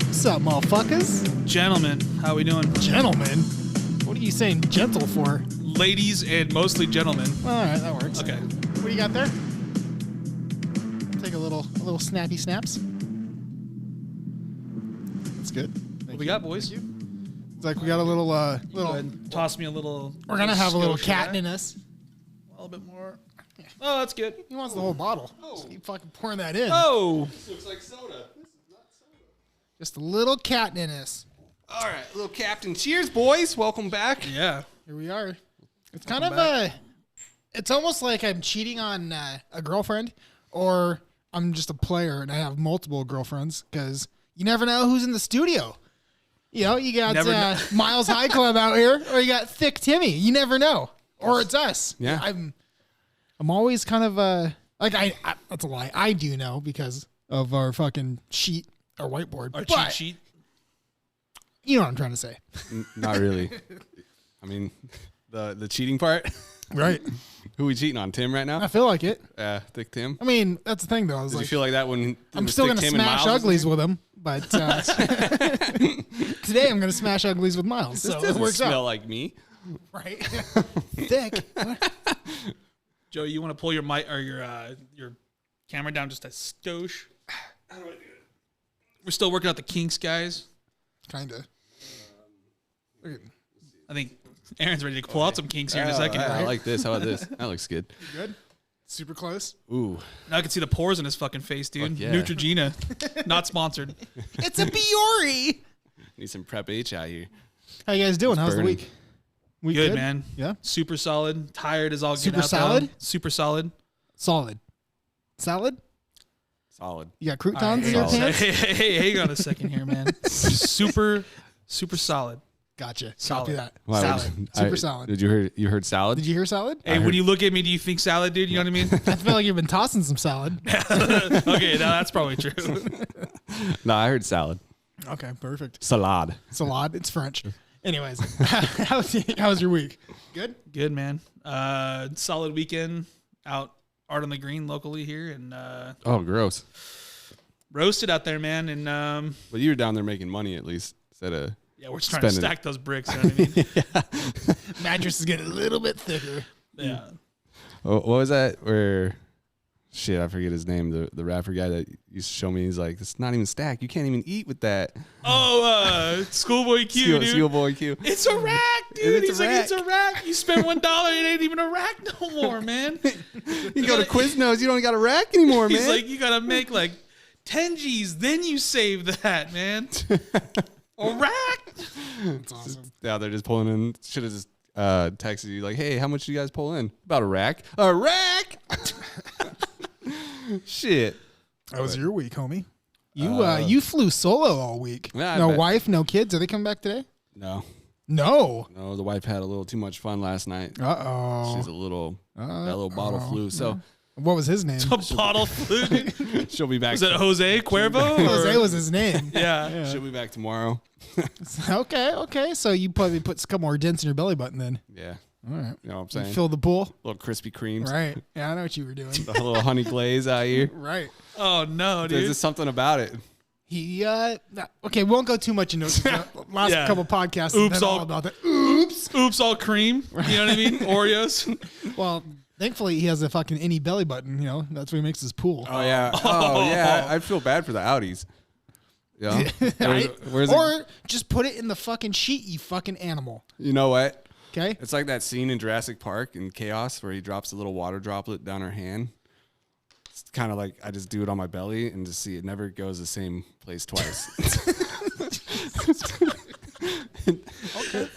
What's up, motherfuckers? Gentlemen, how we doing? Gentlemen? What are you saying gentle for? Ladies and mostly gentlemen. All right, that works. Okay. What do you got there? Take a little snappy snaps. That's good. What we got, boys? It's like we got a little Go ahead and toss me a little. We're gonna have a little Scotia cat there. in us. A little bit more. Oh, that's good. He wants the whole bottle. Just keep fucking pouring that in. Oh. This looks like soda. This is not soda. Just a little cat in us. All right, little Captain. Cheers, boys. Welcome back. Yeah. Here we are. It's kind of it's almost like I'm cheating on a girlfriend, or I'm just a player and I have multiple girlfriends because you never know who's in the studio. You know, you got Miles High Club out here, or you got Thick Timmy. You never know, or it's us. Yeah. I'm always kind of like I that's a lie. I do know because of our fucking sheet, our whiteboard, Our but cheat sheet. you know what I'm trying to say, Not really. I mean, the cheating part. right? Who we cheating on? Tim right now? I feel like it. Thick Tim. I mean, that's the thing though. I was Did like, you feel like that when I'm still gonna Tim and smash Miles was uglies there? with him, but today I'm gonna smash uglies with Miles. This So it doesn't works smell out, like me. right? Thick. Joe, you want to pull your mic or your camera down just a skosh? How do I do it? We're still working out the kinks, guys. Kinda. I think Aaron's ready to pull out some kinks here in a second. I like this. How about this? That looks good. You good? Super close. Ooh. Now I can see the pores in his fucking face, dude. Fuck yeah. Neutrogena. Not sponsored. It's a Biore. Need some Prep H out here. How you guys doing? How's the burning. week? Week Good, man. Yeah. Super solid. Tired as all get Super out, though. solid? Super solid. Solid. Salad? Solid. You got croutons in Hey, your Solid. pants? hey, hang on a second here, man. super solid. Gotcha. Solid. Copy that. Wow, Salad. Super solid. Did you heard salad? Did you hear salad? Hey, when you look at me, do you think salad, dude? You know what I mean? I feel like you've been tossing some salad. Okay, no, that's probably true. No, I heard salad. Okay, perfect. Salad. Salad. It's French. Anyways, how was your week? Good? Good, man. Solid weekend out Art on the Green locally here, and Oh, gross. roasted out there, man. And But you were down there making money at least instead of. yeah, we're just trying to Spending stack those bricks. You know what I mean? Mattress is getting a little bit thicker. Yeah. Oh, what was that? Where, shit, I forget his name. The rapper guy that used to show me. He's like, it's not even stacked. You can't even eat with that. Oh, Schoolboy Q, dude. Schoolboy Q. It's a rack, dude. It's a He's like, rack. it's a rack. You spend $1, it ain't even a rack no more, man. You go to Quiznos, you don't got a rack anymore, man. He's like, you gotta make like 10 G's, then you save that, man. A rack. That's awesome. yeah, they're just pulling in. Should have just texted you like, hey, how much do you guys pull in? About a rack. A rack. Shit. How was your week, homie? You flew solo all week. Yeah, I no bet. wife, no kids. Are they coming back today? No, No. the wife had a little too much fun last night. Uh-oh. She's a little, that little bottle flu. So What was his name? A bottle flu. dude. she'll be back. Was it Jose Cuervo? Jose or- was his name. Yeah. She'll be back tomorrow. Okay. So you probably put a couple more dents in your belly button then. Yeah. All right. You know what I'm You saying? fill the pool. Little Krispy Kremes. Right. Yeah, I know what you were doing. A little honey glaze out here. Right. Oh no, There's dude. just something about it. He okay, we won't go too much into it. The last Yeah. couple podcasts Oops, have been all all- about that. Oops, all cream. You know what I mean? Oreos. Well, thankfully he has a fucking any belly button, you know. That's where he makes his pool. Oh yeah. Oh yeah. I'd feel bad for the Audis. Yeah. Right? Where's it? Or just put it in the fucking sheet, you fucking animal. You know what? Okay? It's like that scene in Jurassic Park in Chaos where he drops a little water droplet down her hand. It's kind of like I just do it on my belly and just see it never goes the same place twice.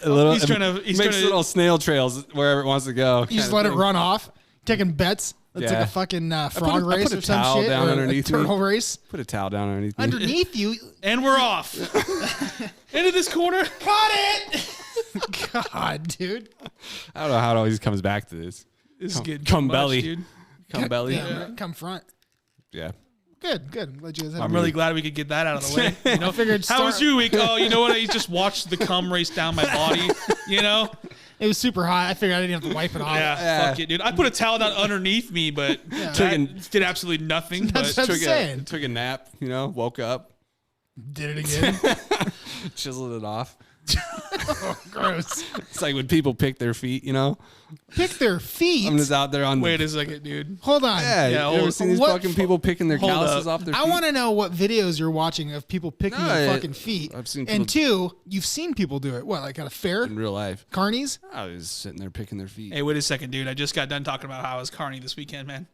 A little, He's trying to- he's makes trying to- little snail trails wherever it wants to go. You just let it run off, taking bets. It's like Yeah. a fucking I frog put race a or some towel shit. down Or underneath a me. turtle race. Put a towel down underneath me. Underneath you. And we're off. Into this corner. Got it! God, dude. I don't know how it always comes back to this. This is getting come too much, belly. dude. Come belly. Yeah, come front. Yeah. Good. I'm glad you guys had I'm really glad we could get that out of the way. You know, I figured how was your week? Oh, you know what? I just watched the cum race down my body. You know, It was super hot. I figured I didn't have to wipe it off. yeah, fuck it, dude. I put a towel down underneath me, but that did absolutely nothing. That's But what I'm saying. Took a nap, you know, woke up, Did it again. chiseled it off. Gross. It's like when people pick their feet, you know. Pick their feet. I'm just out there on. wait a second, dude. Hold on. Yeah, Yeah, you ever seen these what fucking people picking their hold calluses up. off their feet? I want to know what videos you're watching of people picking No, their fucking feet. I've seen and people- two, you've seen people do it. What, like at a fair? in real life. Carnies? I was sitting there picking their feet. Hey, wait a second, dude. I just got done talking about how I was carny this weekend, man.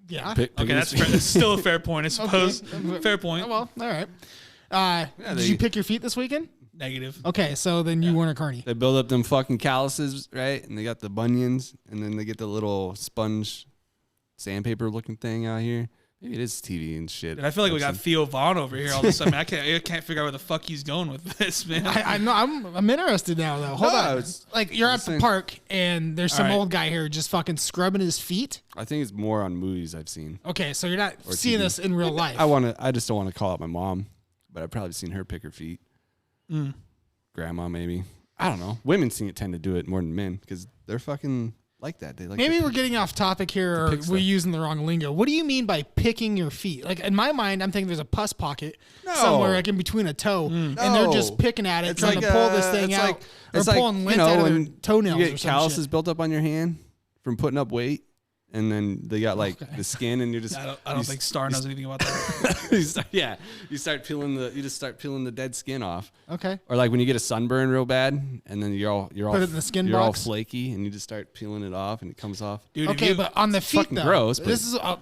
Yeah. Picking Okay, his that's fair. feet. That's still a fair point, I suppose. Okay. Fair point. Oh, well, all right. Did they- you pick your feet this weekend? Negative. Okay, so then you weren't a carny. They build up them fucking calluses, right? And they got the bunions, and then they get the little sponge sandpaper looking thing out here. Maybe it is TV and shit. Dude, I feel like we got Theo Vaughn over here all of a sudden. I can't figure out where the fuck he's going with this, man. I know. I'm interested now, though. Hold No, on. it's- Like, you're at the listen. park, and there's some All right. old guy here just fucking scrubbing his feet. I think it's more on movies I've seen. Okay, so you're not seeing TV. this in real life. I just don't want to call out my mom, but I've probably seen her pick her feet. Grandma, maybe. I don't know. Women tend to do it more than men because they're fucking like that. They like Maybe to we're getting off topic here, or pick we're stuff. using the wrong lingo. What do you mean by picking your feet? Like, in my mind, I'm thinking there's a pus pocket No. somewhere, like in between a toe, and they're just No. picking at it, It's trying like, to pull this thing it's out, like- or it's like, pulling you lint know, out of their when toenails you or get some calluses shit. built up on your hand from putting up weight, and then they got like the skin, and you're just I don't think Star knows anything about that. you start peeling the dead skin off. Okay. Or like when you get a sunburn real bad, and then you're all Put it in the skin you're all box? flaky, and you just start peeling it off, and it comes off. Dude, if Okay, you- but on the feet, fucking though, gross, but-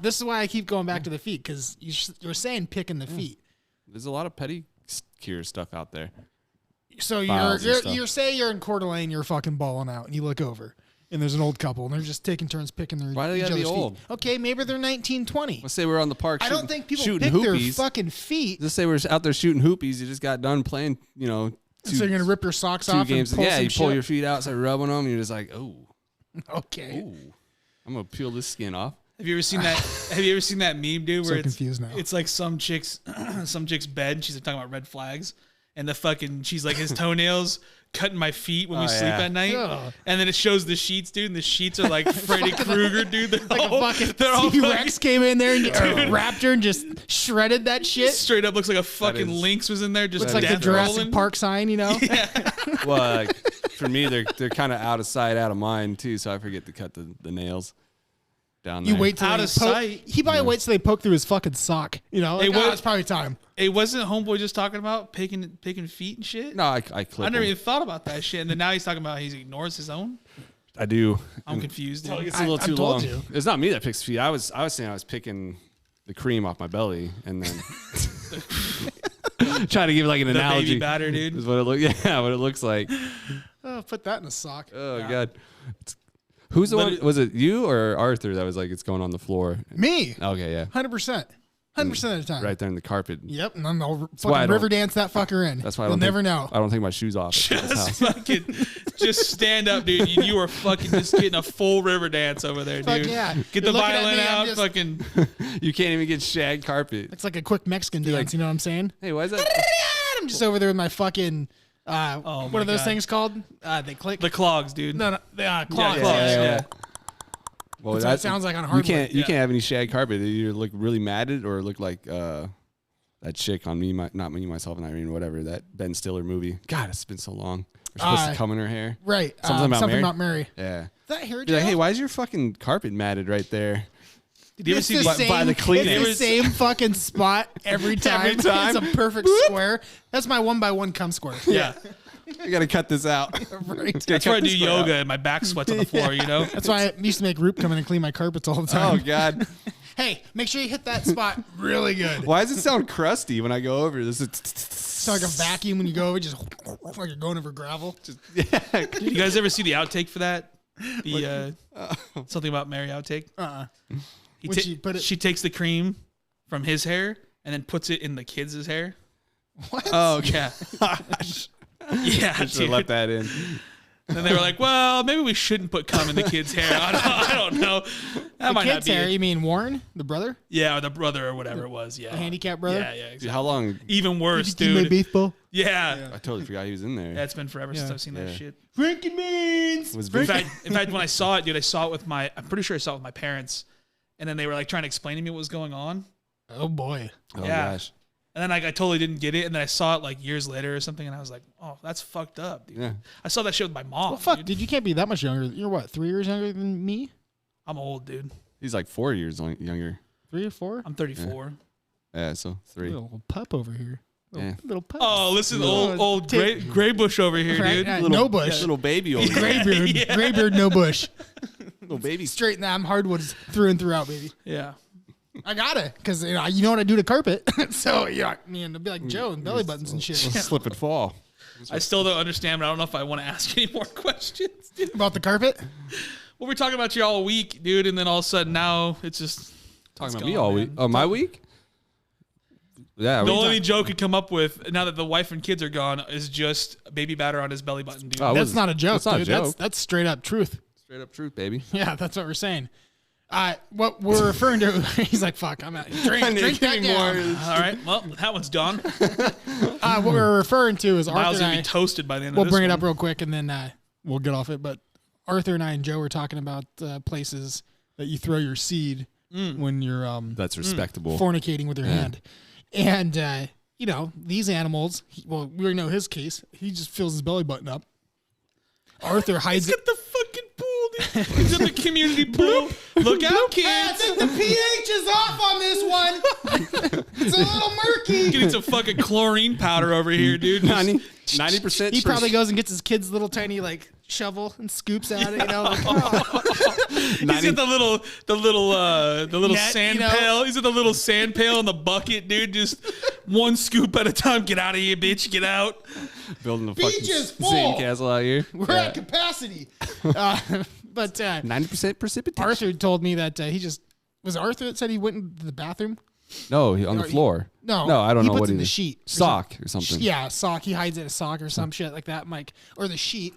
this is why I keep going back to the feet, because you're saying picking the feet. There's a lot of pedicure stuff out there. So Files and stuff. you're say you're in Coeur d'Alene, you're fucking balling out, and you look over, and there's an old couple, and they're just taking turns picking their Why do they each gotta be other's old? feet. Okay, maybe they're 1920. Let's say we're on the park. I don't think people shooting pick their hoopies. fucking feet. Let's say we're out there shooting hoopies. You just got done playing, you know, So you're gonna rip your socks two off games. and pull Yeah, some you pull shit? your feet out, start rubbing them, and you're just like, oh, Okay. I'm gonna peel this skin off. have you ever seen that? Have you ever seen that meme, dude? Where So it's confused now. It's like some chick's bed. And she's talking about red flags, and she's like his toenails cutting my feet when we Oh, sleep yeah. at night. Ugh. And then it shows the sheets, dude. And the sheets are like Freddy Krueger, dude. They're Like all, a fucking they're all T-Rex came in there and or a raptor and just shredded that shit. straight up looks like a fucking is- lynx was in there just It's like the death Jurassic rolling. Park sign, you know? Well, like, for me, they're kind of out of sight, out of mind too. So I forget to cut the nails down there. You wait till Out they of sight. He probably waits till they poke through his fucking sock. You know, like, Hey, what- it's probably time. Hey, wasn't Homeboy just talking about picking feet and shit? No, I clip I never them. even thought about that shit. And then now he's talking about he ignores his own. I do. I'm confused, dude. It's a little I too told long. you. It's not me that picks feet. I was saying I was picking the cream off my belly and then trying to give like an The analogy. baby batter, dude. Is what it look. Yeah, what it looks like. Oh, put that in a sock. Oh god. Who's the one? Was it you or Arthur that was like, it's going on the floor? Me, Okay, yeah. 100%. 100% of the time. Right there in the carpet. Yep, and I'll why I fucking don't- river dance that fucker in. That's why I You'll don't never take, know. I don't take my shoes off. At this Just house. fucking, just stand up, dude. You are fucking just getting a full river dance over there, Fuck dude. yeah. Get You're the looking at violin me, I'm out, just- fucking. You can't even get shag carpet. It's like a quick Mexican dance, you know what I'm saying? Hey, why is that? I'm just over there with my fucking, Oh what my are those God. things called? They click. The clogs, dude. No, claws. yeah. Well, That's what it sounds like on You hardwood. can't Yeah. have any shag carpet. You either look really matted or look like that chick on me, not me, myself, and Irene, whatever, that Ben Stiller movie. God, it's been so long. We're supposed to come in her hair. Right. Something about Mary? Mary. Yeah. Is that hair Be like, gel? hey, why is your fucking carpet matted right there? Did you ever It's see the the same, the cleaning? It's the same fucking spot every time. Every time. It's a perfect square. That's my 1x1 cum square. Yeah. I gotta cut this out. Right. That's where I do yoga and my back sweats on the floor, you know? That's why I used to make Roop come in and clean my carpets all the time. Oh God. Hey, make sure you hit that spot really good. Why does it sound crusty when I go over? This is It's like a vacuum when you go over, just like you're going over gravel. Did you guys ever see the outtake for that? The something about Mary outtake? She takes the cream from his hair and then puts it in the kids' hair. What? Oh, okay. Yeah. Yeah, I should have dude. left that in. And then they were like, well, maybe we shouldn't put cum in the kid's hair. I don't know. That the might kid's not be hair, it. you mean Warren, the brother? Yeah, or the brother or whatever it was. Yeah. The handicapped brother? Yeah, exactly. Dude, how long? Even worse, Did you my dude. baseball? Yeah. I totally forgot he was in there. Yeah, it's been forever since I've seen that shit. Franken means. In fact, when I saw it, dude, I saw it with I'm pretty sure I saw it with my parents. And then they were like trying to explain to me what was going on. Oh, boy. Oh, Yeah. gosh. And then I totally didn't get it. And then I saw it like years later or something. And I was like, oh, that's fucked up, dude. Yeah. I saw that shit with my mom. Well, fuck, dude, you can't be that much younger. You're what, 3 years younger than me? I'm old, dude. He's like 4 years younger. 3 or 4? I'm 34. Yeah, so 3. Little pup over here. Little pup. Oh, listen, old gray bush over here, Right, dude. no bush. Little baby over there. Graybeard. Yeah. Graybeard, no bush. Little baby. Straight in that. I'm hardwoods through and throughout, baby. Yeah. I gotta, because you know what I do to carpet. So, yeah, me and it'll be like Joe and belly buttons and shit. Slip and fall. I still don't understand, but I don't know if I want to ask any more questions, dude. About the carpet? Well, we're talking about you all week, dude, and then all of a sudden now it's just Talking it's about me gone, all man. week. Oh, my week? Yeah. The only Joe could come up with now that the wife and kids are gone is just baby batter on his belly button, dude. Oh, That's not a joke, That's not a dude. joke. That's straight up truth. Straight up truth, baby. Yeah, that's what we're saying. What we're referring to, he's like, fuck, I'm out. Drink that down. All right, well, that one's done. What we're referring to is Miles Arthur gonna and be I. toasted by the end We'll of this bring it one. up real quick and then we'll get off it. But Arthur and I and Joe were talking about places that you throw your seed when you're That's respectable. fornicating with your hand. And, you know, these animals, well, we already know his case. He just fills his belly button up. Arthur hides it. Get the fucking pool, dude. He's in the community pool. Look out, kids. I think the pH is off on this one. It's a little murky. Getting some fucking chlorine powder over here, dude. 90%. He probably goes and gets his kid's little tiny like shovel and scoops at it. You know, like, oh. He's got the little Net, sand you know? pail. He's got the little sand pail in the bucket, dude. Just one scoop at a time. Get out of here, bitch. Get out. building a Beach fucking is full. sandcastle out here. We're at capacity. But 90% precipitation. Arthur told me that was it Arthur that said he went into the bathroom. No, on the floor. No, I don't he know puts what in it the is. sheet. Sock or something. Yeah, sock. He hides in a sock or some shit like that, Mike, or the sheet.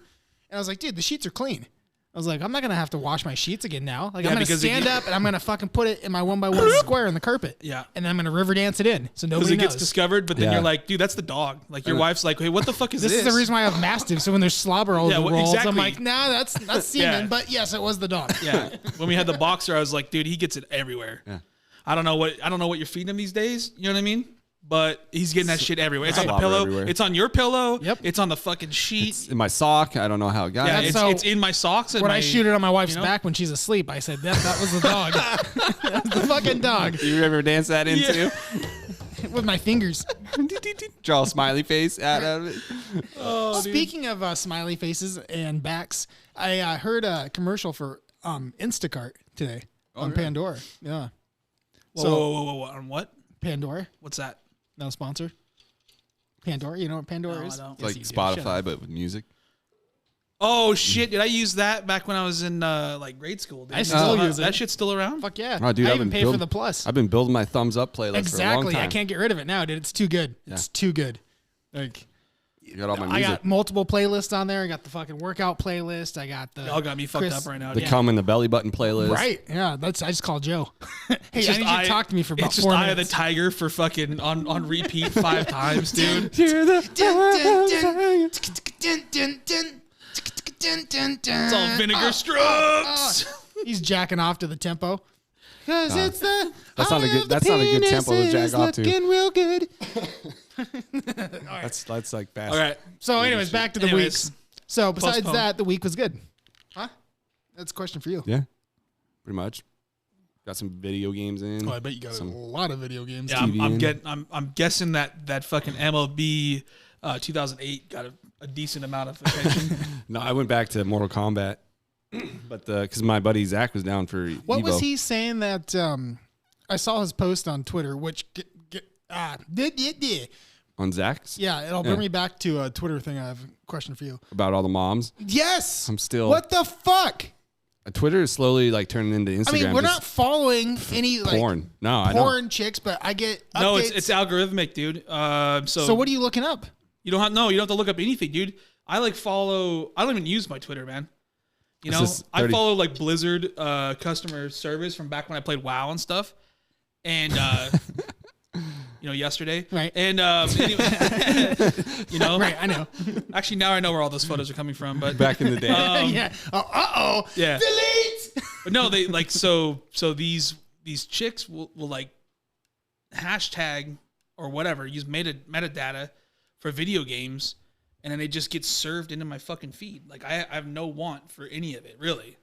And I was like, dude, the sheets are clean. I was like, I'm not gonna have to wash my sheets again now. Like, Yeah, I'm gonna because stand up and I'm gonna fucking put it in my 1x1 square in the carpet. Yeah. And then I'm gonna river dance it in so Because nobody it gets knows. discovered, but then Yeah. you're like, dude, that's the dog. Like your wife's like, hey, what the fuck is This this? is the reason why I have mastiffs. So when there's slobber all over Yeah, the well, walls, exactly. I'm like, nah, that's not semen. Yeah. But yes, it was the dog. Yeah. When we had the boxer, I was like, dude, he gets it everywhere. Yeah. I don't know what you're feeding him these days. You know what I mean? But he's getting that shit everywhere. It's on the Slobber pillow. everywhere. It's on your pillow. Yep. It's on the fucking sheet. It's in my sock. I don't know how it got. Yeah, it. so- it's in my socks. And When my, I shoot it on my wife's you know? back when she's asleep, I said, that was the dog. That's the fucking dog. You ever dance that into? Yeah. With my fingers. Draw a smiley face out of it. Oh, dude. Speaking of smiley faces and backs, I heard a commercial for Instacart today on Pandora. Yeah. Whoa. On what? Pandora, What's that? no sponsor. Pandora, you know what Pandora No, is? I don't. It's Yes, like you do. Shut Spotify, up. but with music. Oh shit! Did I use that back when I was in like grade school? Dude? I still use it. That shit's still around. Fuck yeah. Oh, dude, I I've even been pay for building- the plus. I've been building my thumbs up playlist for a long Exactly. time. I can't get rid of it now, dude. It's too good. It's too good. Like, You got all my I music. got multiple playlists on there. I got the fucking workout playlist. I got the Y'all got me fucked up right now. the dude. cum in the belly button playlist. Right. Yeah. I just called Joe. Hey, I Just need you to talk to me for about It's just 4 Eye of the minutes. Tiger for fucking on repeat 5 times, dude. It's all vinegar strokes. He's jacking off to the tempo. Cause it's the That's not a good- that's not a good tempo to jack off to. Looking real good. That's like fast. All right. So, anyways, back to the Anyways, weeks. So, besides postpone. that, the week was good. Huh? That's a question for you. Yeah, pretty much. Got some video games in. Oh, I bet you got a lot of video games. Yeah, TV in. I'm guessing that fucking MLB 2008 got a decent amount of attention. No, I went back to Mortal Kombat, but because my buddy Zach was down for What Evo. was he saying that I saw his post on Twitter, which on Zach's? yeah, it'll bring me back to a Twitter thing. I have a question for you. About all the moms. Yes. I'm still. What the fuck? Twitter is slowly like turning into Instagram. I mean, we're just not following any like porn. No, I know. porn chicks, but I get updates. No, it's algorithmic, dude. So So what are you looking up? you don't have to look up anything, dude. I like follow. I don't even use my Twitter, man. You know, This is I 30 follow like Blizzard customer service from back when I played WoW and stuff, and you know, yesterday, Right? And anyway, you know, Right, I know. Actually, now I know where all those photos are coming from, but Back in the day. Yeah. yeah. Delete. But no, they like so these chicks will like hashtag or whatever, use metadata for video games, and then they just get served into my fucking feed. Like I have no want for any of it, really.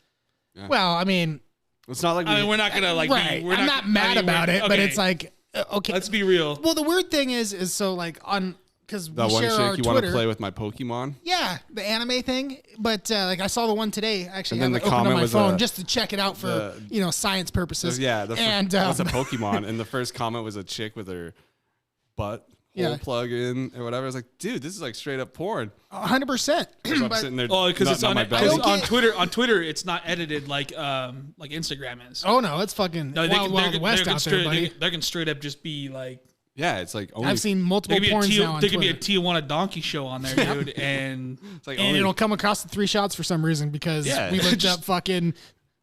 Yeah. Well, I mean, It's not like I mean, we're not gonna like. right. We're I'm not mad about it, but it's like, okay. Let's be real. Well, the weird thing is so like on because we that one share chick our you Twitter. want to play with my Pokemon. Yeah, the anime thing. But like I saw the one today. Actually, And then I the opened on comment my was phone just to check it out for the- science purposes. Yeah, and it was a Pokemon, and the first comment was a chick with her butt hole plug in or whatever. I was like, dude, this is like straight up porn. 100%. So I'm sitting there. Oh, because it's nutting on my belly. on Twitter. On Twitter, it's not edited like Instagram is. Oh no, it's fucking Wild West out there, buddy. They can straight up just be like. Yeah, it's like only. I've seen multiple porns now on There could be a Twitter. Tijuana donkey show on there, dude, and It's like And only, it'll come across the 3 shots for some reason because Yeah. we looked up fucking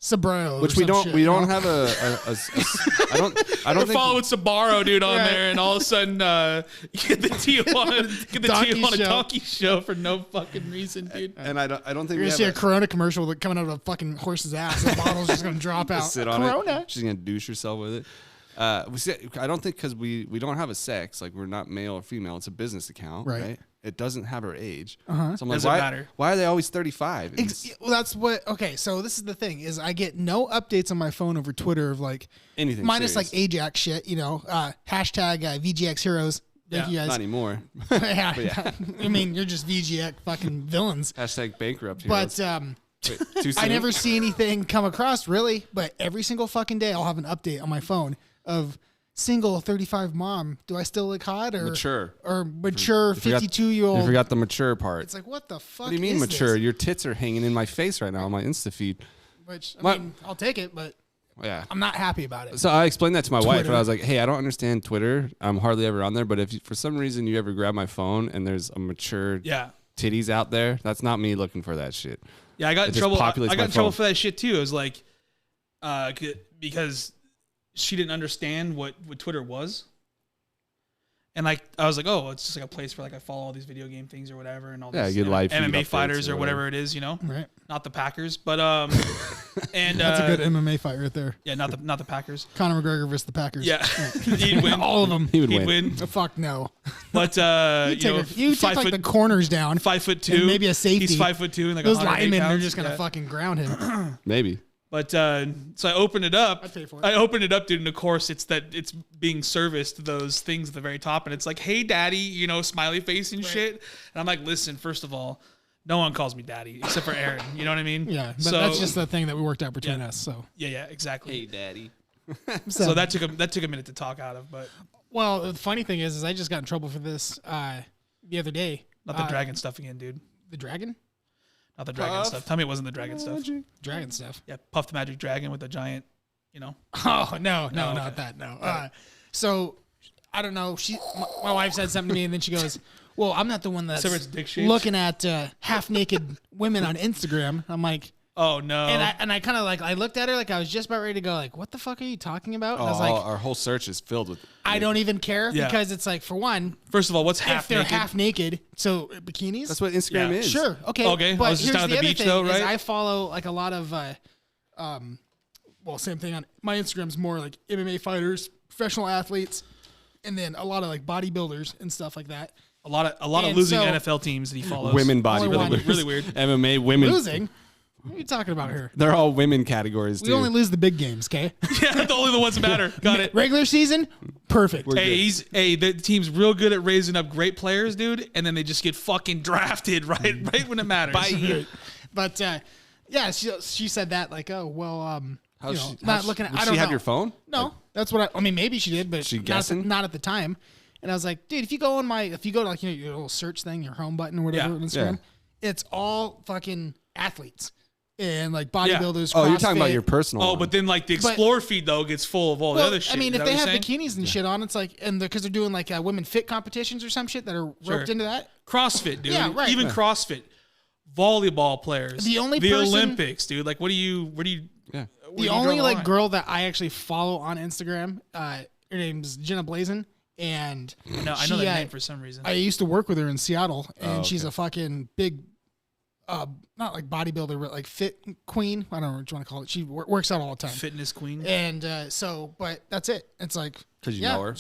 Sabro. which we don't have I don't we're think following Sabaro, dude, on Right. there, and all of a sudden you get the Tijuana Donkey show. donkey show for no fucking reason, dude. and I don't think You're we gonna see a have Corona commercial with coming out of a fucking horse's ass. The bottle's just gonna drop out. sit on Corona. it. She's gonna douche herself with it. I don't think because we don't have a sex, like we're not male or female. It's a business account, right? It doesn't have her age. So I'm like, Doesn't why, matter. why are they always 35? Well, that's what. Okay, so this is the thing: is I get no updates on my phone over Twitter of like Anything minus serious. like Ajax shit. Hashtag VGX heroes. Thank you Not guys. anymore. Yeah. I mean, you're just VGX fucking villains. Hashtag bankrupt. But Wait, too I soon? never see anything come across really. But every single fucking day, I'll have an update on my phone of single 35 mom. Do I still look hot or Mature. or mature You forgot- 52-year-old? You forgot the mature part. It's like what the fuck? What do you mean is mature? This? Your tits are hanging in my face right now on my Insta feed. Which I My- mean, I'll take it, but Yeah. I'm not happy about it. So I explained that to my wife, Twitter. and I was like, "Hey, I don't understand Twitter. I'm hardly ever on there. But if for some reason you ever grab my phone and there's a mature Yeah. titties out there, that's not me looking for that shit." Yeah, I got It in just trouble. populates I got my in trouble phone. for that shit too. It was like, because she didn't understand what Twitter was, and like I was like, oh, it's just like a place where like I follow all these video game things or whatever, and all Yeah, these you get live feed MMA updates fighters or or whatever it is, Right. Not the Packers, but and That's a good MMA fight right there. yeah, not the Packers. Conor McGregor versus the Packers. Yeah, he'd win. All of them. He would He'd win. win. Fuck no. But You take like the corners down. 5'2", and maybe a safety. He's 5'2" and like Those 108 linemen are pounds. just gonna Yeah. fucking ground him. Maybe. But so I opened it up. I'd pay for it. I opened it up, dude, and of course it's being serviced those things at the very top, and it's like, "Hey, daddy," smiley face and shit. And I'm like, "Listen, first of all, no one calls me daddy except for Aaron. You know what I mean?" Yeah, but So that's just the thing that we worked out between us. So, yeah, exactly. daddy. So that took a minute to talk out of, but well, the funny thing is I just got in trouble for this the other day. not the dragon stuff again, dude. The dragon? Not the dragon stuff. Tell me it wasn't the dragon stuff. Dragon stuff. Yeah, Puff the Magic Dragon with the giant, Oh no, okay. not that. No. So I don't know. My wife said something to me, and then she goes, "Well, I'm not the one that's So it's dick shaped? looking at half naked women on Instagram." I'm like, Oh no. and I kind of like I looked at her like I was just about ready to go like, "What the fuck are you talking about?" And I was like, our whole search is filled with. I don't even care Yeah. because it's like for one, First of all, what's if half they're naked? half naked, so bikinis. That's what Instagram Yeah. is. Sure. Okay. Okay, I But was just here's down at the other beach, thing though, is right? I follow like a lot of, well, same thing on my Instagram's more like MMA fighters, professional athletes, and then a lot of like bodybuilders and stuff like that. A lot of And losing so- NFL teams that he follows. Women Only one. bodybuilders. Really weird. MMA women. Losing? What are you talking about here? They're all women categories We too. only lose the big games, okay? Yeah, only the ones that matter. Got it. Regular season, perfect. Hey, the team's real good at raising up great players, dude, and then they just get fucking drafted right when it matters. But yeah, she said that like, oh well, How's looking at. Did I don't she have know. your phone? No, that's what I mean. Maybe she did, but She not, guessing? not at the time. And I was like, dude, if you go to like your little search thing, your home button or whatever Yeah. on Instagram, Yeah. it's all fucking athletes and like bodybuilders. Oh, you're talking about CrossFit. your personal. Oh, one. but then like the Explore feed though gets full of all the Well, other shit. I mean, Is if that they what have you're saying? bikinis and shit on, it's like, and because they're doing like women fit competitions or some shit that are roped Sure. into that. CrossFit, dude. Yeah, right. Even Yeah. CrossFit. volleyball players. The only the person- Olympics, dude. Like, where do you? Yeah. The only like girl that I actually follow on Instagram, her name's Jenna Blazin, and No, I know that name for some reason. I used to work with her in Seattle, and she's a fucking big, not like bodybuilder, but like fit queen. I don't know what you want to call it. She works out all the time. Fitness queen. And but that's it. It's like, because you know her.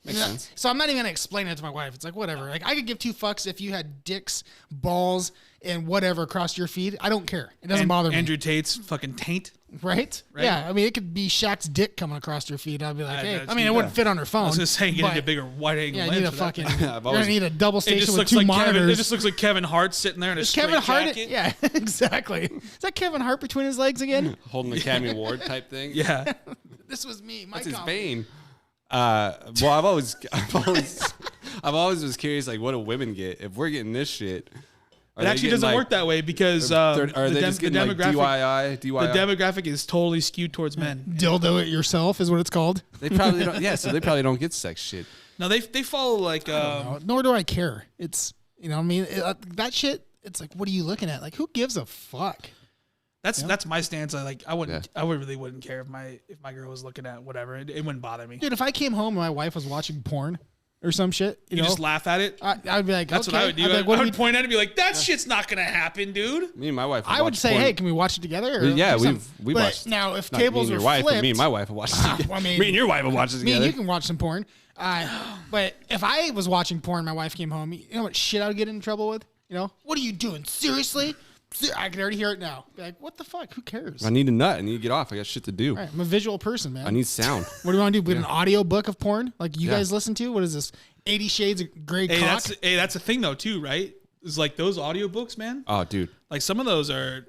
Makes sense. So I'm not even gonna explain it to my wife. It's like whatever. Like I could give two fucks if you had dicks, balls, and whatever across your feed. I don't care. It doesn't bother me. Andrew Tate's fucking taint. Right? Yeah. I mean, it could be Shaq's dick coming across your feed. I'd be like, hey. I mean, it yeah. wouldn't fit on her phone. I was just saying, you need a bigger wide angle Yeah, you lens need a for fucking. that. You're gonna need a double It station just with looks two like monitors. It just looks like Kevin Hart sitting there in a straight jacket. Yeah, exactly. Is that Kevin Hart between his legs again? Holding the Academy Award type thing. Yeah. This was me. That's his bane. Well, I've always was curious, like, what do women get if we're getting this shit? It actually doesn't work that way because are they just getting like DIY? The demographic is totally skewed towards men. Dildo it yourself is what it's called. They probably don't. Yeah, so they probably don't get sex shit. No, they follow like. Nor do I care. It's what I mean, that shit. It's like, what are you looking at? Like, who gives a fuck? That's my stance. I really wouldn't care if my girl was looking at whatever. It wouldn't bother me. Dude, if I came home and my wife was watching porn or some shit, you know, just laugh at it. I'd be like, that's okay. what I would do. I'd be like, I would point at it and be like, that shit's not gonna happen, dude. Me and my wife. I would say, porn. Hey, can we watch it together? Or yeah, we watched. Now, if not tables me and were your wife, flipped, but me and my wife would watch it together. I mean, me and your wife would watch it me together. and you can watch some porn. But if I was watching porn, my wife came home. You know what shit I would get in trouble with? You know, what are you doing? Seriously? I can already hear it now. Be like, what the fuck? Who cares? I need a nut. I need to get off. I got shit to do. Right, I'm a visual person, man. I need sound. What do you want to do? Put an audio book of porn like you guys listen to? What is this? 80 Shades of Grey cock? That's a thing though too, right? It's like those audiobooks, man. Oh, dude. Like some of those are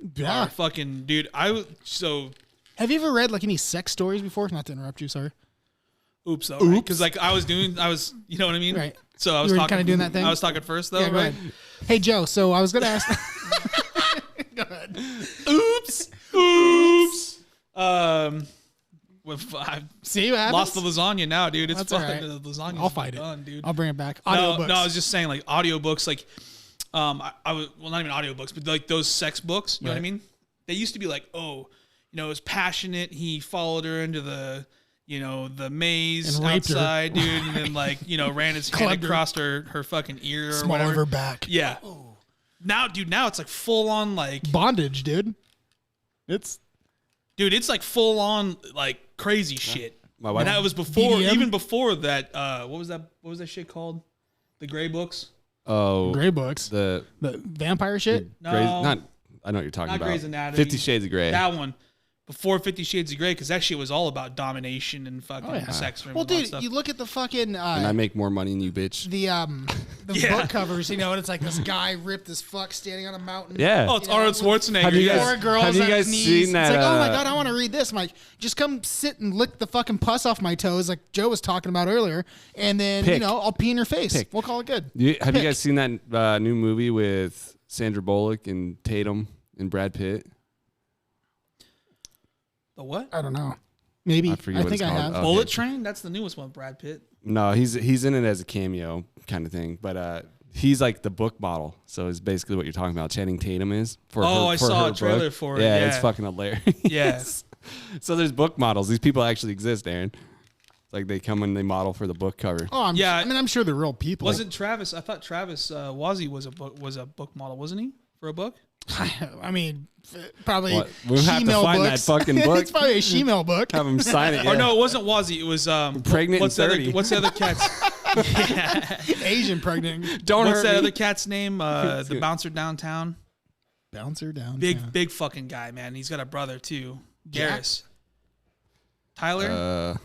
fucking dude. Have you ever read like any sex stories before? Not to interrupt you, sorry. Oops, though, right? Because like I was, you know what I mean? Right. So I was kind of doing that thing. I was talking first though, Yeah, go right? ahead. Hey Joe, so I was gonna ask. Go ahead. Oops. I See what happens? lost the lasagna now, dude. It's That's fine. all right. The lasagna's I'll fight done, it, dude. I'll bring it back. No, Audiobooks. I was just saying like audiobooks, like I was not even audiobooks, but like those sex books. You know what I mean? They used to be like, oh, it was passionate. He followed her into the maze And raped her. outside, dude, and then like ran his hand Clubbed her. across her fucking ear or Small whatever. of her back. Yeah. Now it's like full on like Bondage, dude. It's like full on like crazy shit. My wife. And that was before, BDM? even before that. What was that shit called? The Gray Books. Oh, Gray books. the Vampire shit. No, not. I know what you're talking not about. Grey's Anatomy. 50 Shades of Grey. That one. Before 50 Shades of Grey, because that shit was all about domination and fucking sex. Well, dude, you look at the fucking and I make more money than you, bitch. the Yeah. book covers, and it's like this guy ripped as fuck standing on a mountain. Yeah. Oh, it's Arnold Schwarzenegger. Have you guys- Four girls have you on guys his knees. seen that, It's like, oh my god, I want to read this. I'm like, just come sit and lick the fucking pus off my toes, like Joe was talking about earlier, and then Pick. I'll pee in your face. Pick. We'll call it good. Have you Pick. guys seen that new movie with Sandra Bullock and Tatum and Brad Pitt? The what? I don't know. Maybe. I forget I what think it's I called. have. Okay. Bullet Train? That's the newest one, Brad Pitt. No, he's in it as a cameo kind of thing, but he's like the book model. So it's basically what you're talking about. Channing Tatum is for I saw her a trailer book. for it. Yeah, Yeah, it's fucking hilarious. Yes. So there's book models. These people actually exist, Aaron. It's like they come and they model for the book cover. Oh, I'm sure they're real people. Wasn't Travis? I thought Travis Wazzy was a book model, wasn't he? For a book? I mean, probably. What? We'll have to she-mail find books. that fucking book. It's probably a she-mail book. Have him sign it. Or Yeah. no, it wasn't Wazzy. It was Pregnant what's and the 30. other, what's the other cat's? Asian pregnant. Don't What's hurt that me. other cat's name? The bouncer downtown. Bouncer down. Big fucking guy, man. He's got a brother too. Jack? Garris. Tyler?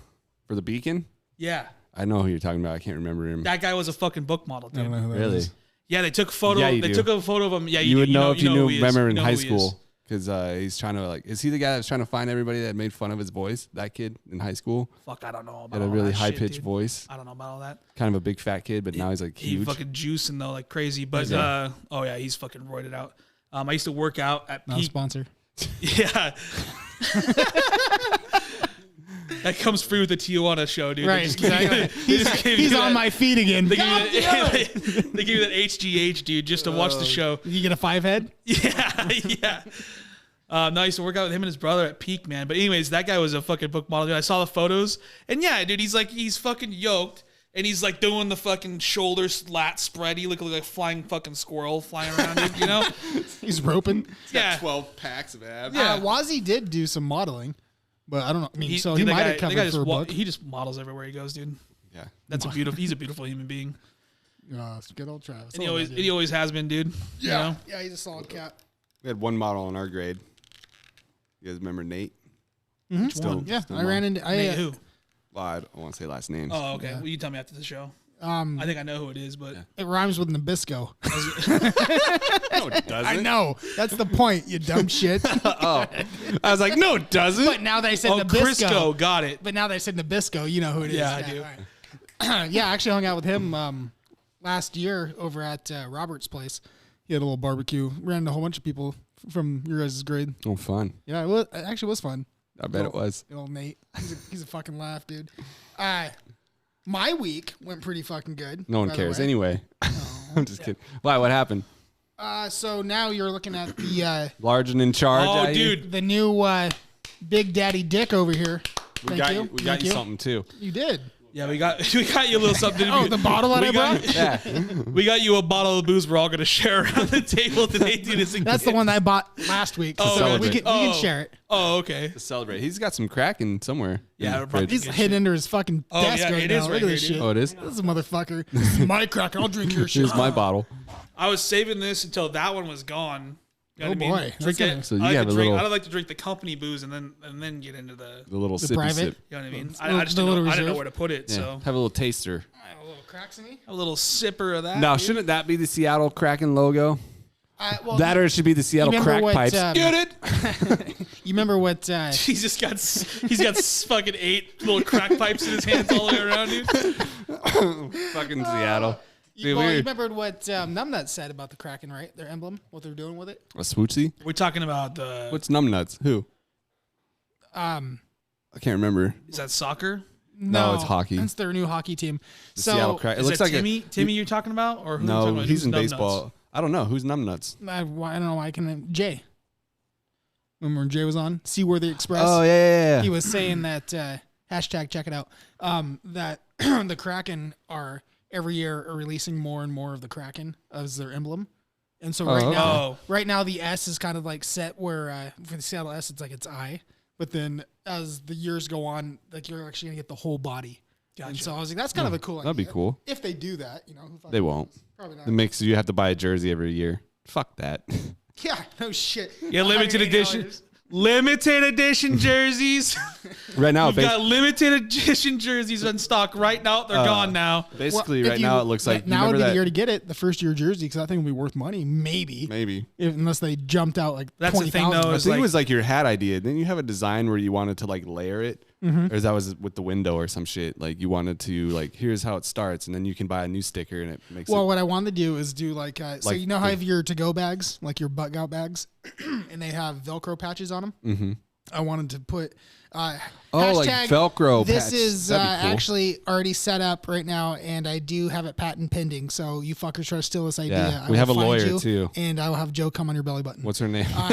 For the Beacon? Yeah. I know who you're talking about. I can't remember him. That guy was a fucking book model, I don't know dude. who that Really? is. Yeah, they took a photo. Yeah, you they do. took a photo of him. Yeah, You would know if you knew. who he is. Remember You in know high who he is. school, because he's trying to is he the guy that's trying to find everybody that made fun of his voice? That kid in high school Fuck, I don't know about had a all really that high shit, pitched dude. voice. I don't know about all that. Kind of a big fat kid, but now he's like He huge. fucking juicing though like crazy. But oh yeah, he's fucking roided out. I used to work out at Not a Peak. sponsor. Yeah. that comes free with the Tijuana show, dude. Right, exactly. He's on my feet again. They give you that HGH, dude, just to watch the show. You get a 5 head? Yeah. No, I used to work out with him and his brother at Peak, man. But anyways, that guy was a fucking book model, dude. I saw the photos, and yeah, dude, he's fucking yoked, and he's like doing the fucking shoulder lat spread. He looked like a flying fucking squirrel flying around, dude, you know? He's roping. Yeah. 12 packs of abs. Yeah. Wazzy did do some modeling, but I don't know. I mean, he dude, might have covered for a book. He just models everywhere he goes, dude. Yeah. He's a beautiful human being. It's good old Travis. And he always has been, dude. Yeah. You know? Yeah, he's a solid cat. We had one model in our grade. You guys remember Nate? Yeah, I ran into Nate who? Well, I don't want to say last names. Oh, okay. Well, you tell me after the show. I think I know who it is, but it rhymes with Nabisco. No, it doesn't. I know. That's the point, you dumb shit. I was like, no, it doesn't. But now they said Nabisco. Crisco, got it. But now they said Nabisco. You know who it is. Yeah, I do. Right. Yeah, I actually hung out with him last year over at Robert's place. He had a little barbecue. Ran into a whole bunch of people from your guys' grade. Oh, fun. Yeah, it actually was fun. I bet it was. Good old Nate. He's a fucking laugh, dude. My week went pretty fucking good. No one cares. Anyway, I'm just kidding. Why? What happened? So now you're looking at the Large and in charge. Oh, dude. the new Big Daddy Dick over here. We got you something too. You did. Yeah, we got you a little something. Oh, the bottle that I brought? Yeah. We got you a bottle of booze we're all going to share around the table today, dude. That's the one that I bought last week. So we can share it. Oh, okay. To celebrate. He's got some KRAKEN somewhere. Yeah, in the fridge. He's hidden under his fucking desk right it now. is Look right at this here, shit. Oh, it is? This is a motherfucker. This is my crack. I'll drink your shit. Here's my bottle. I was saving this until that one was gone. You know what I mean? Boy. Drink it. So you I have a drink, little- I don't like to drink the company booze and then get into the little The sippy private? sip. you know what I mean? The I just didn't little know, I didn't know reserve? where to put it, Yeah. so Have a little taster. A little cracks in me. a little sipper of that. Now, dude. shouldn't that be the Seattle KRAKEN logo? Well, That or it should be the Seattle remember Crack what, Pipes. Get it? You remember what? He's got fucking 8 little crack pipes in his hands all the way around, dude. Fucking Seattle. Dude, you weird. remembered what Numbnuts said about the Kraken, right? Their emblem, what they're doing with it. A swoochie? We're talking about the. What's Numbnuts? Who? I can't remember. Is that soccer? No, it's hockey. It's their new hockey team. The Seattle Kraken. It Is looks that like Timmy? Timmy, you're talking about, or who are you No, talking about? he's Who's in Numbnuts? baseball. I don't know. Who's Numbnuts? I don't know why I can Jay. Remember when Jay was on Seaworthy Express? Oh, yeah. He was saying that hashtag check it out. That the Kraken are every year are releasing more and more of the Kraken as their emblem. And so right now the S is kind of like set where for the Seattle S it's like its eye, but then as the years go on, like you're actually gonna get the whole body. Gotcha. And so I was like, that's kind of a cool idea. That'd be cool. If they do that, you know. They won't. Probably not. It makes you have to buy a jersey every year. Fuck that. Yeah, no shit. Yeah, limited edition. Limited edition jerseys. Right now, We've got limited edition jerseys in stock right now. They're gone now. Basically, Well, right now it looks like now you would be remember the that. year to get it, the first year jersey, because I think it would be worth money, maybe. Unless they jumped out like That's the thing, 20,000. though, I is think like, it was like your hat idea. Didn't you have a design where you wanted to like layer it, or that was with the window or some shit? Like you wanted to like here's how it starts, and then you can buy a new sticker and it makes Well, it. what I wanted to do is do like so Like you know how you have your to-go bags, like your butt gout bags, and they have Velcro patches on them. Mm-hmm. I wanted to put like hashtag, Velcro This patch. is That'd be cool. actually already set up right now, and I do have it patent pending. So you fuckers try to steal this idea. Yeah, I we will have a find lawyer, you, too. and I will have Joe come on your belly button. What's her name? yeah.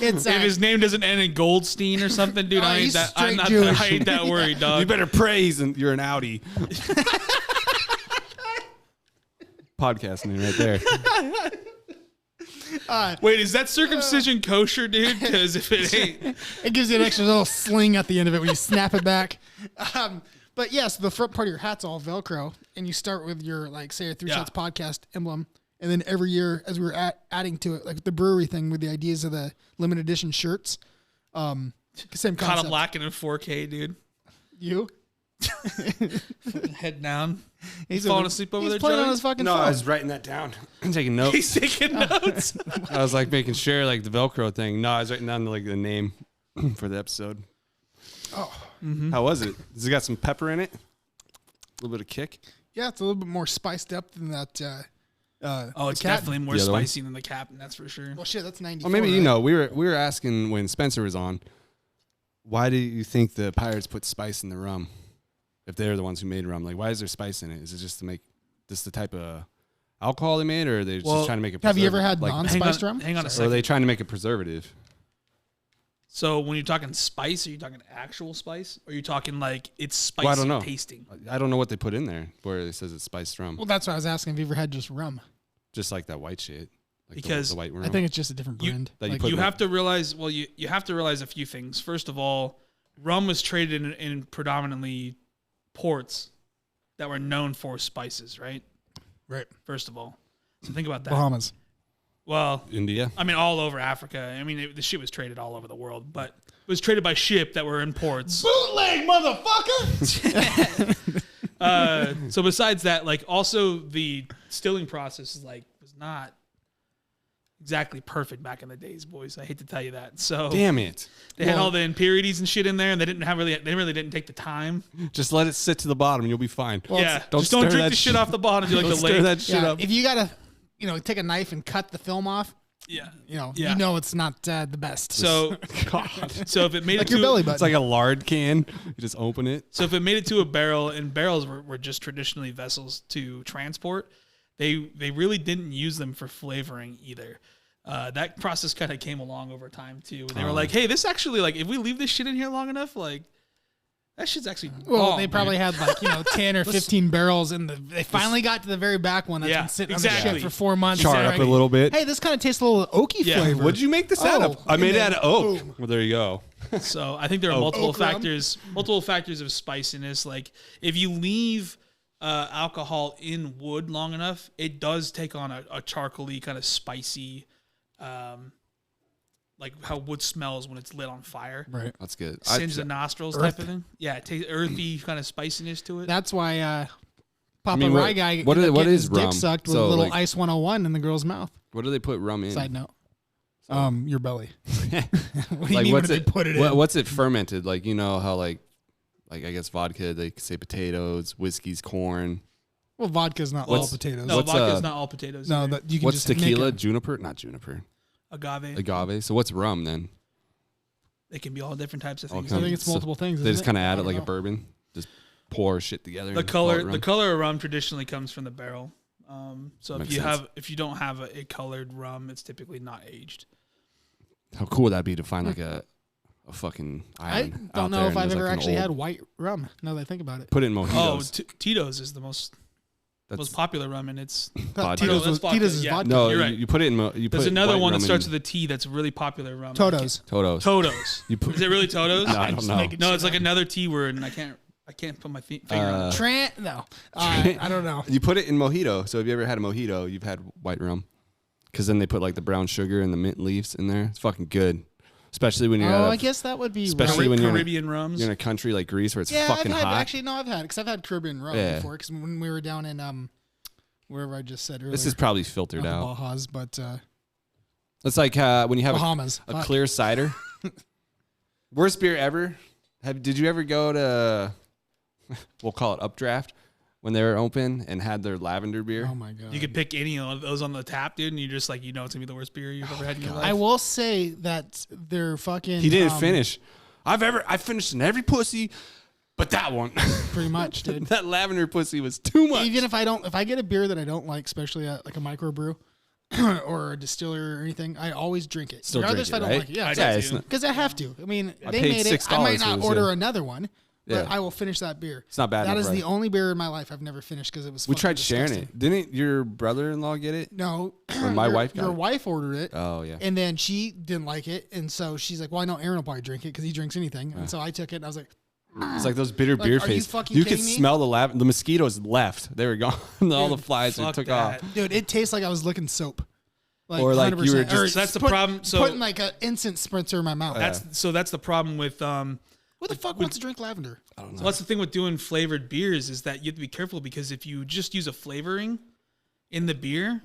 It's If his name doesn't end in Goldstein or something, dude, I ain't he's that. I'm straight not. Jewish. I ain't that worried, dog. You better praise, and you're an Outie. Podcast name right there. Wait, is that circumcision kosher, dude? Because if it ain't, it gives you an extra little sling at the end of it when you snap it back. But yes, the front part of your hat's all Velcro, and you start with your like say a Three Shots podcast emblem, and then every year as we were adding to it, like the brewery thing with the ideas of the limited edition shirts, same concept. caught him lacking in 4K, dude. You? Head down. He's falling asleep over there. He's playing Joey? on his fucking No, phone. I was writing that down. I'm taking notes. He's taking notes. I was like making sure, like the Velcro thing. No, I was writing down like the name for the episode. Oh, How was it? Has it got some pepper in it? A little bit of kick. yeah, it's a little bit more spiced up than that. Oh, it's Captain. definitely more The other one? spicy than the Captain. That's for sure. Well, shit, that's 94. Well, maybe you right? know we were asking when Spencer was on why do you think the pirates put spice in the rum? If they're the ones who made rum, like why is there spice in it? Is it just to make this the type of alcohol they made, or are they just trying to make it? Have you ever had like, non-spiced rum? Hang on a or are second. they trying to make a preservative? So when you're talking spice, are you talking actual spice? Or are you talking like it's spicy Well, I don't know. tasting? I don't know what they put in there where it says it's spiced rum. Well, that's what I was asking. Have you ever had just rum? Just like that white shit. Like Because the white rum. I think it's just a different brand. that you Like, put You in have to realize, you have to realize a few things. First of all, rum was traded in predominantly ports that were known for spices, right? right. First of all. So think about that. Bahamas. Well, India. I mean, all over Africa. I mean, the shit was traded all over the world, but it was traded by ship that were in ports. Bootleg, motherfucker! So besides that, like also the distilling process is like was not exactly perfect back in the days, boys. I hate to tell you that. So Damn it! they had all the impurities and shit in there, and they really didn't take the time. Just let it sit to the bottom, and you'll be fine. Yeah, don't just don't stir drink that the shit shit. off the bottom. Do like Don't the stir lake. that shit Yeah, up. if you gotta, take a knife and cut the film off, Yeah. you Yeah. know it's not the best. So God. so if it made like it your to belly button. It's like a lard can. You just open it. So if it made it to a barrel, and barrels were just traditionally vessels to transport, they really didn't use them for flavoring either. That process kind of came along over time too. They were like, hey, this actually, like, if we leave this shit in here long enough, like, that shit's actually well, bomb, they probably dude. had like 10 or 15 barrels in the. They finally got to the very back one that's Yeah, been sitting on exactly. the shit for 4 months. Char They're up like, a little bit. Hey, this kind of tastes a little oaky Yeah. flavor. What'd you make this out of? I made it out of oak. Boom. Well, there you go. So I think there are multiple Oak rum? factors of spiciness. Like if you leave alcohol in wood long enough, it does take on a charcoaly kind of spicy, like how wood smells when it's lit on fire. Right. That's good. Singe the nostrils type of thing. Yeah, it tastes earthy kind of spiciness to it. That's why Papa mean, Rye guy what ended up is getting his rum? dick sucked with So, a little like- Ice 101 in the girl's mouth. What do they put rum in? Side note. Your belly. What do you Like mean what's when it? they put it in? What's it fermented? Like you know how like I guess vodka. They say potatoes, whiskey's corn. Well, vodka's not all What's- potatoes. No, What's, vodka's not all potatoes. No, either. that you can What's just make tequila? it. Juniper? Not juniper. agave. Agave. So what's rum then? They can be all different types of things. I think it's multiple things. They isn't just it? kind of add I it don't like know. a bourbon. Just pour shit together. The and call it rum. color of rum traditionally comes from the barrel. So Makes if sense. you don't have a colored rum, it's typically not aged. How cool would that be to find like a fucking I island? don't out know there if and I've there's, ever like, an actually had old- white rum. Now that I think about it. Put it in mojitos. Oh, Tito's is the most That's popular rum, and it's vodka. Tito's, that's was, vodka, Tito's is yeah. vodka. No, You're right. you put it in. You there's put another white one that rum starts in with a T that's really popular rum. Toto's. Totos. Totos. You put Is it really Totos? No, I don't just know. making No, shit it's like up. another T word, and I can't put my finger on it. Trent? No. I don't know. You put it in mojito. So if you ever had a mojito, you've had white rum. Because then they put like the brown sugar and the mint leaves in there. It's fucking good. Especially when you're Oh, at I guess that would be especially right. when you're Caribbean rums. in a country like Greece where it's Yeah, fucking I've had, hot. actually, no, I've had it because I've had Caribbean rum Yeah. before. Because when we were down in wherever I just said earlier, This is probably filtered not the out. Bahamas, but It's like when you have Bahamas. a clear cider. Worst beer ever. Did you ever go to, we'll call it Updraft, when they were open and had their lavender beer? Oh my god! You could pick any of those on the tap, dude, and you're just like, it's gonna be the worst beer you've ever had in your life. I will say that they're fucking. He didn't finish. I finished in every pussy, but that one. pretty much, dude. That lavender pussy was too much. Even if I get a beer that I don't like, especially like a microbrew or a distiller or anything, I always drink it. Still Regardless drink if it, I don't right? like it. Yeah, I exactly. do it's too. not, Because I have to. I mean, I they paid made it. I might $6 for not this, order yeah. another one, but Yeah. I will finish that beer. It's not bad That enough, is the right? only beer in my life I've never finished because it was. We fucking tried sharing disgusting. it. Didn't your brother-in-law get it? No, Or my wife got Your it? wife ordered it. Oh, yeah. And then she didn't like it, and so she's like, "Well, I know Aaron will probably drink it because he drinks anything." And so I took it, and I was like, It's like those bitter Like, beer are you face. fucking You could kidding me? smell the mosquitoes left. They were gone. All the flies fuck took that. off. "Dude, it tastes like I was licking soap." Like, Or like you were 100%. just- Or That's the problem. So- putting like an instant spritzer in my mouth. That's the problem with Who the fuck wants to drink lavender? So that's the thing with doing flavored beers is that you have to be careful because if you just use a flavoring in the beer,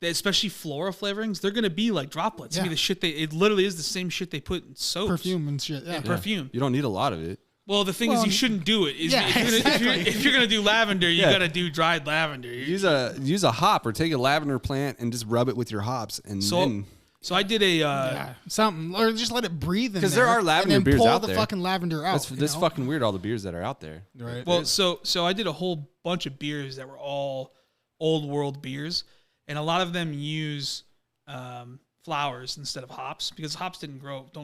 especially floral flavorings, they're gonna be like droplets. I mean, Yeah. it literally is the same shit they put in soaps. Perfume and shit. Yeah. Perfume. You don't need a lot of it. Well, the thing is, you shouldn't do it. Yeah, If you're gonna do lavender, you Yeah. gotta do dried lavender. Use a hop or take a lavender plant and just rub it with your hops and So then So I did a something, or just let it breathe in Because there are lavender and then beers pull out the there. fucking lavender out. That's fucking weird. All the beers that are out there. Right. Well, so I did a whole bunch of beers that were all old world beers, and a lot of them use flowers instead of hops because hops don't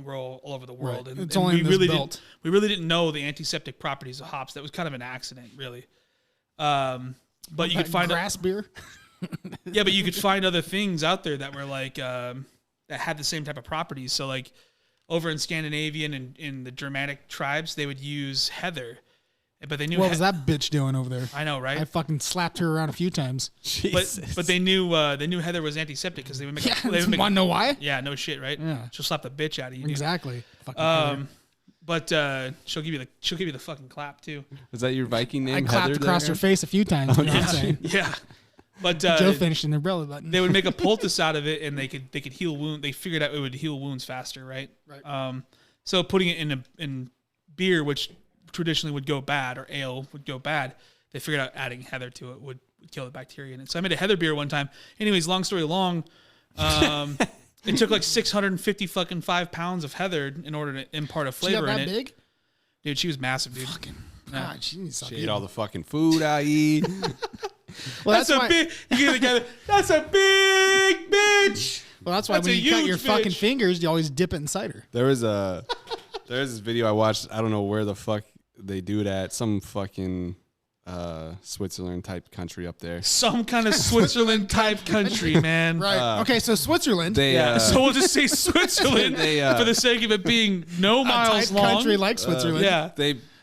grow all over the world. Right. And, It's and only we in this really belt. we really didn't know the antiseptic properties of hops. That was kind of an accident, really. But you could find grass beer. yeah, but you could find other things out there that were like that had the same type of properties. So like over in Scandinavian and in the Germanic tribes, they would use heather, but they knew What was that bitch doing over there? I know, right? I fucking slapped her around a few times. But they knew heather was antiseptic because they would make. Yeah, They would make want to know why? yeah, no shit, right? Yeah. She'll slap the bitch out of you. Dude. Exactly. Fucking Heather. But she'll give you the fucking clap too. Is that your Viking name? I clapped Heather across there? her face a few times. You know what I'm saying? Yeah, but Joe finished in their belly button. they would make a poultice out of it, and they could heal wound. They figured out it would heal wounds faster, right? Right. So putting it in beer, which traditionally would go bad, or ale would go bad, they figured out adding heather to it would kill the bacteria in it. So I made a heather beer one time. Anyways, long story long, it took like 650 fucking 5 pounds of heather in order to impart a She flavor got in that it. big? Dude, she was massive, dude. God, she needs to stop She eating. ate all the fucking food I eat. Well, That's a why, big. You get together. That's a big bitch. Well, that's why That's when a you cut huge your fucking bitch. fingers, you always dip it in cider. There's this video I watched. I don't know where the fuck they do it at. Some fucking Switzerland type country up there. Some kind of Switzerland type country, man. Right. Okay, so Switzerland, They Yeah. So we'll just say Switzerland They, for the sake of it being no a miles type long. country like Switzerland. Yeah.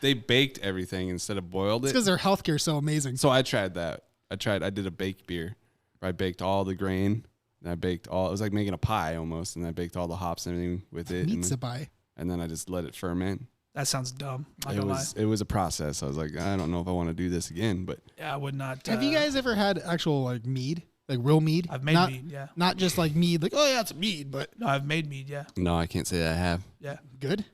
they baked everything instead of boiled It's it. because their healthcare is so amazing. So I tried that. I did a baked beer where I baked all the grain. And I baked it was like making a pie almost. And I baked all the hops and everything with it. Pizza pie. And then I just let it ferment. That sounds dumb. Not It gonna lie. it was a process. I was like, I don't know if I want to do this again, but Yeah, I would not. Have you guys ever had actual like mead, like real mead? I've made not, mead, yeah. Not just like mead, like oh yeah, it's a mead, but No, I've made mead. Yeah, no, I can't say that I have. yeah, good.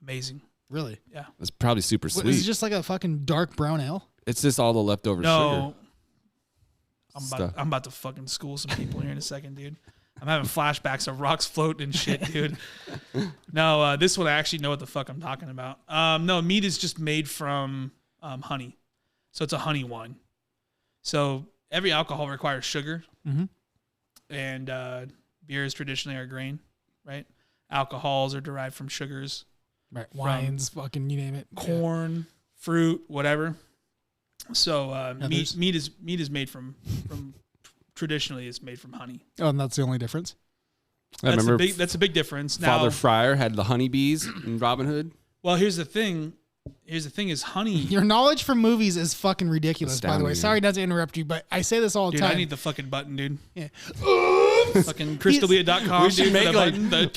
amazing. Really? Yeah. It's probably super What, sweet. is it just like a fucking dark brown ale? It's just all the leftover sugar. No, Stuff. I'm about to fucking school some people here in a second, dude. I'm having flashbacks of rocks floating and shit, dude. No, this one I actually know what the fuck I'm talking about. No, mead is just made from honey, so it's a honey wine. So every alcohol requires sugar, and beers traditionally are grain, right? Alcohols are derived from sugars, Right. Wines, fucking you name it. corn, fruit, whatever. So Others? meat is made from traditionally is made from honey. Oh, and that's the only difference. I remember That's a big difference. Father Now, Fryer had the honeybees in Robin Hood. well, here's the thing. Here's the thing: is honey. Your knowledge from movies is fucking ridiculous. By the way, Astounding. sorry not to interrupt you, but I say this all the Dude, time. I need the fucking button, dude. Yeah. Fucking Crystalia.com. We should dude, make for the like button.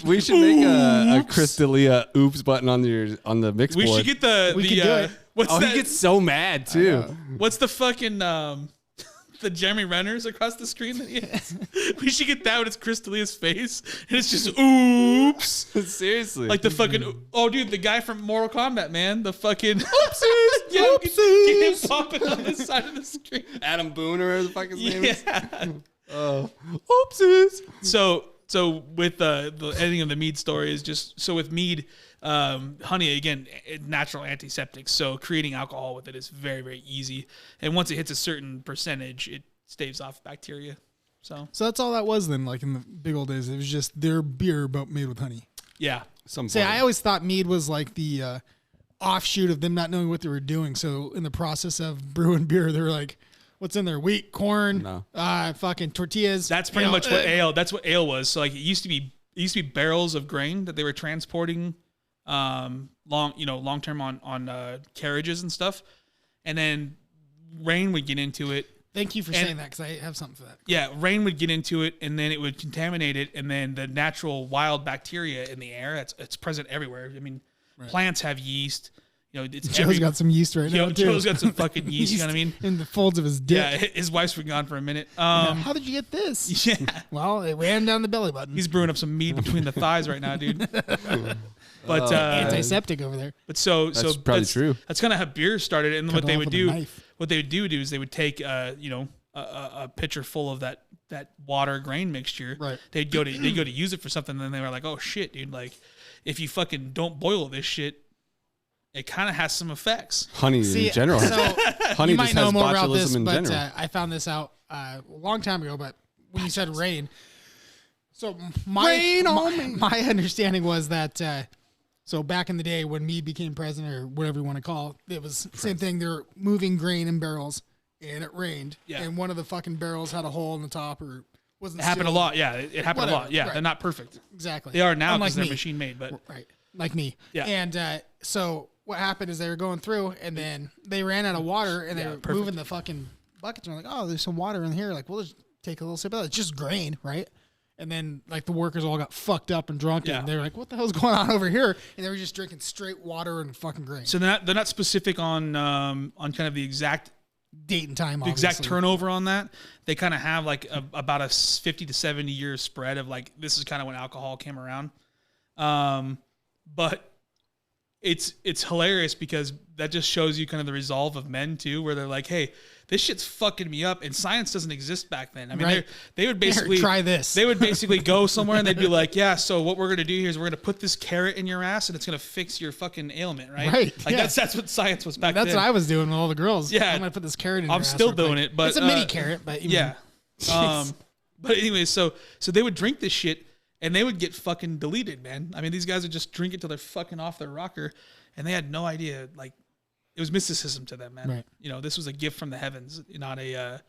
we should make a Crystalia oops button on the mix We board. should get the We could do it. What's Oh, that? he gets so mad too. What's the fucking the Jeremy Renners across the screen that he has? We should get that when it's Crystalia's face and it's just oops. Seriously, Like the fucking dude, the guy from Mortal Kombat, man, the fucking oopsies, yeah, get him popping on the side of the screen. Adam Boone or the fuck his name is. Yeah. Oh, oopsies. So with the ending of the mead story is just so with mead, honey again, natural antiseptic. So creating alcohol with it is very very easy, and once it hits a certain percentage, it staves off bacteria. So that's all that was then. Like in the big old days, it was just their beer but made with honey. yeah, See, I always thought mead was like the offshoot of them not knowing what they were doing. So in the process of brewing beer, they were like, "What's in there? Wheat, corn, No. fucking tortillas." that's pretty much what ale. That's what ale was. So like it used to be barrels of grain that they were transporting long term on carriages and stuff, and then rain would get into it. Thank you for saying that because I have something for that. Yeah, rain would get into it, and then it would contaminate it, and then the natural wild bacteria in the air, it's present everywhere. I mean, plants have yeast. You know, it's Joe's got some yeast right now too. Joe's got some fucking yeast. You know what I mean? In the folds of his dick. Yeah, his wife's been gone for a minute. How did you get this? Yeah, Well, it ran down the belly button. he's brewing up some mead between the thighs right now, dude. But antiseptic over there. But so That's probably true. That's kind of how beer started, and Cut what it they off would with a do, knife. what they would do is they would take a pitcher full of that water grain mixture. Right. They'd go to use it for something, and then they were like, oh shit, dude, like if you fucking don't boil this shit, it kind of has some effects. Honey in general. So Honey you just might know has more about this, botulism in but general. I found this out a long time ago. But when you said rain, so my understanding was that so back in the day when Meade became president or whatever you want to call it, it was same thing. They're moving grain in barrels, and it rained, and one of the fucking barrels had a hole in the top or wasn't. It happened a sealed. lot. Yeah, it happened a lot. Yeah, right. they're not perfect. Exactly. They are now Unlike because they're me. machine made, but Right. Like me. Yeah. And so what happened is they were going through and then they ran out of water and they were moving the fucking buckets and they're like, oh, there's some water in here. Like, we'll just take a little sip of it. It's just grain, right? And then like the workers all got fucked up and drunk and they were like, what the hell's going on over here? And they were just drinking straight water and fucking grain. So they're not specific on kind of the exact Date and time, the exact obviously. turnover on that. They kind of have like about a 50 to 70 year spread of like this is kind of when alcohol came around. But it's hilarious because that just shows you kind of the resolve of men too, where they're like, hey, this shit's fucking me up, and science doesn't exist back then. I mean, Right. they would basically Here, try this. They would basically go somewhere and they'd be like, yeah, so what we're gonna do here is we're gonna put this carrot in your ass and it's gonna fix your fucking ailment, right? Right, Like yeah. that's what science was back That's then. what I was doing with all the girls. Yeah. I'm going to put this carrot in I'm your ass still real quick. doing it, but it's a mini carrot, but you yeah. know. But anyway, so they would drink this shit and they would get fucking deleted, man. I mean, these guys would just drink it till they're fucking off their rocker, and they had no idea. Like, it was mysticism to them, man. Right. You know, this was a gift from the heavens, not a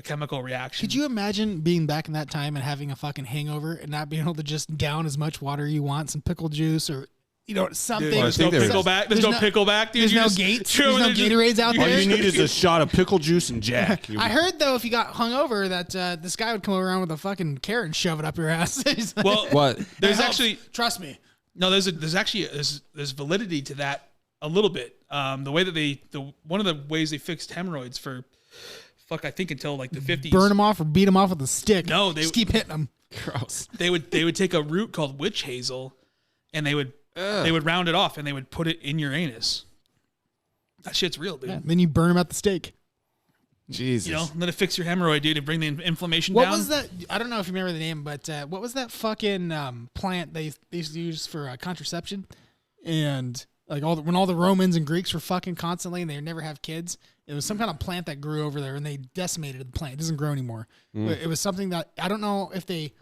chemical reaction. Could you imagine being back in that time and having a fucking hangover and not being able to just down as much water you want, some pickle juice or something? Dude, there's I no think pickleback. There's no pickleback, dude. There's You no just- gates. you're There's no just- Gatorades out All there. you need is a shot of pickle juice and Jack. I heard though, if you got hungover, that this guy would come around with a fucking carrot and shove it up your ass. He's like, Well, What? there's "It helps. actually Trust me. no. There's validity to that a little bit. The way that one of the ways they fixed hemorrhoids for I think until like the 50s. Burn them off or beat them off with a stick. No, they just keep hitting them. Gross. They would take a root called witch hazel, and they would round it off and they would put it in your anus. That shit's real, dude. Yeah, then you burn them at the stake. Jesus. You know, let it fix your hemorrhoid, dude, and bring the inflammation What down. was that? I don't know if you remember the name, but what was that fucking plant they used to use for contraception? And like when all the Romans and Greeks were fucking constantly and they would never have kids, it was some kind of plant that grew over there and they decimated the plant. It doesn't grow anymore. But it was something that I don't know if they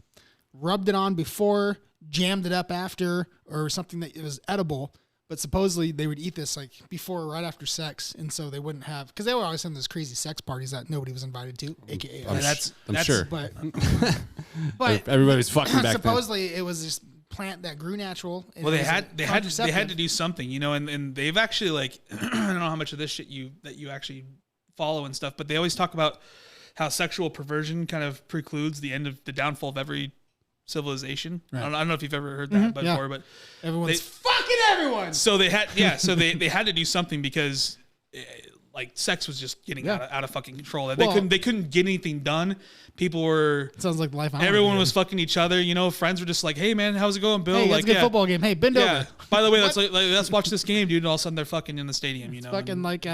rubbed it on before, jammed it up after, or something that it was edible. But supposedly they would eat this like before or right after sex, and so they wouldn't have, because they were always having those crazy sex parties that nobody was invited to, aka us. I'm sure. But Everybody's fucking back then. supposedly it was this plant that grew natural. And Well, it they was a had to contraceptive. do something, you know, and they've actually like I don't know how much of this shit you actually follow and stuff, but they always talk about how sexual perversion kind of precludes the end of the downfall of every civilization. Right. I don't know if you've ever heard that yeah. before, but Everyone's they- fucking everyone. so they had they had to do something because like sex was just getting out of fucking control. They Well- couldn't get anything done. People were Sounds like the life. I wanna everyone live. was fucking each other. You know, friends were just like, "Hey man, how's it going, Bill?" Hey, like, it's a good football game. Hey, bend yeah. over. By the way, let's watch this game, dude. And all of a sudden they're fucking in the stadium. You know, Fucking like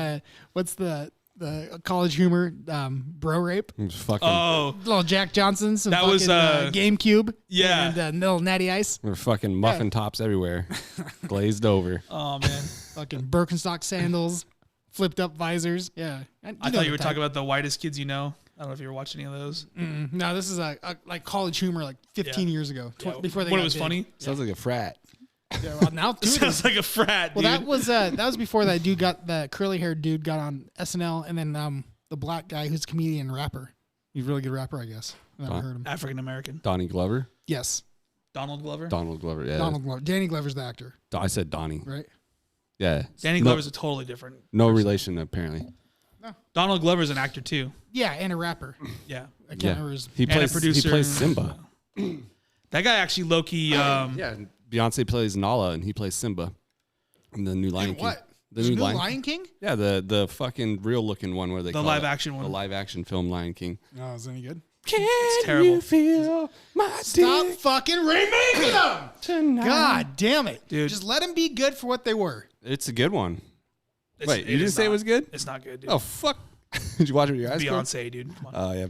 what's the college humor bro rape? It was fucking. oh, Little Jack Johnson, some That fucking, was, GameCube, yeah. and little Natty Ice, There were fucking muffin tops everywhere, glazed over. oh man. fucking Birkenstock sandals, flipped up visors. Yeah, I thought you were talking about the whitest kids you know. I don't know if you were watching any of those. No, this is a like college humor, like 15 years ago, before they when got it was big. funny. Sounds like a frat. Yeah, well, now It too. sounds like a frat, Well, dude. that was before that dude got the curly haired dude got on SNL, and then the black guy who's a comedian and rapper. He's a really good rapper, I guess. I haven't heard him. African American. Donnie Glover. Yes, Donald Glover. Donald Glover. Yeah. Donald Glover. Danny Glover's the actor, I said Donnie. right? Yeah. Danny Glover's a totally different. No relation apparently. Donald Glover's an actor too. Yeah, and a rapper. Yeah. I can't Yeah. remember his. He And a plays. producer. He plays Simba. That guy actually low key. Yeah. Beyonce plays Nala and he plays Simba in the new Lion King. What? The There's new no Lion. Lion King? Yeah, the fucking real looking one where they The call live it action one. The live action film Lion King. Oh, is it any good? It's terrible. Feel my Stop fucking remaking them! tonight. God damn it, Dude. Just let them be good for what they were. It's a good one. It's- Wait, you it didn't is say it not. was good? It's not good, dude. Oh fuck! Did you watch it with your eyes closed? Beyonce, dude. Come on. Oh yeah.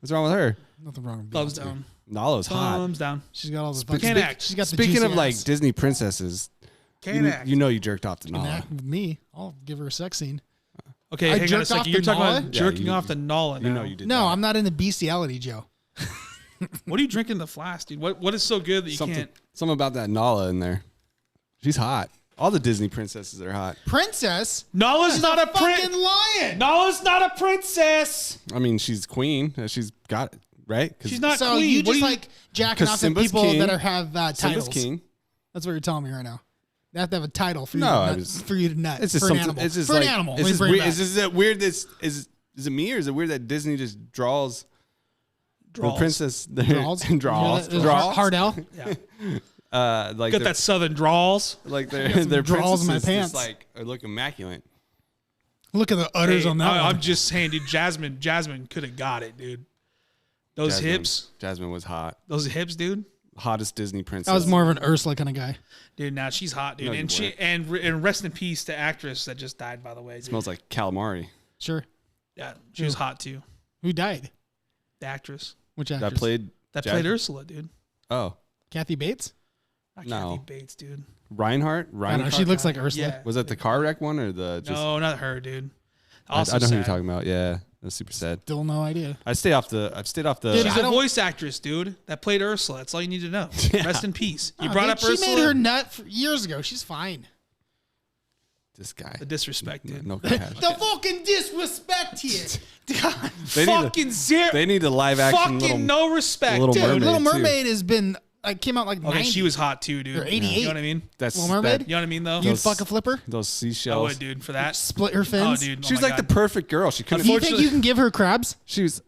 What's wrong with her? Nothing wrong with Thumbs Beyonce. down. Nala's hot. Thumbs down. She's got all the Can't act. She's got the Speaking juicy of like ass. Disney princesses, Can't you, act. you know you jerked off to Can Nala. act with me, I'll give her a sex scene. Okay, I hang on a jerked off second. to You're talking Nala? about Yeah, jerking you- off to Nala now. You know you did. No, that. I'm not into bestiality, Joe. What are you drinking in the flask, dude? What is so good that you something. can't? Something about that Nala in there. She's hot. All the Disney princesses are hot. Princess? Nala's not a Fucking lion. Nala's not a princess. I mean, she's queen. She's got it right. 'Cause She's not So queen. you What just do you- like jacking 'cause off at Simba's people king. that have titles. Simba's king. That's what you're telling me right now. They have to have a title for you, No, to I nut, was- for you to nut. It's just for an something. animal. It's just for like, an animal. It's Let me just bring it weird. back. Is it weird? Is it me or is it weird that Disney just draws the Draws. princess Draws. draws There's draws Hardell. Yeah. like Got their- that southern draws. like their draws in my princesses pants. just like look immaculate. Look at the udders on that one. I'm just saying, dude. Jasmine could have got it, dude. Those hips, Jasmine was hot. dude. Hottest Disney princess. I was more of an Ursula kind of guy. Dude, now she's hot, dude. No, you and she and rest in peace to actress that just died, by the way. Dude. Smells like calamari. Sure. Yeah, she was hot too. Who died? The actress Which actress? That played played Ursula, dude. Oh, Kathy Bates? Not No. Kathy Bates, dude. Reinhardt. I don't know. Reinhardt. She looks like Ursula. Yeah. Was that the car wreck one or the just? No, not her, dude. I Also know who you're sad. talking about. Yeah, that's super sad. Still no idea. I've stayed off the. Dude, She's I a don't- voice actress, dude, that played Ursula. That's all you need to know. Rest in peace. You Oh, brought dude, up she Ursula. made her nut years ago. She's fine. This guy. The disrespect, dude. No compassion. The fucking disrespect here. God. They need Fucking zero. They need a live action Fucking little. no respect, Little dude. Mermaid, Little too. Mermaid has been came out like Okay, 90. she was hot too, dude. Or 88. You know what I mean? That's Little Mermaid? that- You know what I mean, though? You'd Those- fuck a flipper? those I seashells. would, dude, for that. Split her Oh, fins? dude. She was my like the God. perfect girl. She couldn't. Do you think you can give her crabs? She was.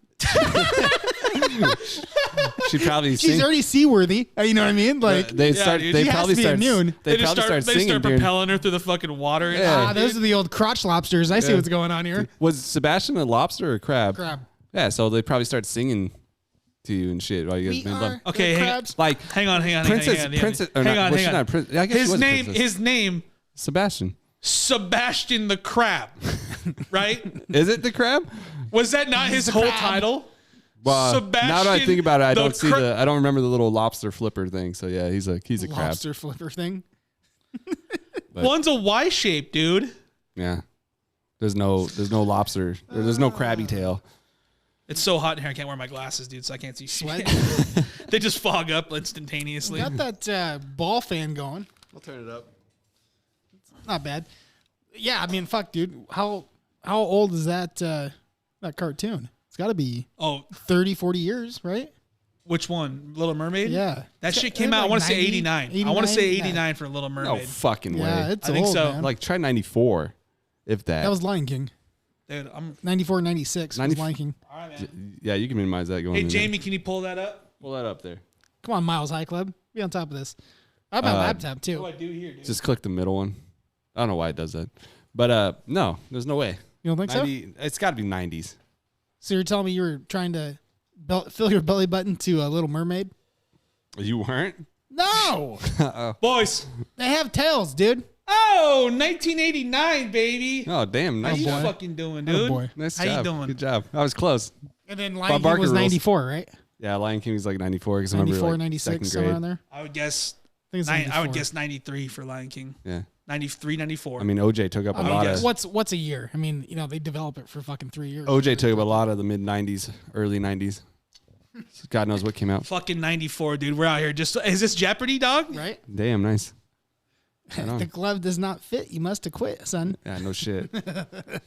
She probably. She's sing- already seaworthy. You know what I mean? Like, They Yeah, start. dude. They She has probably to be start. immune. They just probably start singing. start during- propelling her through the fucking water. Yeah. those are the old crotch lobsters. I see Yeah. what's going on here. Was Sebastian a lobster or a crab? Crab. Yeah, so they probably start singing to you and shit while you guys We made love. are Okay, the hang- crabs. Like Hang on. Princess, hang on. Princess, or hang not, on, well, hang she's on. not a I guess she was a princess. His name, Sebastian. Sebastian the Crab, right? Is it the crab? Was that not his the whole crab. title? Well, Sebastian now that I think about it, I the don't see cra- the. I don't remember the little lobster flipper thing. So yeah, he's a crab. Lobster flipper thing. But- One's a Y shape, dude. Yeah. There's no lobster. There's no crabby tail. It's so hot in here, I can't wear my glasses, dude, so I can't see shit. Sweat. They just fog up instantaneously. Got that ball fan going. I'll turn it up. Not bad. Yeah, I mean, fuck, dude. How old is that that cartoon? It's got to be Oh, 30, 40 years, right? which one? Little Mermaid? Yeah. That It's shit got- came it's out, I like want to say 90, 89. I want to say 89. 89 for Little No Mermaid. fucking Yeah, way. it's I think old, so. man. Like try 94, if that. That was Lion King. Dude, I'm... 94, 96 was 90 Lion King. All right, man. Yeah, you can minimize that going. Hey, in there. Jamie, can you pull that up? Pull that up there. Come on, Miles High Club. Be on top of this. I have my laptop, What do too. I do here, dude? Just click the middle one. I don't know why it does that, but no, there's no way. You don't think so? 90, it's got to be 90s. So you're telling me you were trying to fill your belly button to a Little Mermaid? You weren't? No! Boys. They have tails, dude. Oh, 1989, baby. Oh damn, How nice you job. fucking doing, Oh, dude? boy. Nice How job. you doing? Good job. I was close. And then Bob Lion King Barker was rules. 94, right? Yeah, Lion King was like 94 because I remember 94, like 96, second somewhere grade. on there. I would guess... I think it's I would 94. guess 93 for Lion King. Yeah, 93, 94. I mean OJ took up a I mean, lot guess. of. what's a year? I mean, you know, they develop it for fucking 3 years. OJ took up a lot of the mid 90s, early 90s. So God knows what came out. Fucking 94, dude. We're out here. Just Is this Jeopardy, dog? Right? Damn, nice. Right on. The glove does not fit. You must have quit, son. Yeah, no shit. I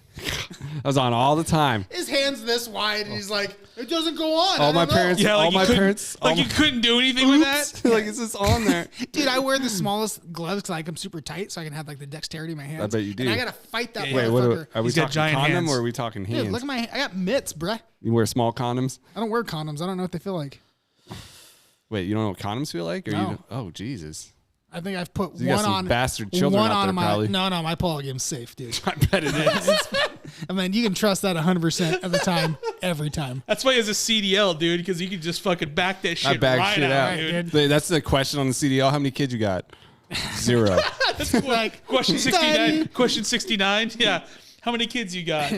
was on all the time. His hand's this wide, and he's like, it doesn't go on. All my parents, Yeah, like all you my couldn't- parents, Like all you my- couldn't do anything with that? like it's just on there. Dude, I wear the smallest gloves because like I'm super tight, so I can have like the dexterity in my hands. bet you do. And I gotta fight that Yeah, Wait, yeah. what motherfucker. are we He's got talking? giant Condom hands. or are we talking hands? Dude, look at my. I got mitts, bruh. You wear small condoms? I don't wear condoms. I don't know what they feel like. Wait, you don't know what condoms feel like? Or No. you? Oh Jesus! I think I've put You got one some on. bastard children one out on there, my. probably. No, my pull-out game's safe, dude. I bet it is. I mean, you can trust that 100% of the time, every time. That's why he has a CDL, dude, because you can just fucking back that shit I bag right shit out, out. dude. That's the question on the CDL. How many kids you got? 0. Like Question 69. Done. Question 69. Yeah. How many kids you got?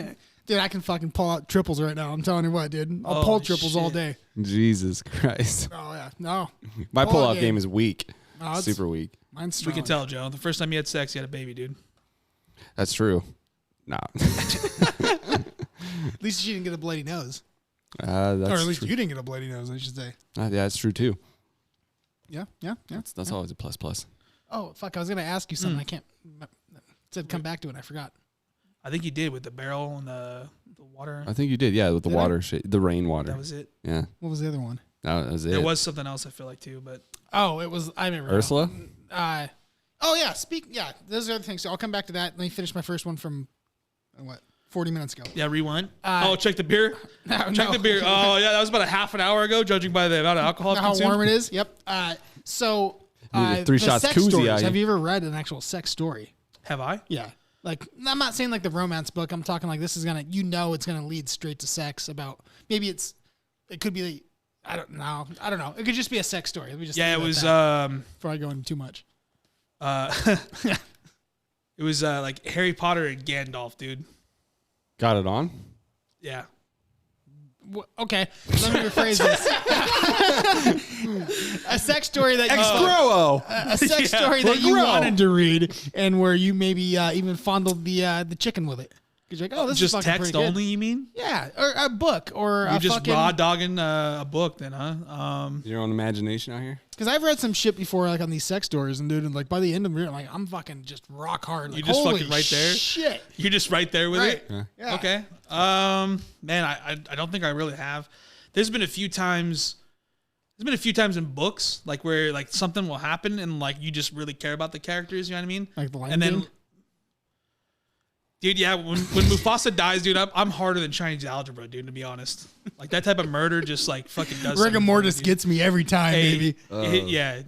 Dude, I can fucking pull out triples right now. I'm telling you what, dude. I'll pull triples all day. Jesus Christ. Oh, yeah. No. My pull-out game is weak. No, super weak. Mine's strong. We can tell, Joe. The first time you had sex, you had a baby, dude. That's true. No. At least you didn't get a bloody nose. That's or at least true. you didn't get a bloody nose, I should say. Yeah, that's true too. Yeah. That's always a plus. Oh, fuck. I was going to ask you something. I can't. It said come back to it. I forgot. I think you did with the barrel and the water. I think you did, yeah, with the water shit, the rainwater. That was it. Yeah. What was the other one? That was it. There was something else I feel like too, but Oh, it was. I remember. Ursula? Oh, yeah. Yeah. Those are other things. So I'll come back to that. Let me finish my first one from, 40 minutes ago. yeah, rewind. Check the beer. Check The beer. Oh, yeah, that was about a half an hour ago, judging by the amount of alcohol How consumed. warm it is. Yep. So, Need a 3 the shots sex koozie stories. out Have here. you ever read an actual sex story? Have I? Yeah. Like, I'm not saying like the romance book. I'm talking like this is going to, it's going to lead straight to sex about, maybe it could be, I don't know. It could just be a sex story. Let me just Yeah, it leave was. at that before I go into too much. It was like Harry Potter and Gandalf, dude. Got it on? Yeah. Okay, let me rephrase this. A sex story that a sex story that you wanted to read, and where you maybe even fondled the chicken with it. Because you're like, oh, this Just is fucking text pretty good. only, you mean? Yeah, or a book, or You a just fucking. raw dogging a book, then, huh? Your own imagination out here? Because I've read some shit before, like on these sex stories, and dude, and like by the end of it, I'm fucking just rock hard. Like, You just holy fucking right there? Shit. You're just right there with Right. it. Yeah. Okay. Man, I don't think I really have. There's been a few times. In books, like where like something will happen and like you just really care about the characters. You know what I mean? Like the Lion And then, King? dude, yeah, when Mufasa dies, dude, I'm harder than Chinese algebra, dude. To be honest, like that type of murder just like fucking does. Rigor something mortis to me, dude. gets me every time, baby. Yeah,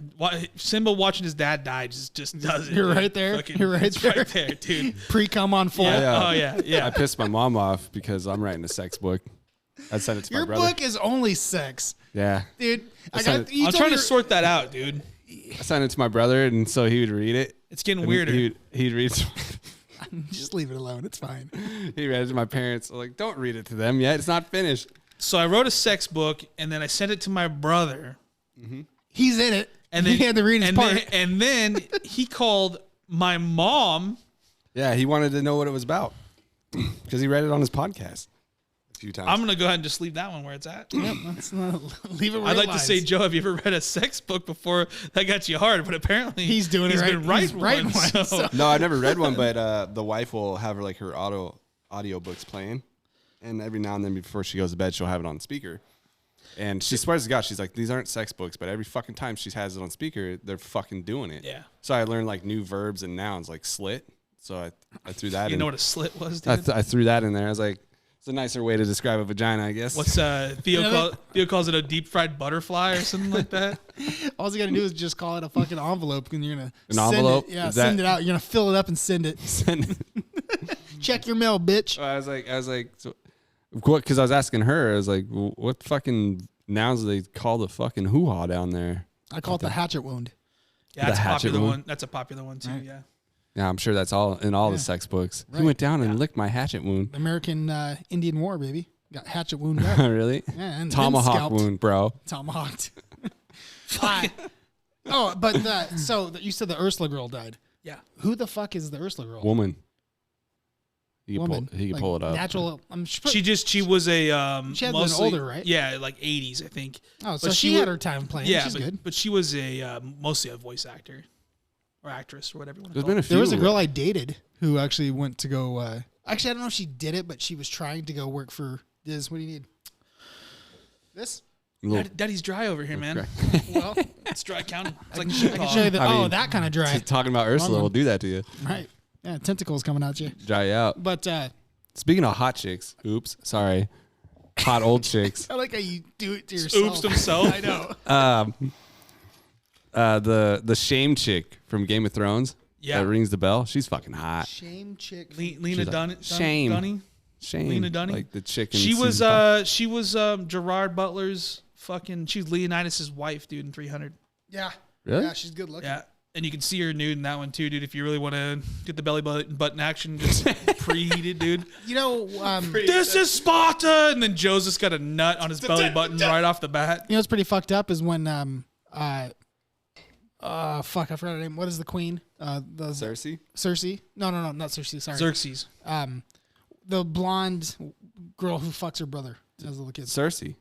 Simba watching his dad die just does it. You're dude. right there. Fucking- You're right it's there. right there, dude. Pre-cum on full. Yeah. Yeah. Oh yeah. I pissed my mom off because I'm writing a sex book. I sent it to Your my brother. book is only sex, Yeah. dude. I I'm trying to sort that out, dude. I sent it to my brother, and so he would read it. It's getting And weirder. He'd read it. Just leave it alone. It's fine. He read it to my parents. I'm like, don't read it to them yet. It's not finished. So I wrote a sex book and then I sent it to my brother. He's in it, And then he had to read his and part. Then, and then he called my mom. Yeah, he wanted to know what it was about because he read it on his podcast a few times. I'm gonna go ahead and just leave that one where it's at. Yep, let's not leave it. Where I'd it like to lies. say, Joe, have you ever read a sex book before that got you hard? But apparently He's doing it right. been writing He's writing one, one, so- so- No, I've never read one, but the wife will have her like her audio books playing, and every now and then before she goes to bed, she'll have it on speaker. And she swears to God, she's like, these aren't sex books, but every fucking time she has it on speaker, they're fucking doing it. Yeah. So I learned like new verbs and nouns like slit. So I threw that You in. know what a slit was, dude? I threw that in there. I was like, it's a nicer way to describe a vagina, I guess. What's Theo calls it a deep fried butterfly or something like that? All you gotta do is just call it a fucking envelope, and you're gonna An send envelope? It. Yeah, Is send that- it out. You're gonna fill it up and send it. Check your mail, bitch. I was like, so, what? Because I was asking her, I was like, what fucking nouns do they call the fucking hoo-ha down there? I call it the hatchet wound. Yeah, that's a hatchet popular one? one. That's a popular one too. Right. Yeah. Yeah, I'm sure that's all in all the sex books. Right. He went down and licked my hatchet wound. American Indian War, baby. Got hatchet wound up. Really? Yeah, and then Tomahawk scalped. wound, bro. Tomahawked. So you said the Ursula girl died. Yeah. Who the fuck is the Ursula girl? Woman. He can Woman. He can Like, pull it up. Natural. She was a She had been mostly, older, right? Yeah, like 80s, I think. Oh, so But she she had wa- her time playing. Yeah, She's but, good. but she was a mostly a voice actor or actress or whatever you want to There's call been a it. few. There was a girl I dated who actually went to go. Actually, I don't know if she did it, but she was trying to go work for Diz. What do you need? This? little- Daddy's dry over here, man. Well, It's dry county. It's like I can show you the. I mean, that kind of dry. talking about Ursula one. will do that to you. Right. Yeah, tentacles coming out you. Dry you out. But Speaking of hot chicks, oops, sorry. Hot old chicks. I like how you do it to yourself. Oops himself. I know. The shame chick from Game of Thrones. Yeah. That rings the bell. She's fucking hot. Shame chick. Lena Dunn. Shame. Dunny? Shame. Lena Dunny? Like the chick in She was season 5. she was Gerard Butler's fucking. She was Leonidas' wife, dude, in 300. Yeah. Really? Yeah, she's good looking. Yeah. And you can see her nude in that one too, dude. If you really want to get the belly button action, just preheat it, dude. You know, This is Sparta, and then Joe's just got a nut on his belly button right off the bat. you know what's pretty fucked up is when fuck, I forgot her name. What is the queen? Cersei? Cersei? No, not Cersei. Sorry. Xerxes. The blonde girl who fucks her brother as little kids. Cersei.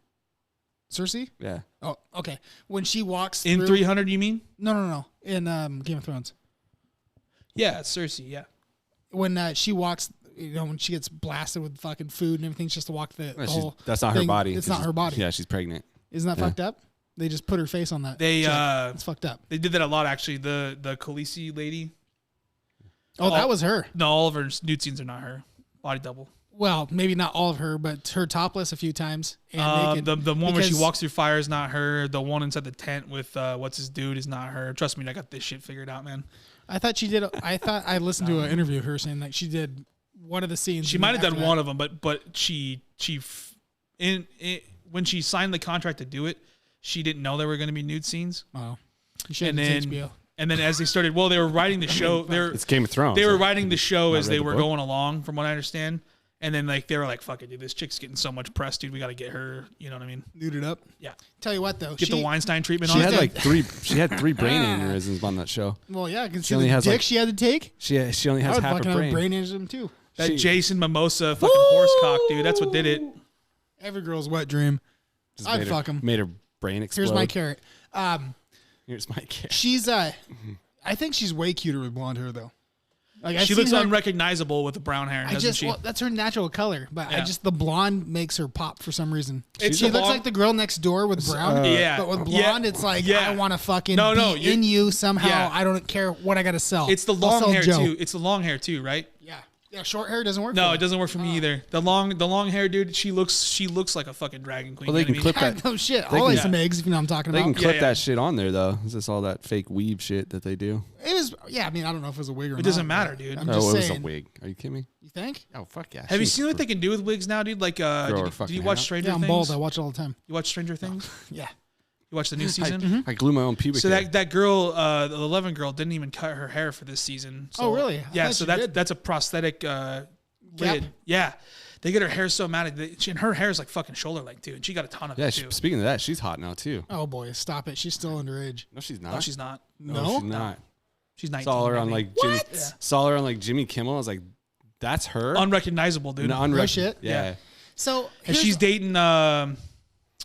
Cersei? Yeah. Oh, okay. When she walks In through, 300, you mean? No. In Game of Thrones. Yeah, it's Cersei. Yeah. When she walks, when she gets blasted with fucking food and everything, it's just to walk the whole. That's not her thing. body. It's not her body. Yeah, she's pregnant. Isn't that fucked up? They just put her face on that. It's fucked up. They did that a lot actually. The Khaleesi lady. Oh, that was her. No, all of her nude scenes are not her. Body double. Well, maybe not all of her, but her topless a few times. And the one where she walks through fire is not her. The one inside the tent with what's his dude is not her. Trust me, I got this shit figured out, man. I thought she did. I thought I listened to an interview of her saying that she did one of the scenes. She might have done one of them, but when she signed the contract to do it, she didn't know there were going to be nude scenes. Oh, and then as they started, they were writing the show. It's Game of Thrones. They were writing the show as read they the were book. going along, from what I understand. And then they were like, "Fuck it, dude. This chick's getting so much press, dude. We got to get her." You know what I mean? nuded up. Yeah. Tell you what though, Get the Weinstein treatment She on had it. like three. She had 3 brain aneurysms on that show. Well, yeah, because She the only has, dick like- she had to take. She only I has would half fucking a have brain. a brain aneurysm too. That Jason Mimosa fucking horse cock, dude. That's what did it. Every girl's wet dream. Just I'd made her- fuck him. Made her brain explode. Here's my carrot. Here's my carrot. She's I think she's way cuter with blonde hair though. Like She looks unrecognizable with the brown hair, doesn't she? Well, that's her natural color, but Yeah. the blonde makes her pop for some reason. It's She the looks long- like the girl next door with brown. Yeah. But with Yeah. blonde, it's like Yeah. I want to fucking No, be in you somehow. Yeah. I don't care what I got to sell. It's the I'll long sell hair Joe. too. It's the long hair too, right? Yeah, short hair doesn't work. No, for it doesn't work for me either. The long hair, dude. She looks like a fucking dragon queen. Well, they you know can what I mean? clip that. No shit. They I'll lay can- some eggs if you know what I'm talking They about. can clip yeah. that shit on there though. It's just all that fake weave shit that they do. It was. Yeah, I mean, I don't know if it was a wig or not. It doesn't but matter, dude. I'm Oh, just it was saying. a wig. Are you kidding me? You think? Oh fuck yeah. Have you She's seen what they can do with wigs now, dude? Like, her did you fucking watch hair out. Stranger Yeah, I'm Things? bald. I watch it all the time. You watch Stranger Things? Yeah. You watch the new season? I glue my own pubic So hair. that girl, the 11 girl, didn't even cut her hair for this season. So, Oh, really? I Yeah. thought So she did. that's a prosthetic lid. Yeah. They get her hair so matted, and her hair is like fucking shoulder length too, and she got a ton of Yeah, it too. speaking of that, she's hot now too. Oh boy, stop it. She's still underage. No, she's not. No, she's not. No? she's not. She's 19. Saw her on maybe. like Jimmy. What? Yeah. Saw her on like Jimmy Kimmel. I was like, that's her. Unrecognizable, dude. No shit? Yeah. So And here's- she's dating.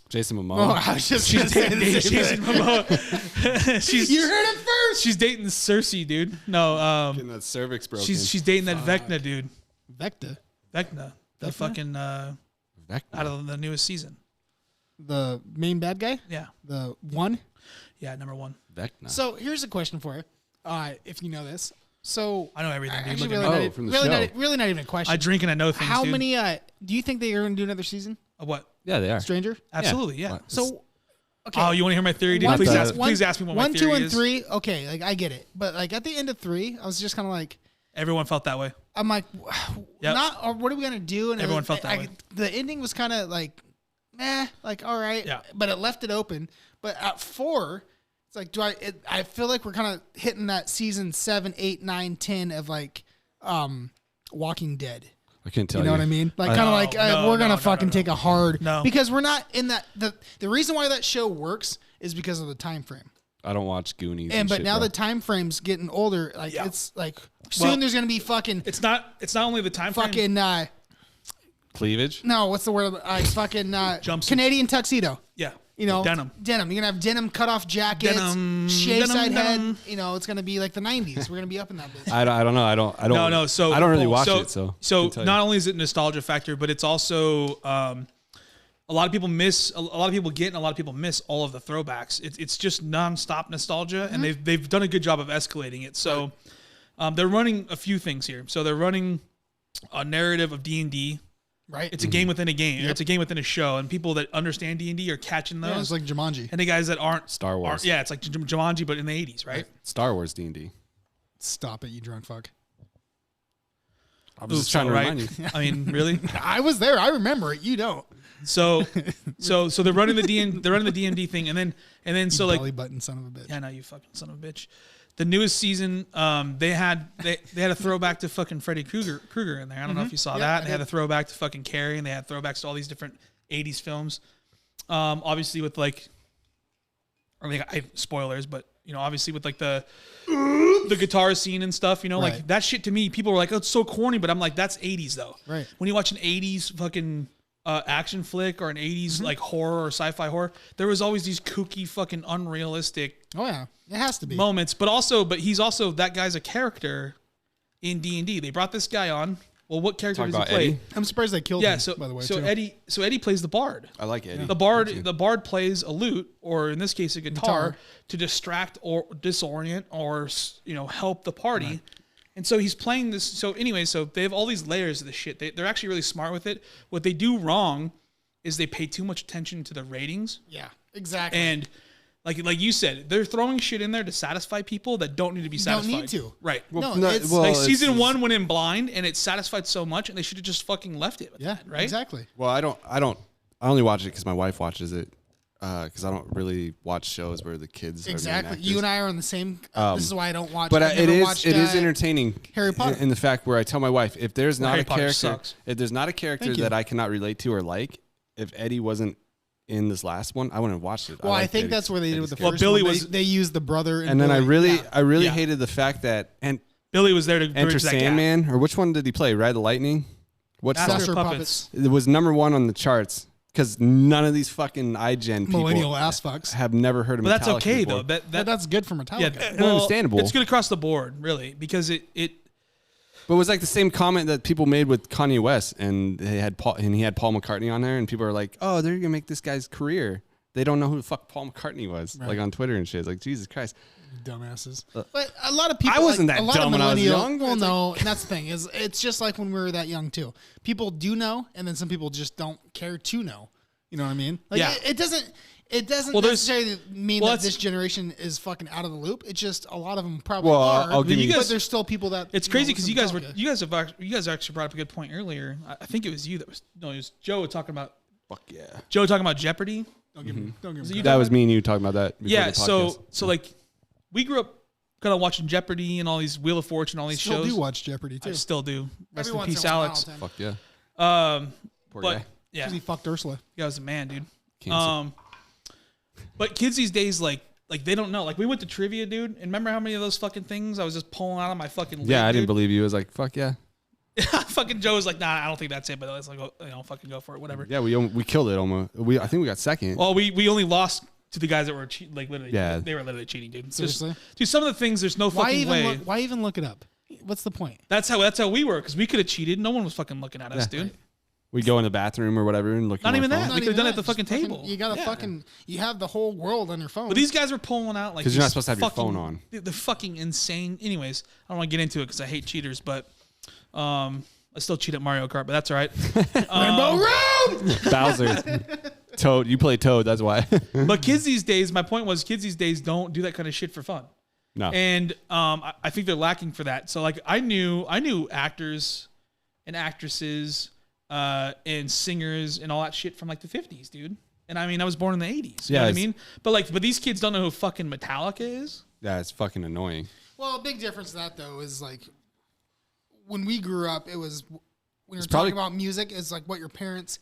Jason Momoa. Oh, I was just She's gonna say dating the same Jason thing. Momoa. she's You heard it first. she's dating Cersei, dude. No, Getting that cervix broken. she's dating that Vecna dude. Vecta, Vecna, the Vecna? fucking Vecna. out of the newest season. the main bad guy, Yeah, the one. yeah, number 1. Vecna. So here's a question for you, if you know this. So I know everything, dude. actually, Look at really, me. not, from the really, show. not, really not even a question. I drink and I know things. How dude. many? Do you think they are going to do another season? What? Yeah, they are. Stranger. Absolutely, yeah. What? So okay. Oh, you want to hear my theory, dude? One, Please two- ask. one- Please ask me what my 1, theory 2, and is. 3. Okay, like I get it, but like at the end of 3, I was just kind of like, Everyone felt that way. I'm like, Yep. not. Or what are we gonna do? And Everyone felt that way. The ending was kind of like, like all right. Yeah. But it left it open. But at 4, it's like, I feel like we're kind of hitting that season 7, 8, 9, 10 of like, Walking Dead. I can't tell You you. know what I mean? Like I- kind of like No, we're gonna no, fucking no. take a hard No. because we're not in that. The reason why that show works is because of the time frame. I don't watch Goonies. But shit, now bro. the time frame's getting older. Like Yeah. it's like soon Well, there's gonna be fucking It's not only the time frame. fucking cleavage. no, what's the word? Fucking Jumpsuits. Canadian tuxedo. Yeah. You know, Denim. You're gonna have denim cut off jackets, Denim. shave Denim, side denim. head. You know, it's gonna be like the '90s. We're gonna be up in that bitch. I don't know. I don't. No. So I don't really watch it. So so can't tell not you. only is it nostalgia factor, but it's also a lot of people miss. A lot of people get, and a lot of people miss all of the throwbacks. It's just nonstop nostalgia, and they've done a good job of escalating it. So they're running a few things here. So they're running a narrative of D&D. Right? It's a game within a game. It's a game within a show, and people that understand D&D are catching those. yeah, it's like Jumanji. and the guys that aren't Star Wars. yeah, it's like Jumanji, but in the 80s, right? Star Wars D&D. Stop it, you drunk fuck. I was just Oops, trying to right? remind you. I mean, really? I was there. I remember it. You don't. So they're running the D&D thing, and then so like Belly button, son of a bitch. yeah, no, you fucking son of a bitch. The newest season, they had a throwback to fucking Freddy Krueger in there. I don't know if you saw that. They had a throwback to fucking Carrie, and they had throwbacks to all these different 80s films. Obviously with like, I mean, spoilers, but you know, obviously with like the guitar scene and stuff, you know, like that shit to me, people were like, oh, it's so corny, but I'm like, that's 80s though. Right. When you watch an 80s fucking action flick or an 80s like horror or sci-fi horror, there was always these kooky fucking unrealistic it has to be moments, but he's also, that guy's a character in D&D. They brought this guy on. Well, what character does he play? Eddie? I'm surprised they killed him, by the way. So Eddie plays the bard. I like Eddie. The bard plays a lute, or in this case a guitar, to distract or disorient or, you know, help the party. Right. And so he's playing this. So anyway, so they have all these layers of the shit. They're actually really smart with it. What they do wrong is they pay too much attention to the ratings. Yeah, exactly. And like you said, they're throwing shit in there to satisfy people that don't need to be satisfied. Don't need to. Right. Well, season 1 went in blind and it satisfied so much, and they should have just fucking left it with that, right? Exactly. Well, I only watch it because my wife watches it. Because I don't really watch shows where the kids exactly. You and I are on the same. This is why I don't watch. But it is entertaining. Harry Potter. In the fact where I tell my wife, if there's not Harry a Potter character, sucks. if there's not a character that I cannot relate to or like, if Eddie wasn't in this last one, I wouldn't have watched it. Well, I think that's where they did with the first Billy one. was. They used the brother, and then Billy. I really hated the fact that Billy was there to Enter bridge that Sandman, gap. or which one did he play? Ride the Lightning. What's Master that? of Puppets. It was #1 on the charts. Because none of these fucking iGen people millennial ass fucks have never heard of Metallica. But that's okay before. though. That's good for Metallica. Yeah, understandable. It's good across the board, really, because it. But it was like the same comment that people made with Kanye West, and he had Paul McCartney on there, and people are like, "Oh, they're gonna make this guy's career." They don't know who the fuck Paul McCartney was, like on Twitter and shit. It's like, Jesus Christ, dumbasses. But a lot of people. I wasn't like, that dumb when I was young. Well, no, and that's the thing is, it's just like when we were that young too. People do know, and then some people just don't care to know. You know what I mean? Like, yeah. It doesn't necessarily mean that this generation is fucking out of the loop. It's just a lot of them probably are. But there's still people that. It's crazy because you guys actually brought up a good point earlier. I think it was you it was Joe talking about. Fuck yeah. Joe talking about Jeopardy. Don't give me. That was me and you talking about that. Yeah. So like, we grew up kind of watching Jeopardy and all these Wheel of Fortune, all these shows. Still do watch Jeopardy too. I still do. Rest Every in peace, once in a while, Alex. Fuck yeah. Poor guy. Yeah. Because he fucked Ursula. He was a man, dude. Cancer. But kids these days, like they don't know. Like, we went to trivia, dude, and remember how many of those fucking things I was just pulling out of my fucking lid, I didn't dude? believe you. I was like, fuck yeah. Fucking Joe was like, nah, I don't think that's it, but let's like, fucking go for it, whatever. Yeah, we killed it almost. I think we got second. Well, we only lost to the guys that were literally. Yeah. They were literally cheating, dude. Seriously? Dude, some of the things there's no fucking way. Why even look it up? What's the point? That's how we were, because we could have cheated. No one was fucking looking at us, dude. Right. We go in the bathroom or whatever and look. Not even that. Not We could have even done it at the that. fucking Just table. You gotta you have the whole world on your phone. But these guys were pulling out like, because you're not supposed to have your phone on. They're fucking insane. Anyways, I don't want to get into it because I hate cheaters, but I still cheat at Mario Kart, but that's all right. Rainbow Road. Bowser, Toad. You play Toad. That's why. But kids these days, my point was, kids these days don't do that kind of shit for fun. No. And I think they're lacking for that. So like, I knew actors and actresses and singers and all that shit from like the 50s, dude. And I mean, I was born in the 80s. You know what I mean? But these kids don't know who fucking Metallica is. Yeah, it's fucking annoying. Well, a big difference to that though is like, when we grew up, it was when you're talking about music, it's like what your parents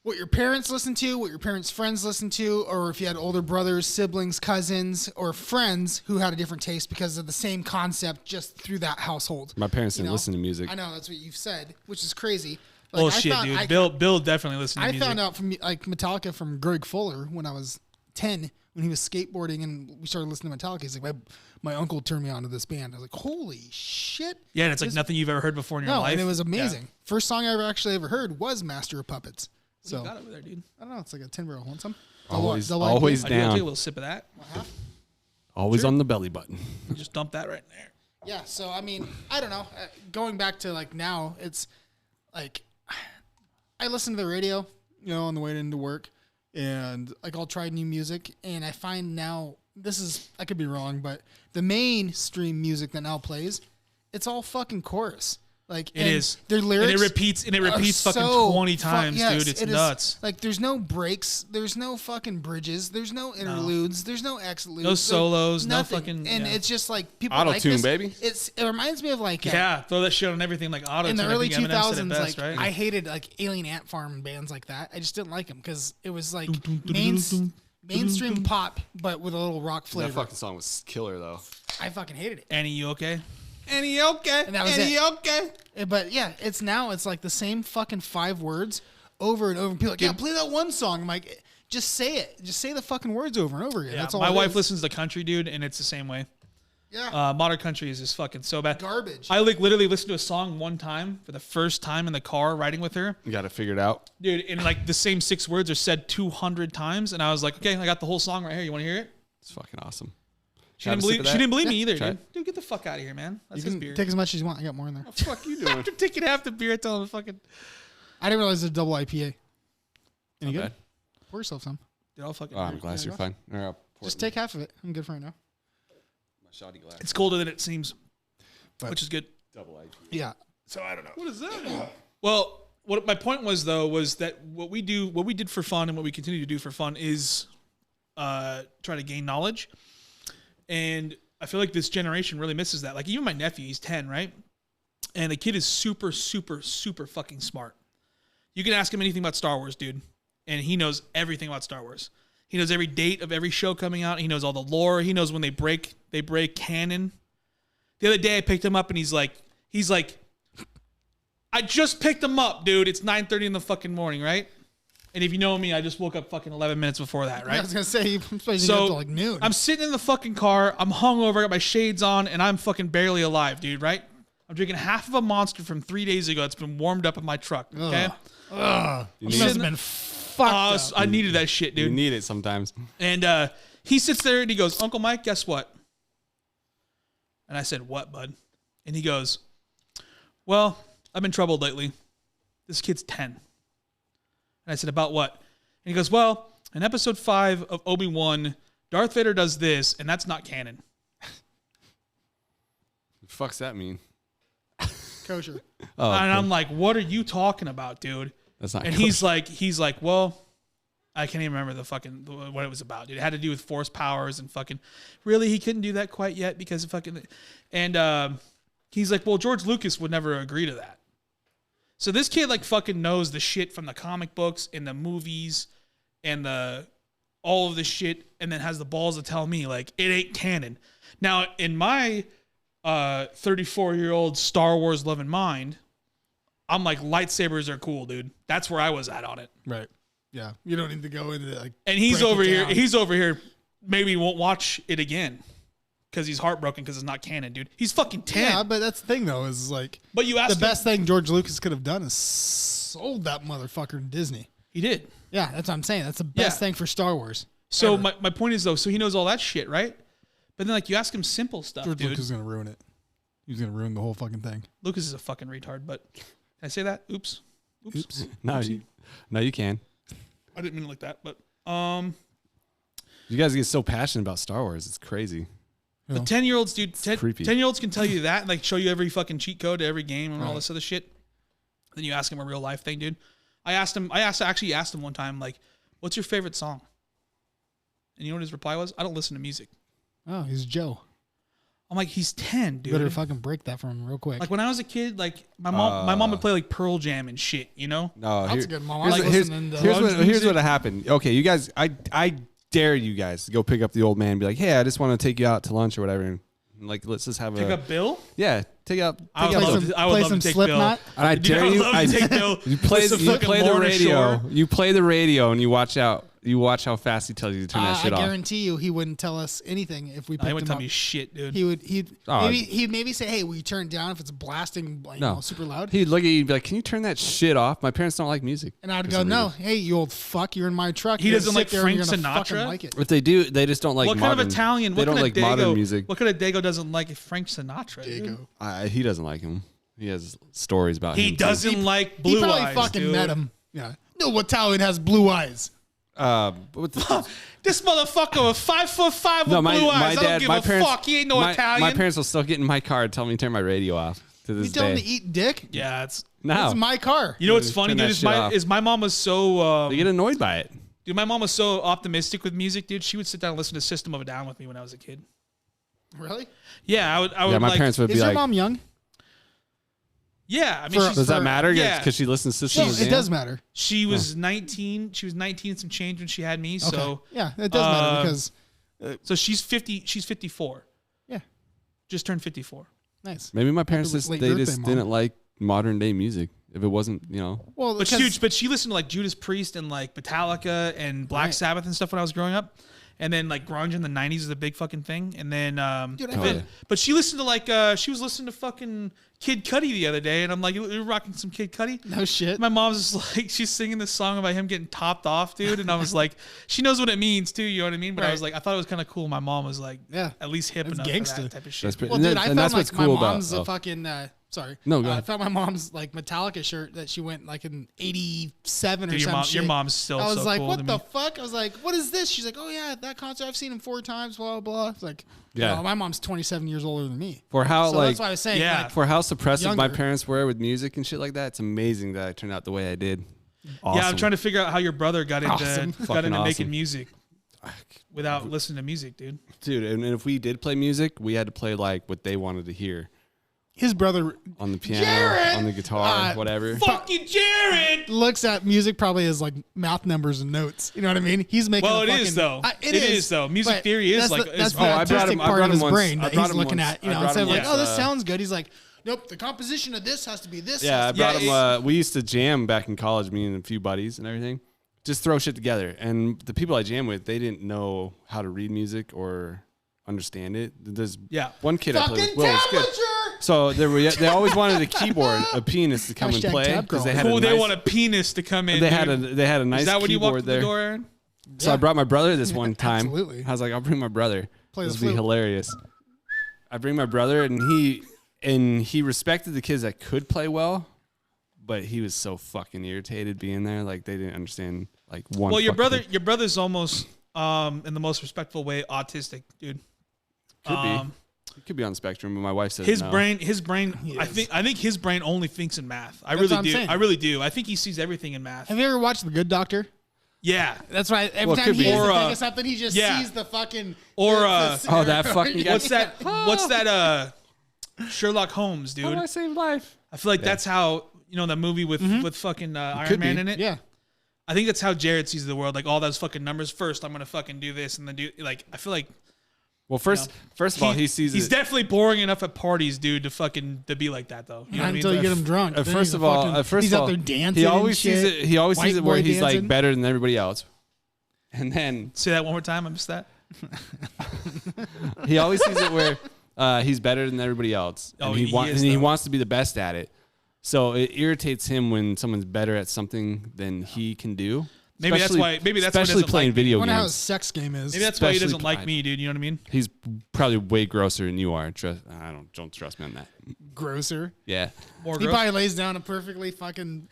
listened to, what your parents' friends listened to, or if you had older brothers, siblings, cousins, or friends who had a different taste because of the same concept just through that household. My parents didn't listen to music. I know, that's what you've said, which is crazy. Like, Bullshit, dude. Bill definitely listened to music. I found out from like Metallica from Greg Fuller when I was 10, when he was skateboarding and we started listening to Metallica. He's like, my uncle turned me on to this band. I was like, holy shit. Yeah, and it's like nothing you've ever heard before in your life. And it was amazing. Yeah. First song I ever heard was Master of Puppets. So, what do you got over there, dude? I don't know. It's like a 10 barrel. Want some? Always I'll down. take a little sip of that. Always on the belly button. Just dump that right in there. Yeah. So, I mean, I don't know. Going back to like now, it's like I listen to the radio, on the way into work, and like I'll try new music, and I find now I could be wrong, but the mainstream music that now plays, it's all fucking chorus. Like It is. Their lyrics. And it repeats fucking 20 times, dude. It's nuts. Like there's no breaks. There's no fucking bridges. There's no interludes. There's no exludes. No solos. Nothing. No fucking. And yeah. it's just like people Auto like tune, this. baby. It reminds me of like Throw that shit on everything like auto. in the early 2000s. Best, like right? I hated like Alien Ant Farm bands like that. I just didn't like them because it was like mainstream pop, but with a little rock flavor. That fucking song was killer though. I fucking hated it. Annie, you okay? Annie, okay? And that was Annie, it. okay? But yeah, it's like the same fucking 5 words over and over. And people are like, yeah, play that one song. I'm like, just say it. Just say the fucking words over and over again. Yeah, That's all. my it wife is. listens to country, dude, and it's the same way. Yeah. Modern country is just fucking so bad. Garbage. I like literally listened to a song one time for the first time in the car riding with her. You got to figure it out. Dude, and like the same 6 words are said 200 times. And I was like, okay, I got the whole song right here. You want to hear it? It's fucking awesome. She didn't believe me either, Try dude. Dude, get the fuck out of here, man. That's You his can beer. take as much as you want. I got more in there. What the fuck you doing? After taking half the beer, I tell him fucking. I didn't realize it's a double IPA. Any Not good? bad. Pour yourself some. Dude, I'll fucking. Oh, I'm glad you're fine. All right, I'll pour Just it take half of it. I'm good for right now. in my shoddy glass. It's colder than it seems, But- which is good. Double IPA. Yeah. So I don't know. What is that? Well, what my point was though was that what we did for fun, and what we continue to do for fun is try to gain knowledge. And I feel like this generation really misses that. Like even my nephew, he's 10, right? And the kid is super, super, super fucking smart. You can ask him anything about Star Wars, dude, and he knows everything about Star Wars. He knows every date of every show coming out. He knows all the lore. He knows when they break canon. The other day I picked him up and he's like, I just picked him up, dude. It's 9:30 in the fucking morning, right? And if you know me, I just woke up fucking 11 minutes before that, right? I was gonna say I'm supposed to So get up to like noon. I'm sitting in the fucking car. I'm hungover. I got my shades on, and I'm fucking barely alive, dude. Right? I'm drinking half of a Monster from 3 days ago. It's been warmed up in my truck. Okay. Ugh. You need must it. have been fucked up. I needed that shit, You dude. need it sometimes. And he sits there and he goes, "Uncle Mike, guess what?" And I said, "What, bud?" And he goes, "Well, I've been troubled lately. This kid's 10. And I said, "About what?" And he goes, "Well, in episode 5 of Obi-Wan, Darth Vader does this, and that's not canon." The fuck's that mean? Kosher. Oh, And okay. I'm like, "What are you talking about, dude?" That's not. And he's like, "Well, I can't even remember what it was about, dude. It had to do with force powers and fucking. Really, he couldn't do that quite yet because of fucking. And he's like, well, George Lucas would never agree to that. So this kid like fucking knows the shit from the comic books and the movies and all of the shit, and then has the balls to tell me like it ain't canon. Now, in my 34-year-old Star Wars loving mind, I'm like, lightsabers are cool, dude. That's where I was at on it. Right. Yeah. You don't need to go into like. And he's break it over here. down. He's over here. Maybe he won't watch it again because he's heartbroken because it's not canon, dude. He's fucking 10. Yeah, but that's the thing though is like But you asked the him- best thing George Lucas could have done is sold that motherfucker to Disney. He did. Yeah, that's what I'm saying. That's the best Yeah. thing for Star Wars. So ever. my point is though, so he knows all that shit, right? But then like you ask him simple stuff, George dude. Lucas is gonna ruin it. He's gonna ruin the whole fucking thing. Lucas is a fucking retard. But can I say that? Oops. No, you can. I didn't mean it like that. But You guys get so passionate about Star Wars. It's crazy. the 10-year-olds, dude, 10 creepy. 10-year-olds can tell you that and like show you every fucking cheat code to every game and all Right. this other shit. Then you ask him a real life thing, dude. I actually asked him one time, like, what's your favorite song? And you know what his reply was? I don't listen to music. Oh, he's Joe. I'm like, he's 10, You dude. better fucking break that from him real quick. Like when I was a kid, like my mom would play like Pearl Jam and shit, you know? No, That's a good mom. I like listening to here's grunge what happened. Okay, you guys, I dare you guys to go pick up the old man and be like, hey, I just want to take you out to lunch or whatever. And like, let's just have Pick up Bill? take out. I would play love some, to- I would play love some to take Slipknot. And I Dude, dare I would you. love to take Bill. You play With some fucking the Lorna radio. Shore. You play the radio and you watch out. You watch how fast he tells you to turn that I shit off. guarantee you, he wouldn't tell us anything if we No, picked he him wouldn't tell up. me shit, dude. He'd Oh, maybe say, "Hey, will you turn it down if it's blasting like, No. super loud?" He'd look at you and be like, "Can you turn that shit off? My parents don't like music." And I'd for go, some "No, reason. hey, you old fuck, you're in my truck. He You're doesn't gonna like sit there and Frank you're gonna fucking Sinatra? Like it." If they do, they just don't like what modern. kind of Italian? They What don't kind like of modern Dago? music. What kind of Dago doesn't like Frank Sinatra? Dude? Dago. He doesn't like him. He has stories about him. He too. doesn't like He blue probably eyes, fucking dude. met him. Yeah. No Italian has blue eyes. What the, This motherfucker was 5'5" with no, blue eyes. my I dad, don't give my a parents, fuck. He ain't no Italian. My parents will still get in my car and tell me to turn my radio off. to You this tell him day. to eat dick? Yeah, it's No, It's my car. you know what's Dude, funny, turn dude. that shit off. Is my mom was so they get annoyed by it. dude. My mom was so optimistic with music, dude. She would sit down and listen to System of a Down with me when I was a kid. Really? Yeah, I would. Yeah, my like, parents would Is be your like, mom young? Yeah, I mean, For- she's, "Does that for- matter?" yeah. because she listens to No, System of a it Down? does matter. she was 19. She was 19 and some change when she had me. So Okay. Yeah, it does matter because so she's 50. She's 54. Yeah. Just turned 54. nice. Maybe my parents Happy just late they birthday, just Mom. didn't like modern day music. If it wasn't, Well, But because- she listened to like Judas Priest and like Metallica and Black Right. Sabbath and stuff when I was growing up. And then like grunge in the 90s is a big fucking thing. And then Dude, I Oh, feel- yeah. but she listened to like she was listening to fucking Kid Cudi the other day, and I'm like, you're rocking some Kid Cudi? no shit. My mom's just like, she's singing this song about him getting topped off, dude. And I was like, she knows what it means too, you know what I mean? But I Right. was like, I thought it was kind of cool. My mom was like, Yeah. at least hip That's enough gangsta. for that type of shit. That's pretty, Well, and, dude, that- I and found that's what's like cool my mom's about. a fucking. Sorry. No, go I ahead. found my mom's like Metallica shirt that she went like in '87 or Dude, some shit. your mom's still I was so like, cool what to the me. fuck? I was like, what is this? She's like, oh yeah, that concert. I've seen him 4 times. Blah blah. It's like, Yeah. my mom's 27 years older than me. For how So like that's why I was saying, Yeah. like, for how suppressive my Younger. parents were with music and shit like that, it's amazing that I turned out the way I did. Awesome. Yeah, I'm trying to figure out how your brother got into Awesome. Fucking making awesome. music without listening to music, dude. Dude, and if we did play music, we had to play like what they wanted to hear his brother on the piano, Jared! on the guitar, whatever. Fuck you, Jared. looks at music probably as like math numbers and notes. You know what I mean? He's making. Well, a it fucking, is, though. It It is, though. Music but theory is that's like- the, is that's the fun. I brought artistic him- I part brought of his him once- brain I that brought he's him looking once- at. You I know, brought instead of him like, once, oh, this sounds good. He's like, nope, the composition of this has to be this. Yeah, I has to be brought this. him. We used to jam back in college, me and a few buddies and everything. Just throw shit together. And the people I jam with, they didn't know how to read music or understand it. There's one kid I played Fucking with, Will, was good. tablature! So they always wanted a keyboard, a pianist to come and Hashtag play tab because they girl. had Cool, a they nice, want a penis to come in. they dude. had a nice Is that when you walked keyboard through there. the door, Aaron? So I brought my brother this one time. Absolutely. I was like, I'll bring my brother. Play the This will be flute. hilarious. I bring my brother, and he respected the kids that could play well, but he was so fucking irritated being there. Like they didn't understand like one. Well, your fucking thing. brother's almost in the most respectful way autistic, dude. Could be. He could be on the spectrum, but my wife says His no. brain. He I is. think his brain only thinks in math. I That's really what I'm do. saying. I really do. I think he sees everything in math. Have you ever watched The Good Doctor? Yeah. That's right. Every Well, it time could he be. has to Or, think of something, he just yeah. sees the fucking. Or, the Oh, that fucking guy. What's that? What's that? Sherlock Holmes, How do dude. I save life? I feel like that's how that movie with fucking Iron could Man be. in it. Yeah. I think that's how Jared sees the world. Like all those fucking numbers. First, I'm gonna fucking do this, and then do like. I feel like Well, first of all, he sees he's it. definitely boring enough at parties, dude, to be like that though. You know what I mean? Until you get him drunk. Then First he's of a all, fucking- he's out there dancing. he always and sees shit. it. He always sees White it where boy he's like dancing. better than everybody else, and then Say that one more time. I missed that. he always sees it where he's better than everybody else, Oh, and he is, he though. wants to be the best at it. So it irritates him when someone's better at something than he can do. Maybe that's why- maybe that's why he especially doesn't playing like me. I video wonder how his games. sex game is. Maybe that's why he Especially doesn't like pride. me, dude. You know what I mean? He's probably way grosser than you are. Don't trust me on that. grosser. Yeah. More He gross. probably lays down and perfectly fucking,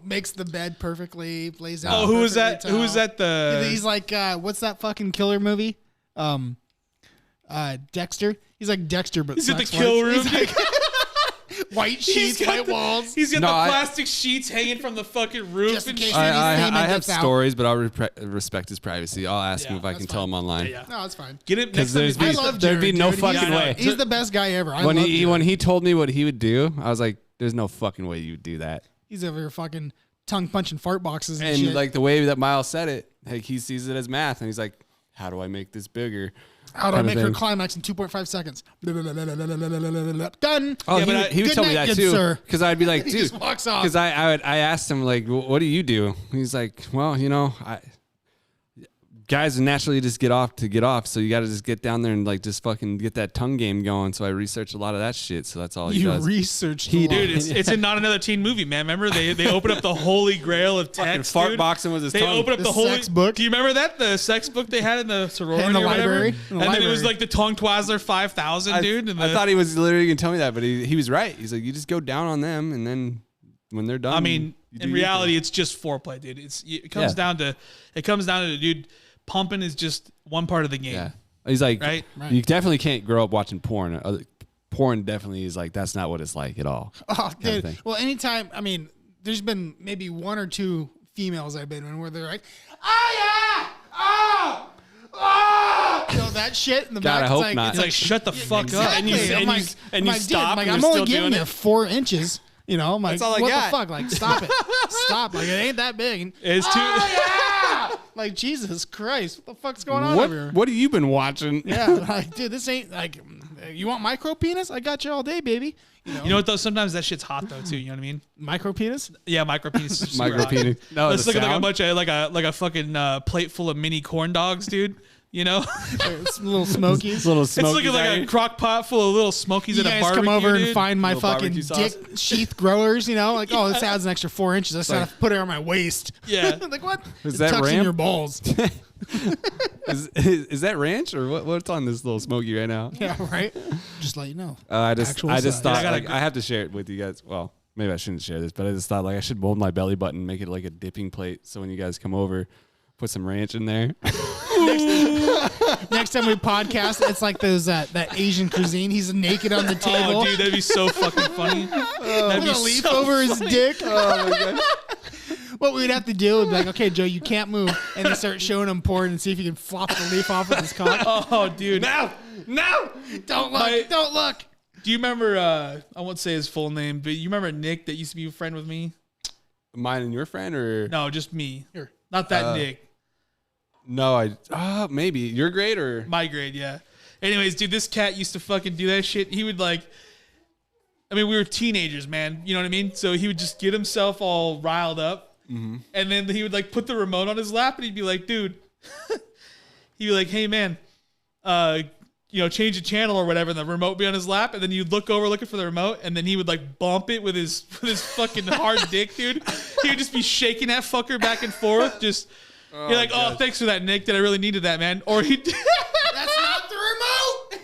makes the bed perfectly, lays down. Oh, who was perfectly that? Who was tall. that? He's like, what's that fucking killer movie? Dexter. He's like Dexter, but He's in the sex kill works. room. He's like white sheets, white walls. He's got No, the I- plastic sheets hanging from the fucking roof. Just in and case shit. Any I semen have gets out. stories, but I'll respect his privacy. I'll ask him Yeah, if I that's can tell fine. him online. Yeah. No, it's fine. Get it next Because time. there's he's- I love there'd be Jared, no dude. fucking Yeah, I know. way. He's the best guy ever. I when love he Jared. when he told me what he would do, I was like, "There's no fucking way you would do that." He's over here fucking tongue punching fart boxes and, And shit. like the way that Miles said it, like he sees it as math, and he's like, "How do I make this bigger?" How do I kind of make her thing. climax in 2.5 seconds? Done. Oh, Yeah, but he would good tell me night, that good too. sir. Because I'd be like, He dude, just walks off. because I asked him like, what do you do? He's like, well, guys naturally just get off. So you got to just get down there and like just fucking get that tongue game going. So I researched a lot of that shit. So that's all he You does. researched He a lot. Dude, it's in Not Another Teen Movie, man. Remember they open up the holy grail of Fucking text. fart dude? boxing with his They tongue. open up The the holy sex book. Do you remember that the sex book they had in the sorority In the or whatever? library? In the And then it was library. like the Tongue Twizzler 5000, dude. And I thought he was literally gonna tell me that, but he was right. He's like, you just go down on them, and then when they're done, I mean, you do in your reality, thing. it's just foreplay, dude. It comes down to dude. Pumping is just one part of the game. yeah. He's like, Right? you definitely can't grow up watching porn. porn definitely is like that's not what it's like at all. Oh, kind of dude. thing. Well, anytime, I mean, there's been maybe 1 or 2 females I've been in where they're like, oh, yeah, oh, oh, you know, that shit in the God, back. I hope like, not. It's like, shut the fuck up. Exactly. And you stop, Dude, and I'm you're only still giving doing you it? 4 inches. You know, I'm like, That's all I what got. the fuck? Like, stop it. Stop. Like, it ain't that big. It's too. Oh, yeah! Like, Jesus Christ. What the fuck's going on over here? What have you been watching? Yeah, like, dude, this ain't, like, you want micro penis? I got you all day, baby. You know, You know what though? Sometimes that shit's hot though too. You know what I mean? micro penis? Yeah, micro penis. Is super Micro hot. penis. No, Let's the look at like a sound? bunch of like a fucking plate full of mini corn dogs, dude. You know, It's little smokies. Little it's looking smokies like out a here. crock pot full of little smokies You at a guys barbecue. come over dude. and find my Little fucking barbecue dick sauce. sheath growers, you know? Like, oh, this adds an extra 4 inches. I just gotta put it on my waist. Yeah. Like, what? Is It that tucks in ramp? your balls. Is that ranch or what's on this little smoky right now? Yeah, right? Just let you know. I just Actual just size. thought I gotta like, I have to share it with you guys. Well, maybe I shouldn't share this, but I just thought like I should mold my belly button, make it like a dipping plate, so when you guys come over, put some ranch in there. Next time we podcast, it's like those that Asian cuisine. He's naked on the table. Oh, dude, that'd be so fucking funny. That'd with be a leaf so over his funny. dick. Oh my god. What we'd have to do would be like, okay, Joe, you can't move, and then start showing him porn and see if he can flop the leaf off with his cock. Oh, dude. No, Don't look! Don't look! Do you remember? I won't say his full name, but you remember Nick that used to be a friend with me? mine and your friend or No, just me. Here. Not that Nick. no? Maybe your grade or My grade, yeah. Anyways, dude, this cat used to fucking do that shit. He would like, I mean, we were teenagers, man. You know what I mean? So he would just get himself all riled up. And then he would like put the remote on his lap and he'd be like, dude, he'd be like, hey man, change the channel or whatever. And the remote would be on his lap. And then you'd look over looking for the remote. And then he would like bump it with his fucking hard dick, dude. He would just be shaking that fucker back and forth. Just, you're like, oh, thanks for that, Nick. That I really needed that, man. Or he'd, That's not the remote.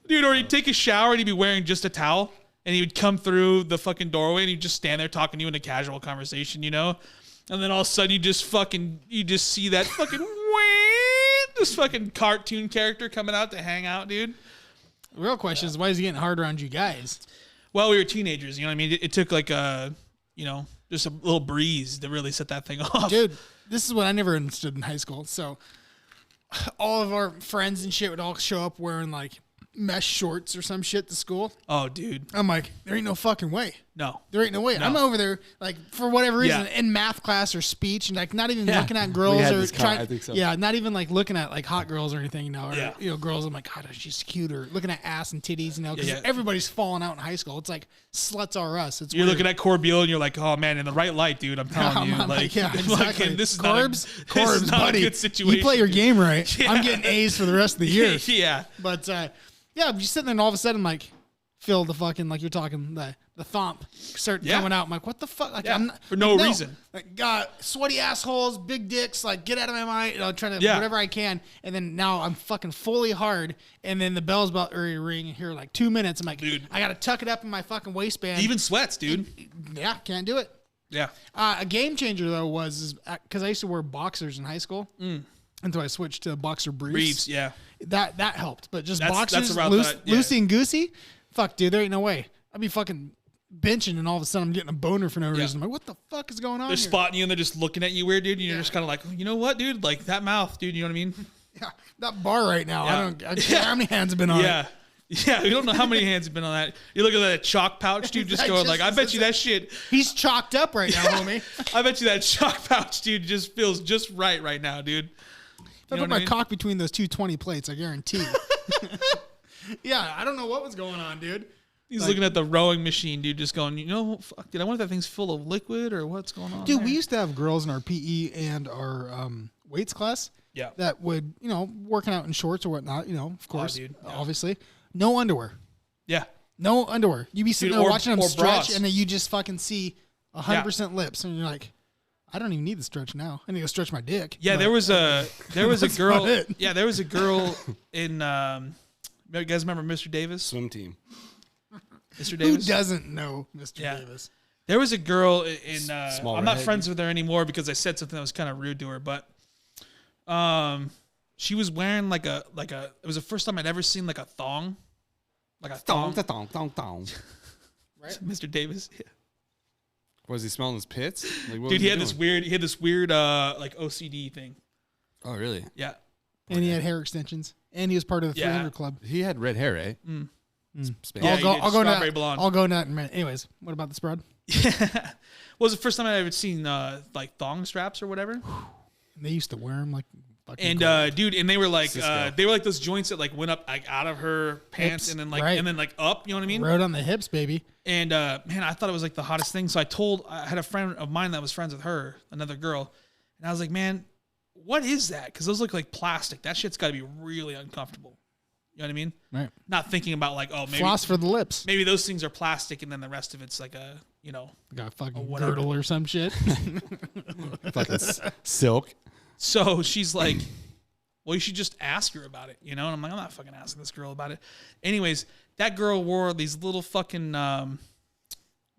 dude, or he'd take a shower and he'd be wearing just a towel. And he would come through the fucking doorway and he'd just stand there talking to you in a casual conversation, you know? And then all of a sudden you just see that fucking this fucking cartoon character coming out to hang out, dude. The real question is, why is he getting hard around you guys? Well, we were teenagers, you know what I mean? It took like just a little breeze to really set that thing off. Dude, this is what I never understood in high school. So all of our friends and shit would all show up wearing like mesh shorts or some shit to school. Oh, dude. I'm like, there ain't no fucking way. No. There ain't no way. No. I'm over there, like, for whatever reason, Yeah. in math class or speech, and like not even Yeah. looking at We girls had or this trying. I think so. Yeah, not even like looking at like hot girls or anything, or Yeah. girls. I'm like, God, she's cute, or looking at ass and titties, because Yeah. everybody's falling out in high school. It's like sluts are us. It's You're weird. looking at Corbeil and you're like, oh man, in the right light, dude. I'm telling you. I'm Like, yeah, exactly. fucking, this is Corbs, not a buddy. good situation. You play your game right. Yeah. I'm getting A's for the rest of the year. Yeah. But yeah, I'm just sitting there and all of a sudden, like, feel the fucking, like you're talking, the thomp start Yeah. coming out. I'm like, what the fuck? Like, Yeah, I'm not, for no like, reason. Like, God, sweaty assholes, big dicks, like, get out of my mind. Trying to, Yeah. whatever I can. And then now I'm fucking fully hard. And then the bell's about to ring here in like 2 minutes. I'm like, Dude. I got to tuck it up in my fucking waistband. Even sweats, dude. Yeah, can't do it. Yeah. A game changer, though, was because I used to wear boxers in high school until I switched to boxer briefs. Briefs, yeah. That helped, but just That's boxers, around loose, that, yeah. loosey and goosey, fuck, dude, there ain't no way. I'd be fucking benching, and all of a sudden I'm getting a boner for no reason. I'm like, what the fuck is going on They're here? spotting you and they're just looking at you weird, dude. And you're just kind of like, you know what, dude? Like that mouth, dude. You know what I mean? Yeah, that bar right now. Yeah. I don't care how many hands have been on Yeah. it. Yeah, we don't know how many hands have been on that. You look at that chalk pouch, dude, just I going just- like, I bet you that shit. He's chalked up right now, homie. I bet you that chalk pouch, dude, just feels just right now, dude. If I put my cock between those 220 plates, I guarantee. Yeah, I don't know what was going on, dude. He's looking at the rowing machine, dude, just going, you know, fuck, dude, I wonder if that thing's full of liquid or what's going on. Dude, there. we used to have girls in our PE and our weights class Yeah. that would, working out in shorts or whatnot, of course, dude, yeah. obviously. No underwear. Yeah. No underwear. You be sitting Dude, there or- watching them or stretch, bras. and then you just fucking see 100% lips, and you're like, I don't even need the stretch now. I need to stretch my dick. Yeah, But there was a That's girl. about it. Yeah, there was a girl in. You guys remember Mr. Davis? swim team. Mr. who Davis. doesn't know Mr. Yeah. Davis? There was a girl in. Small I'm not redhead. friends with her anymore because I said something that was kind of rude to her. But, she was wearing like a. It was the first time I'd ever seen like a thong. like a thong. Right? Mr. Davis. Yeah. Was he smelling his pits? Like, what Dude, was he had doing? this weird like OCD thing. Oh, really? Yeah. And he had hair extensions. And he was part of the 300 Club. He had red hair, right? Yeah, I'll go strawberry nut. blonde. I'll go nut in a minute. Anyways, what about the spread? Yeah. Was the first time I ever seen like thong straps or whatever. They used to wear them like fucking And gold. dude, and they were like Cisco. those joints that like went up like out of her pants Hips, and then like right. up, you know what I mean? Rode on the hips, baby. And man, I thought it was like the hottest thing. So I had a friend of mine that was friends with her, another girl, and I was like, man, what is that? Because those look like plastic. That shit's got to be really uncomfortable. You know what I mean? Right. Not thinking about like, oh, maybe Floss for the lips. maybe those things are plastic, and then the rest of it's like a, you know. Got a fucking whatever. girdle or some shit. Fucking silk. So she's like, well, you should just ask her about it, you know? And I'm like, I'm not fucking asking this girl about it. Anyways, that girl wore these little fucking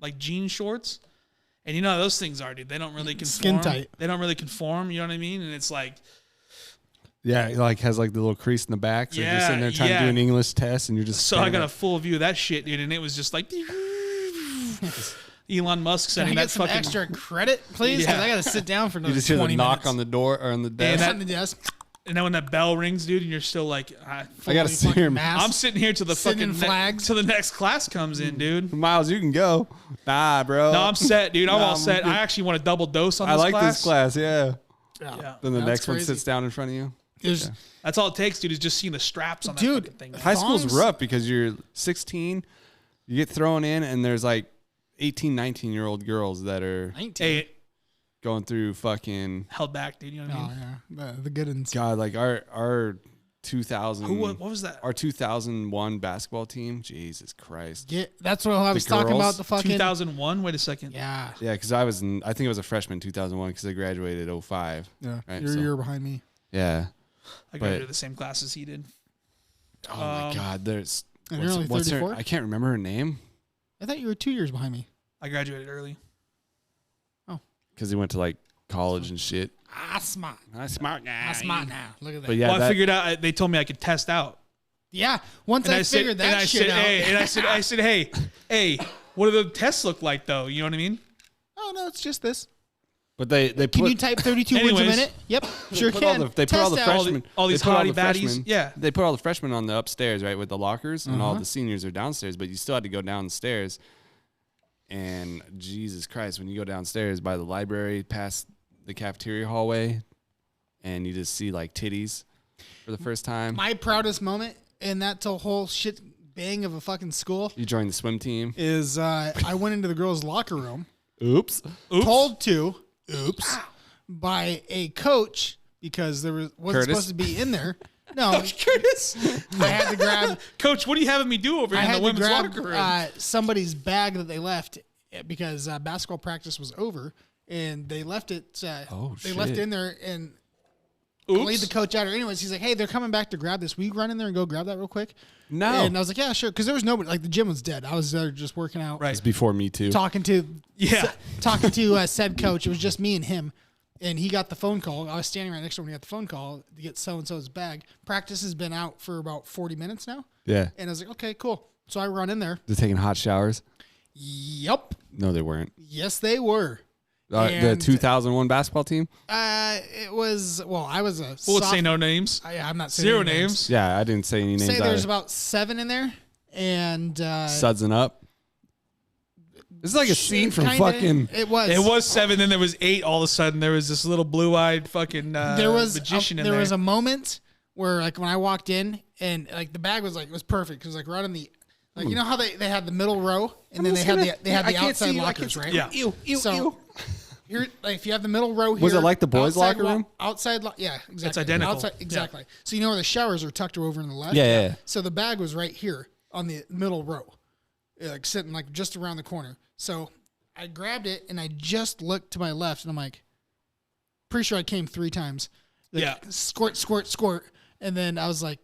like jean shorts. And you know how those things are, dude. They don't really conform. Skin tight. They don't really conform, you know what I mean? And it's like, Yeah, it like has like the little crease in the back. So you're just sitting there trying to do an English test, and you're just. so I got a full view of that shit, dude. And it was just like Elon Musk Can I sending get that some fucking extra credit, please? Because Yeah. I got to sit down for You another just hear 20 the knock minutes. on the door or on the And desk. that- on the desk. And then when that bell rings, dude, and you're still like, I gotta Fully see fucking him. masked. I'm sitting here till the Sitting in fucking flags. till the next class comes in, dude. Miles, you can go. Nah, bro. No, I'm set, dude. I'm Nah, all I'm set. good. I actually want a double dose on I this like class. this class. Yeah. Yeah. Then the That's next one crazy. sits down in front of you. There's, That's all it takes, dude, is just seeing the straps on that Dude, fucking thing. High school's Thongs? rough because you're 16, you get thrown in, and there's like 18, 19-year-old girls that are 19. Hey, going through fucking held back, dude. You know what I Oh, mean? yeah. The good ones. God, like our 2000 What was that? our 2001 basketball team. Jesus Christ. Yeah, that's what I was talking girls? about. The fucking 2001? Wait a second. Yeah. Yeah, because I think I was a freshman in 2001 because I graduated 05. Yeah. Right, You're so- a year behind me. Yeah. I graduated the same class as he did. Oh my God, there's And you're only 34? I can't remember her name I thought you were 2 years behind me. I graduated early. because he went to like college and shit. Smart. Smart guy. Smart now. Look at that. But yeah, Well, I that- figured out. They told me I could test out. Yeah. Once And I said, figured that and I shit said, out. hey, and I said, hey, what do the tests look like though? You know what I mean? Oh, no, it's just this. But they Can put you type 32 words a Anyways. minute? Yep. Sure put all can. they put all the Test out. freshmen, all these they put all hottie the baddies. freshmen- Yeah. They put all the freshmen on the upstairs, right, with the lockers, and all the seniors are downstairs. But you still had to go downstairs. And Jesus Christ, when you go downstairs by the library, past the cafeteria hallway, and you just see like titties for the first time. My proudest moment in that whole shit bang of a fucking school You joined the swim team. is I went into the girls' locker room, Oops. told to, by a coach because there wasn't Curtis? supposed to be in there. No, Curtis, I had to grab. Coach, what are you having me do over I here in had the to women's grab locker room? somebody's bag that they left because basketball practice was over, and they left it. They left it shit. in there and Oops. laid the coach out. Or anyways, he's like, "Hey, they're coming back to grab this. Will you run in there and go grab that real quick?" No. And I was like, "Yeah, sure," because there was nobody. Like the gym was dead. I was there just working out, Right. It's before me too. talking to said coach. It was just me and him. And he got the phone call. I was standing right next to him when he got the phone call to get so-and-so's bag. Practice has been out for about 40 minutes now. Yeah. And I was like, okay, cool. So I run in there. They're taking hot showers. Yep. No, they weren't. Yes, they were. The And- 2001 basketball team. It was, well, I was a Well, let's say no names. I'm not saying Zero any names. Yeah, I didn't say any names. Say there's either. about 7 in there. And Sudsing up. This is like a scene from kinda- fucking. It was. It was 7, then there was 8. All of a sudden, there was this little blue-eyed fucking There was magician in there there. was a moment where like when I walked in and like the bag was like it was perfect because like right on the like you know how they had the middle row and then they had the outside lockers, right? Yeah. So here, like, if you have the middle row here, Was it like the boys' outside locker room? Outside, yeah, exactly. It's identical. Outside, exactly. So you know where the showers are tucked over in the left. Yeah. So the bag was right here on the middle row, like sitting like just around the corner. So I grabbed it and I just looked to my left and I'm like, pretty sure I came 3 times. Like, Yeah. Squirt, squirt, squirt. And then I was like,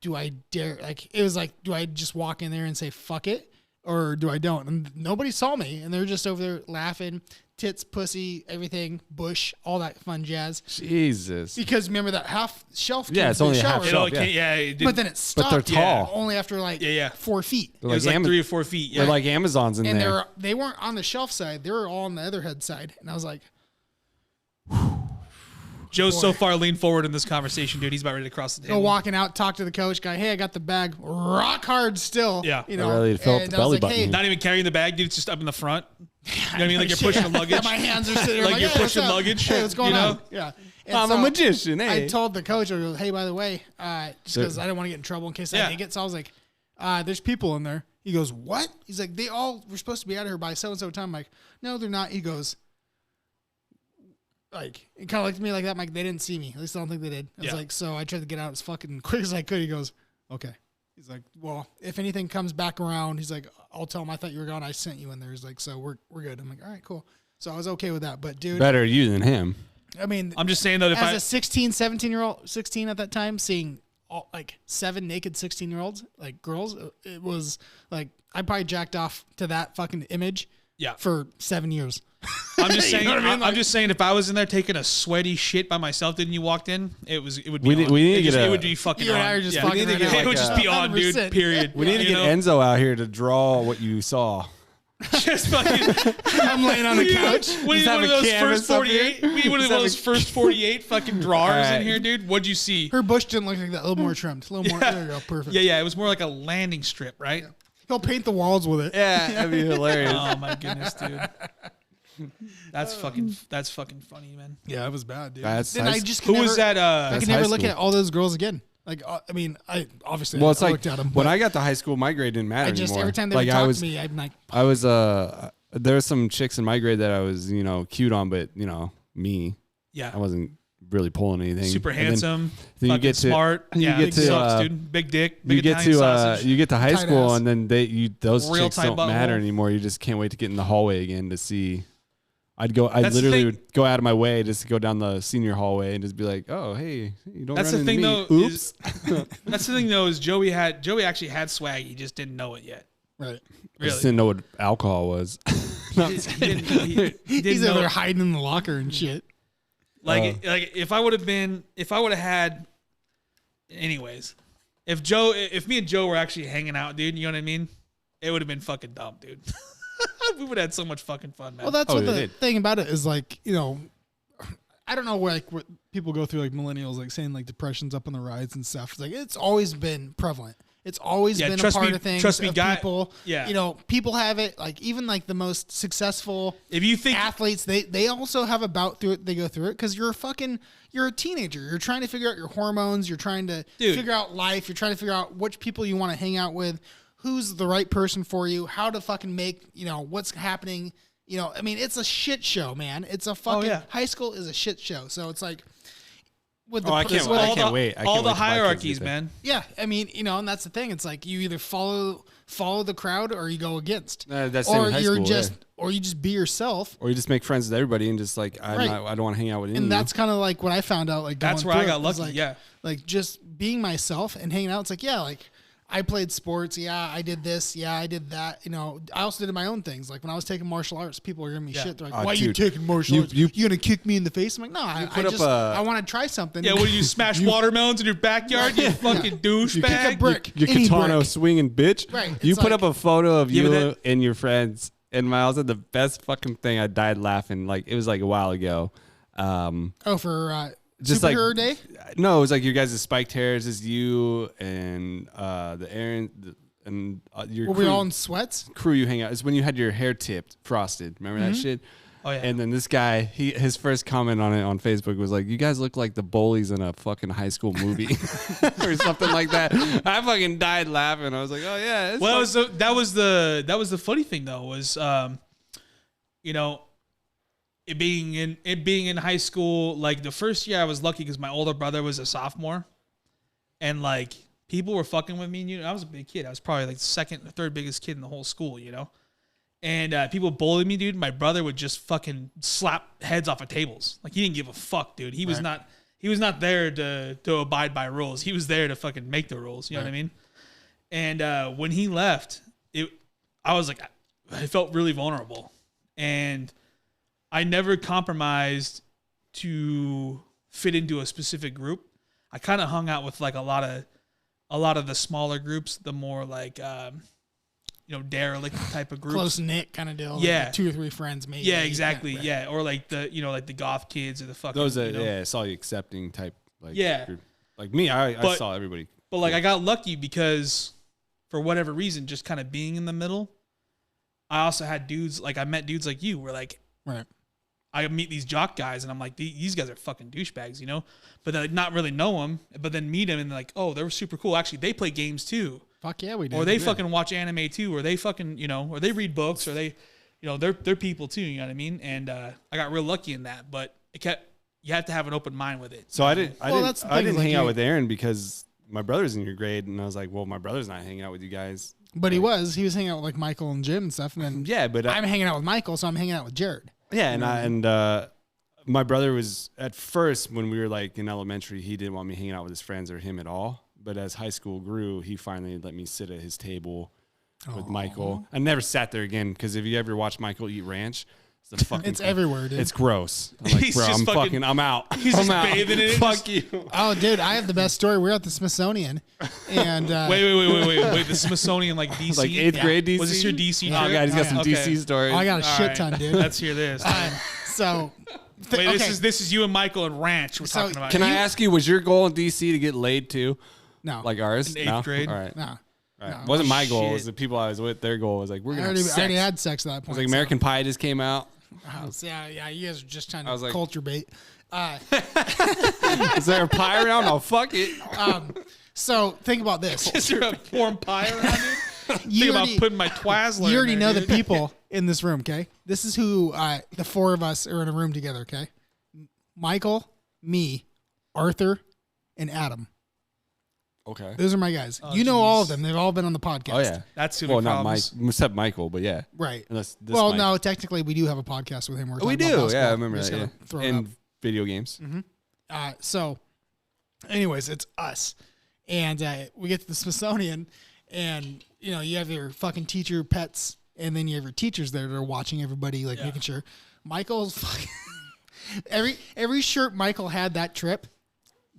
do I dare? Like, it was like, do I just walk in there and say, fuck it? or do I don't? And nobody saw me, and they're just over there laughing, tits, pussy, everything, bush, all that fun jazz. Jesus. Because remember that half shelf? Yeah, it's only a half It shelf. only came- yeah, it didn't- But then it stopped. they're tall. Only after like 4 feet. it was like 3 or 4 feet. Yeah. They're like Amazons in And there. they weren't on the shelf side; they were all on the other head side. And I was like, Joe's so far leaned forward in this conversation, dude. He's about ready to cross the go table. walking out, talk to the coach guy. Hey, I got the bag, rock hard still. Yeah. you know, Ready to fill up and the I was belly like, button. hey, Not even carrying the bag, dude. It's just up in the front. You know what I mean? Like you're pushing the luggage. Yeah, my hands are sitting there Like you're hey, what's pushing up? luggage, Hey, what's going you know? on? Yeah. And I'm a magician, hey. I told the coach, I go, hey, by the way, just because I didn't want to get in trouble in case Yeah. I did get. So I was like, there's people in there. He goes, what? He's like, they all were supposed to be out of here by so-and-so time. I'm like, no, they're not. He goes, like, he kind of looked at me like that. I'm like, they didn't see me. At least I don't think they did. I was Yeah. like, so I tried to get out as fucking quick as I could. He goes, okay. He's like, well, if anything comes back around, he's like, I'll tell him I thought you were gone. I sent you in there. He's like, so we're good. I'm like, all right, cool. So I was okay with that. But dude, Better you than him. I mean, I'm just saying though, if as I a 16, 17-year-old, 16 at that time, seeing all, like 7 naked 16-year-olds, like girls, it was like, I probably jacked off to that fucking image yeah, for 7 years. I'm just saying. know what I mean? I'm Like- just saying, if I was in there taking a sweady shit by myself, didn't you walked in? It would be. We need- on. we need to It just- get it a- would be fucking. You and on. I are just Yeah. fucking We need to right get now. It would just like be on, dude. 100%. Period. We need to You get know? Enzo out here to draw what you saw. Just fucking. I'm laying on the couch. We need Just one have of a those canvas first up 48. here. We need one of Just have those a- first 48 fucking drawers Alright. in here, dude. What'd you see? Her bush didn't look like that. A little more trimmed. A little more. There you go. Perfect. Yeah, it was more like a landing strip, right? He'll paint the walls with it. Yeah, that'd be hilarious. Oh my goodness, dude. That's fucking funny, man. Yeah, it was bad, dude. That's Then high I s- just Who could was never, that? I could high never look school. at all those girls again. Like, I mean, I obviously Well, it's I like looked at them. when I got to high school, my grade didn't matter I just anymore. every time they like would talk I was, to me, I'm like, I was there was some chicks in my grade that I was cute on, but me, Yeah, I wasn't really pulling anything. super And then handsome, then you fucking get to- smart. you Yeah, get big to, sucks, dude. Big dick. Big you get Italian to sausage. you get to high Tight school ass. and then those Real chicks tight don't matter butthole. anymore. You just can't wait to get in the hallway again to see. I That's the literally thing. would go out of my way just to go down the senior hallway and just be like, oh hey, you don't. That's run the into thing, me. though, Oops. That's the thing, though, is Joey actually had swag. He just didn't know it yet. right. I just Really, didn't know what alcohol was. he didn't He's know over there it. hiding in the locker and shit. Like if I would have had, anyways, if me and Joe were actually hanging out, dude, you know what I mean? It would have been fucking dumb, dude. We would have had so much fucking fun, man. Well, that's Oh, what they the did. thing about it is, like, I don't know what people go through, like millennials, like saying like depression's up on the rise and stuff. It's like it's always been prevalent. It's always Yeah, been a trust part me- of things. trust me, of guy- people. yeah. People have it. Like even like the most successful if you think athletes, they also have a bout through it. They go through it because you're a teenager. You're trying to figure out your hormones. You're trying to Dude. figure out life. You're trying to figure out which people you want to hang out with, who's the right person for you, how to fucking make what's happening. I mean, it's a shit show, man. It's a fucking yeah. high school is a shit show. So it's like with Oh, I can't- with I all can't the- wait. I all can't the wait till my kids hierarchies, get there. man. Yeah, I mean, and that's the thing. It's like you either follow the crowd or you go against, That's same or in high you're school, just yeah. or you just be yourself. Or you just make friends with everybody and just like Right. I don't want to hang out with any of And you. that's kind of like what I found out. Like That's going where I through got it, was lucky, like, yeah. like just being myself and hanging out. It's like I played sports. Yeah, I did this. Yeah, I did that. I also did my own things. Like when I was taking martial arts, people were giving me Yeah. shit. They're like, Oh, "Why are you dude. taking martial You- arts? you- You gonna kick me in the face?" I'm like, "No, I put up just a- I want to try something." Yeah, what do you smash watermelons in your backyard? You fucking douchebag. kick a brick. Your Any katana brick. swinging bitch. Right, You it's put like- up a photo of Yeah, but you and your friends and Miles had the best fucking thing. I died laughing. Like it was like a while ago. Oh, for Just like superhero day. No, it was like your guys' spiked hairs is you and the Aaron and your Were crew, we all in sweats? crew you hang out. It's when you had your hair tipped, frosted. Remember that shit? Oh yeah. And then this guy, his first comment on it on Facebook was like, "You guys look like the bullies in a fucking high school movie," or something like that. I fucking died laughing. I was like, "Oh yeah." Well, that was the funny thing though was, it being in high school. Like the first year, I was lucky because my older brother was a sophomore, and like people were fucking with me. I was a big kid. I was probably like the second or third biggest kid in the whole school. And people bullied me, dude. My brother would just fucking slap heads off of tables. Like he didn't give a fuck, dude. He was not there to abide by rules. He was there to fucking make the rules. You know what I mean? And when he left, I was like, I felt really vulnerable, and I never compromised to fit into a specific group. I kind of hung out with like a lot of the smaller groups, the more like derelict type of groups, close knit kind of deal. Yeah, like 2 or 3 friends maybe. Yeah, exactly. Right. Yeah, or like the like the goth kids or the fucking Those are it's all accepting type. Like Yeah. like me, I saw everybody. But like I got lucky because for whatever reason, just kind of being in the middle. I also had dudes like I met dudes like you where like Right. I meet these jock guys and I'm like, these guys are fucking douchebags, you know? But then like, not really know them, but then meet them and they're like, oh, they were super cool. Actually, they play games too. Fuck yeah, we do. Or they fucking watch anime too, or they fucking, or they read books, or they, they're people too, you know what I mean? And I got real lucky in that, but you have to have an open mind with it. So I didn't that's the thing, hang like out with Aaron because my brother's in your grade, and I was like, well, my brother's not hanging out with you guys. But he was hanging out with like Michael and Jim and stuff, and then Yeah, but I'm hanging out with Michael, so I'm hanging out with Jared. yeah, and my brother was at first when we were like in elementary, he didn't want me hanging out with his friends or him at all. But as high school grew, he finally let me sit at his table with Michael. I never sat there again because if you ever watch Michael eat ranch, it's fucking It's everywhere, dude. It's gross. I'm like, He's bro, just I'm out. He's I'm just out. bathing in it. Fuck you. Oh, dude, I have the best story. We're at the Smithsonian, and Wait, the Smithsonian like DC, Like 8th grade DC. Was this your DC? Oh, trip? God, he's got some Okay. DC stories. I got a All shit right. ton, dude. Let's hear this. So, Wait, okay. this is you and Michael and Ranch we're So, talking about. Can I ask you, was your goal in DC to get laid too? No, Like ours? In 8th No? grade? All right. no. All right. No. Wasn't my goal. It was Shit. the people I was with. Their goal was like, we're I going to have already, sex. I already had sex at that It was point. like American Pie just came out. So, yeah, you guys are just trying I was to like- culture bait. Is there a pie around? Oh, fuck it. So think about this. Is there a warm pie around here? You Think about already, putting my Twizzler. you already in know there, the dude. people in this room, okay? This is who the 4 of us are in a room together, okay? Michael, me, Arthur, and Adam. Okay. Those are my guys. Oh, you know all of geez. them. They've all been on the podcast. Oh, yeah. That's who Well, the not Mike, problems. except Michael, but yeah. Right. Unless this Well, Mike. no, technically we do have a podcast with him. We're We talking do. about Yeah, I basketball. remember We're just that. gonna Yeah. throw it And up. video games. So, anyways, it's us. And we get to the Smithsonian, and, you have your fucking teacher pets, and then you have your teachers there that are watching everybody, like making sure. Michael's fucking... every shirt Michael had that trip,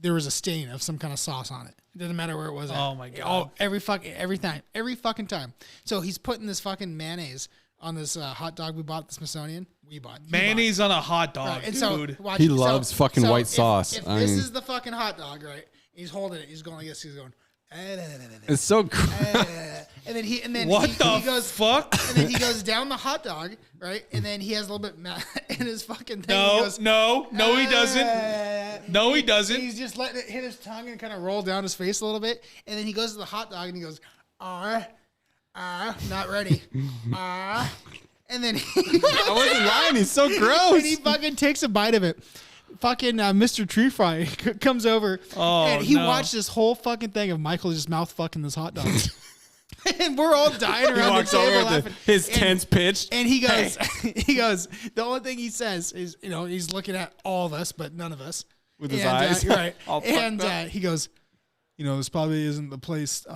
there was a stain of some kind of sauce on it. It doesn't matter where it was at. Oh, my God. Every fucking time. So he's putting this fucking mayonnaise on this hot dog we bought at the Smithsonian. He bought. Mayonnaise on a hot dog, Right, and dude. so watch He it. loves fucking white sauce. If I this mean- is the fucking hot dog, right? He's holding it. He's going like this. He's going. It's so cool. And then he What he the goes fuck? and then he goes down the hot dog, right? And then he has a little bit in his fucking thing. No, he goes, no, he doesn't. No, he doesn't. He's just letting it hit his tongue and kind of roll down his face a little bit. And then he goes to the hot dog and he goes, not ready. And then I wasn't lying. He's so gross. and he fucking takes a bite of it. Fucking Mr. Tree Fry comes over and he no. watched this whole fucking thing of Michael just mouth fucking this hot dog. And we're all dying He around the walks table over laughing. with his And- tense pitch. And he goes, the only thing he says is, he's looking at all of us, but none of us. With his And, eyes right. all fucked And up. he goes, this probably isn't the place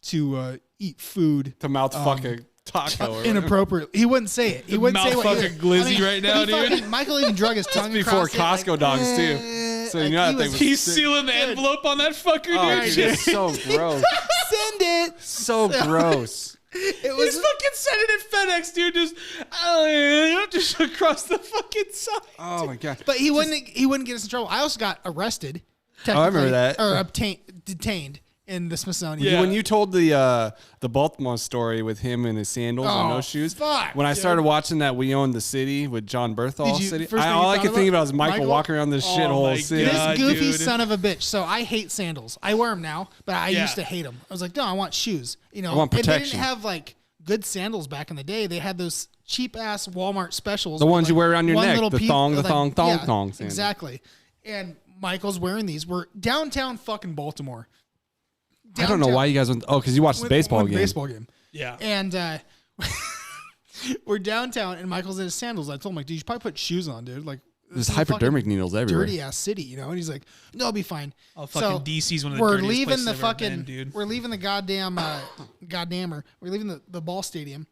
to eat food To mouth fuck a taco. Or inappropriately. He wouldn't say it. He wouldn't say mouth what fucking glizzy right now, he dude. fucking- Michael even drug his tongue before across it, Costco dogs, too. So you know that he thing was- was He's sick. sealing the envelope on that fucker, Oh, dude. dude, it's so gross. Send it. So gross. It He's was fucking sending it FedEx, dude. Just across the fucking side. Oh my god. But he wouldn't get us in trouble. I also got arrested. Oh, I remember technically, that. Or detained in the Smithsonian. Yeah. When you told the Baltimore story with him and his sandals and Oh, no shoes, fuck, when I dude. started watching that We Own the City with John Berthal Did you- City, first thing all you I thought could think about? about was Michael walking around this Oh my shithole city. This God, goofy dude. son of a bitch. So I hate sandals. I wear them now, but I Yeah. used to hate them. I was like, no, I want shoes. I want And they protection. didn't have like good sandals back in the day. They had those cheap ass Walmart specials. The with, ones you wear around your one neck, little the peep- thong, the like, thong, thong, yeah, thong sandals. Exactly. And Michael's wearing these. We're downtown fucking Baltimore. I don't know why you guys went. Oh, because you watched the baseball game. Baseball game. Yeah. And we're downtown, and Michael's in his sandals. I told him, like, dude, you should probably put shoes on, dude. Like, There's this is a fucking hypodermic needles everywhere. dirty ass city, And he's like, no, I'll be fine. Oh, fucking DC's one of the we're dirtiest leaving places the I've ever fucking, been, dude. we're leaving the goddamn, we're leaving the ball stadium,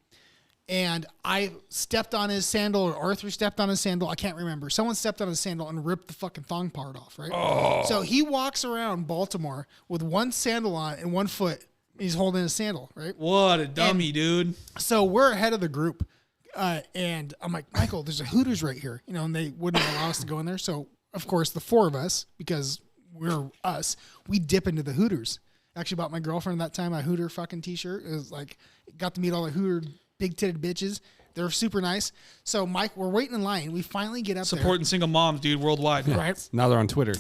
and I stepped on his sandal, or Arthur stepped on his sandal. I can't remember. Someone stepped on his sandal and ripped the fucking thong part off, right? Oh. So he walks around Baltimore with one sandal on and one foot. He's holding his sandal, right? What a dummy, dude. So we're ahead of the group. And I'm like, Michael, there's a Hooters right here. You know, and they wouldn't allow us to go in there. So, of course, the four of us, because we're us, we dip into the Hooters. Actually bought my girlfriend that time a Hooter fucking t-shirt. It was like, got to meet all the Hooter big-titted bitches. They're super nice. So, Mike, we're waiting in line. We finally get up Supporting single moms, dude, worldwide. Right. Now they're on Twitter.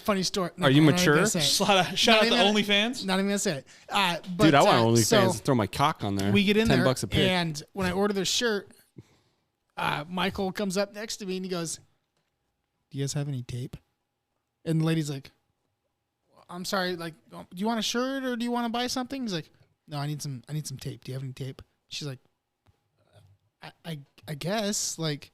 Funny story. Are you mature? Shout out to OnlyFans. Not even going to say it. But, Dude, I want OnlyFans so to throw my cock on there. we get in there, $10 a pic. and when I order the shirt, Michael comes up next to me, and he goes, do you guys have any tape? And the lady's like, I'm sorry, like, do you want a shirt or do you want to buy something? He's like, no, I need some tape. Do you have any tape? She's like, I guess, like,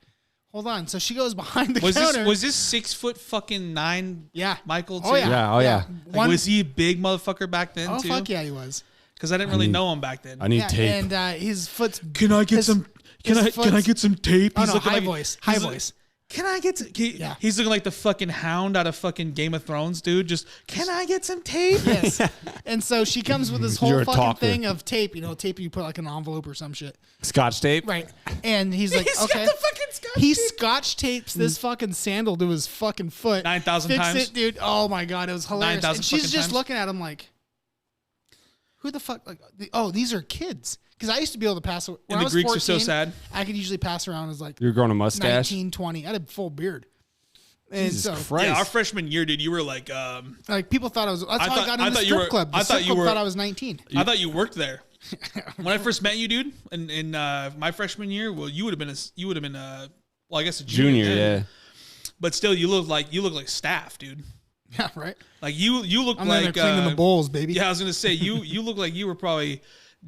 hold on. So she goes behind the counter. Was this 6'9" Yeah. Michael too? Oh yeah. Oh yeah. Like, was he a big motherfucker back then too? Oh fuck yeah, he was. Because I didn't really know him back then. I need tape. And his foot's. Can I get some? Can I get some tape? Oh no, looking high like, voice. Can I get? Yeah. He's looking like the fucking hound out of fucking Game of Thrones, dude. Just can I get some tape? Yes. And so she comes with this whole You're a fucking talker. thing of tape. You know, tape you put like an envelope or some shit. Scotch tape. Right. And he's like, He's okay. got the fucking scotch He tape. scotch tapes this fucking sandal to his fucking foot. 9,000 Fix times. it, dude. Oh my god, it was hilarious. 9,000 And she's fucking just times. looking at him like, who the fuck? Like, oh, these are kids. Because I used to be able to pass. When And I the was Greeks 14, are so sad. I could usually pass around as like You're growing a mustache. 19, 20. I had a full beard. And Jesus so, Christ. Yeah, our freshman year, dude, you were like, like people thought I was. That's I how thought- I got I into the thought you strip were- club. The I strip thought you club were- thought I was 19. I thought you worked there. When I first met you, dude, in my freshman year, well, you would have been well, I guess a junior. Junior, then. yeah. But still, you look like staff, dude. Yeah, right. Like you look I'm like cleaning the bowls, baby. Yeah, I was gonna say you look like you were probably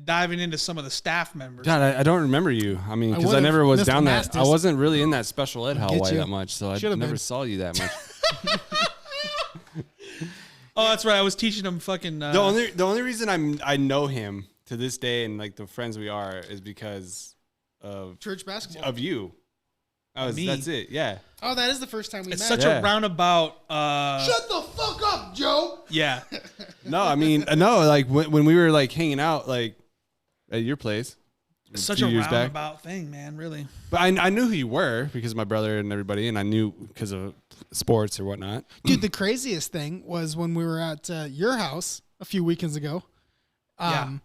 diving into some of the staff members. God, I don't remember you. I mean, because I would've never was missed down the that. I Masters. wasn't really in that special ed hallway you. that much, so I Should've never been. saw you that much. Oh, that's right. I was teaching him fucking. The only reason I know him to this day and like the friends we are is because of Church basketball. you. Me. That's it. Yeah. Oh, that is the first time we it's met. such a roundabout. Shut the fuck up, Joe. Yeah. No, I mean no. Like when we were like hanging out like at your place. Such few a years back. roundabout thing, man. Really. But I knew who you were because of my brother and everybody, and I knew because of sports or whatnot. Dude, the craziest thing was when we were at your house a few weekends ago. And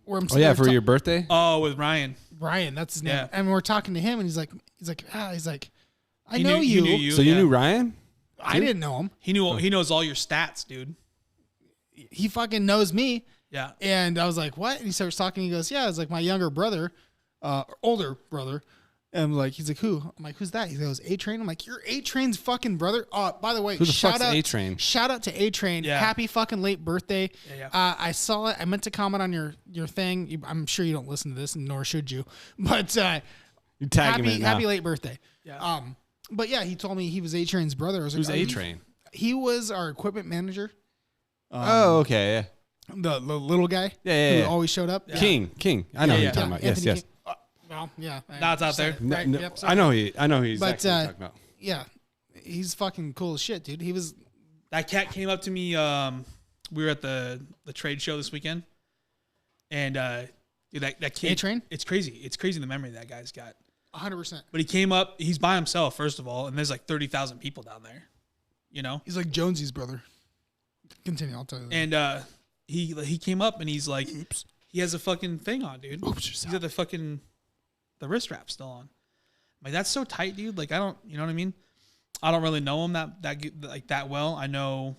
where I'm Oh yeah, for your birthday. Oh, with Ryan. Ryan, that's his name. Yeah. And we're talking to him, and he's like, I He know knew- you. he knew you. So you yeah. knew Ryan? I didn't know him. He knows all your stats, dude. He fucking knows me. Yeah. And I was like, what? And he starts talking. He goes, yeah, it's like my younger brother, older brother. And I'm like, he's like, who? I'm like, who's that? He goes, A-Train. I'm like, you're A-Train's fucking brother. Oh, by the way, Who the shout fuck's out A-Train? Shout out to A-Train. Yeah. Happy fucking late birthday. Yeah. I saw it. I meant to comment on your thing. I'm sure you don't listen to this, and nor should you. But You tag him in now. happy late birthday. Yeah. But yeah, he told me he was A-Train's brother. I was like, Who's "Are you-" A-Train? He was our equipment manager. Oh, okay. Yeah. The little guy. Yeah, Who yeah. always showed up. King. I know who Yeah, you're talking about. Yes, Anthony yes. King. Well, yeah. Now it's out there. Right. No, Yep, I know he. I know he's But, exactly what you're talking about. Yeah, he's fucking cool as shit, dude. He was. That cat came up to me. We were at the trade show this weekend, and dude, that kid. A-Train? It's crazy. It's crazy the memory that guy's got. 100%. But he came up. He's by himself, first of all, and there's like 30,000 people down there. You know. He's like Jonesy's brother. Continue, I'll tell you that. And he came up and he's like, Oops. he has a fucking thing on, dude. Oops, He's got the wrist strap still on. Like that's so tight, dude. Like I don't, you know what I mean? I don't really know him that well. I know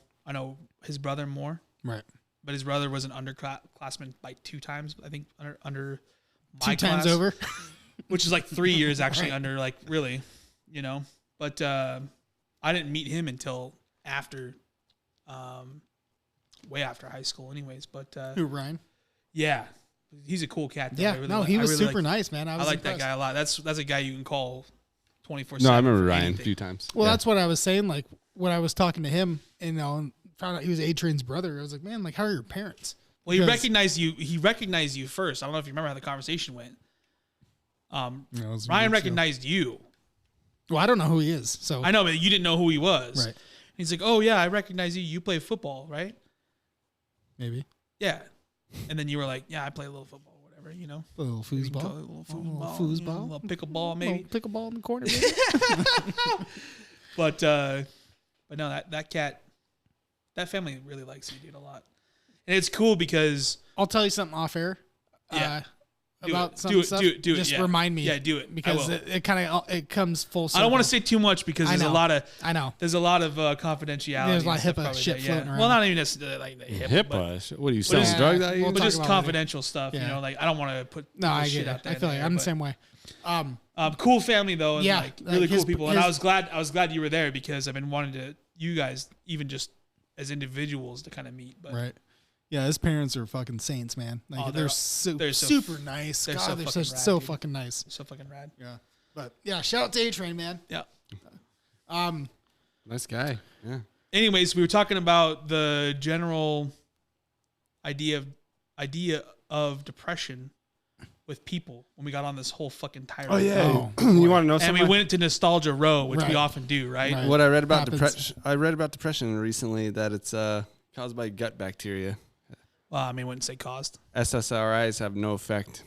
his brother more, Right. but his brother was an underclassman like 2 times, I think, under my 2 times class, over. which is like 3 years actually Right. under, like really, you know. But I didn't meet him until after, way after high school, anyways. But Who, Ryan? yeah, he's a cool cat. Though. Yeah, I really no, like- he I was really super like, nice, man. I was like that impressed. guy a lot. That's a guy you can call 24/7. No, I remember for Ryan anything. a few times. Well, Yeah. that's what I was saying. Like when I was talking to him, and found out he was A-Train's brother. I was like, man, like how are your parents? Well, he recognized you. He recognized you first. I don't know if you remember how the conversation went. Ryan recognized you. Well, I don't know who he is, so I know, but you didn't know who he was. Right. And he's like, "Oh yeah, I recognize you. You play football, right?" maybe Yeah. And then you were like, "Yeah, I play a little football, whatever, you know, a little foosball, a little foosball, foosball, you know, a little pickleball, maybe." pickleball in the corner. Maybe. But no, that cat, that family really likes you, dude, a lot, and it's cool because I'll tell you something off air. Yeah. About some do it, stuff. do it. Just Yeah. remind me. Yeah, do it. Because it kind of it comes full circle. I don't want to say too much because there's a lot of there's a lot of confidentiality. There's a lot of and HIPAA stuff shit probably floating around. Well, not even necessarily like the HIPAA, HIPAA. What are you selling just- drugs out here? we'll but talk just about it confidential stuff. Yeah. You know, like I don't want to put No, I shit get out it. there. I feel like I'm the same way. Cool family though, and Yeah, like like really cool his- people. And I was glad you were there because I've been wanting to you guys even just as individuals to kind of meet. But Right. Yeah, his parents are fucking saints, man. Like Oh, they're so super nice. they're God, so they're fucking so, rad, so dude. fucking nice. so fucking rad. Yeah. But yeah, shout out to A-Train, man. Yeah. Nice guy. Yeah. Anyways, we were talking about the general idea of depression with people when we got on this whole fucking tirade. Oh yeah. Oh, you want to know And something? we went to nostalgia row, which we Right. often do, right? Right. What I read about Happens. depression. I read about depression recently that it's caused by gut bacteria. Well, I mean, wouldn't say caused. SSRIs have no effect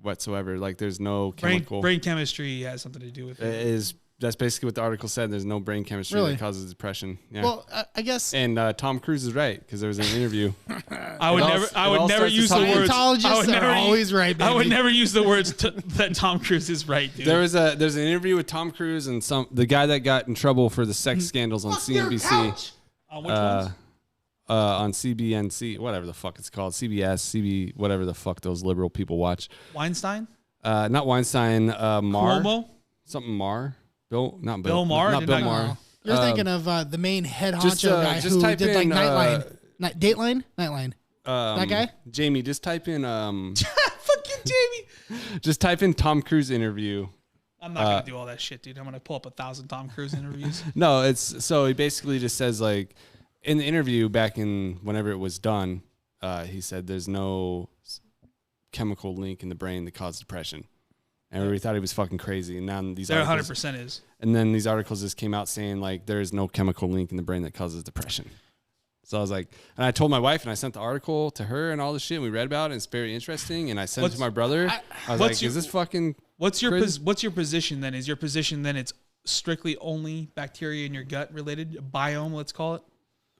whatsoever. Like there's no chemical. Brain chemistry has something to do with it. That's basically what the article said. There's no brain chemistry Really? that causes depression. Yeah. Well, I guess and Tom Cruise is right because there was an interview. I would never use the words. Scientologists are always right, baby. I would never use the words that Tom Cruise is right, dude. There's an interview with Tom Cruise and the guy that got in trouble for the sex scandals on CNBC. On which ones? On CBNC, whatever the fuck it's called, CBS, whatever the fuck those liberal people watch. Weinstein? Not Weinstein, Maher. Cuomo? Something Maher. Bill Maher? Not Bill Maher. You're thinking of the main head honcho just, guy just who type did like in, Dateline? Nightline. That guy? Jamie, just type in Fucking Jamie. just type in Tom Cruise interview. I'm not going to do all that shit, dude. I'm going to pull up 1,000 Tom Cruise interviews. No, he basically just says like in the interview back in whenever it was done, he said there's no chemical link in the brain that causes depression. And everybody thought he was fucking crazy. And now these There articles, 100% is. and then these articles just came out saying like there is no chemical link in the brain that causes depression. So I was like, and I told my wife, and I sent the article to her and all this shit. And we read about it. And it's very interesting. And I sent it to my brother. I was like, is this fucking? What's your crazy? what's your position then? Is your position then it's strictly only bacteria in your gut related biome? Let's call it.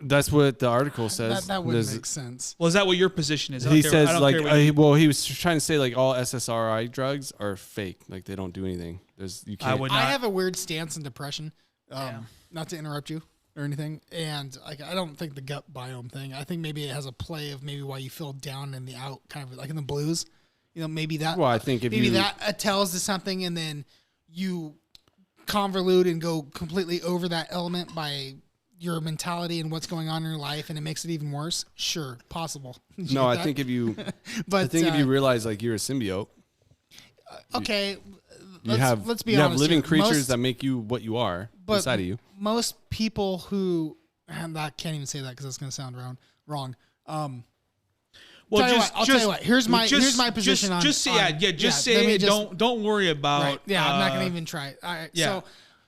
That's what the article says. That wouldn't There's- make sense. Well, is that what your position is? I He don't care- I says don't like care what you- he was trying to say like all SSRI drugs are fake, like they don't do anything. You can't. would I not. have a weird stance in depression. Yeah. Not to interrupt you or anything, and like I don't think the gut biome thing. I think maybe it has a play of maybe why you feel down in the out, kind of like in the blues. You know, maybe that. Well, I think if maybe you that tells to something, and then you convolute and go completely over that element by your mentality and what's going on in your life, and it makes it even worse. Sure, possible. Did you no, get I that? think if you But if you realize like you're a symbiote, okay, let's be you honest. have living here. creatures Most- that make you what you are But inside of you. most people who, and I can't even say that because it's going to sound wrong. Well, I'll tell you what. Here's my position on. Just say on- Just let say me it. Don't worry about. Right. Yeah, I'm not going to even try it. All right. yeah. So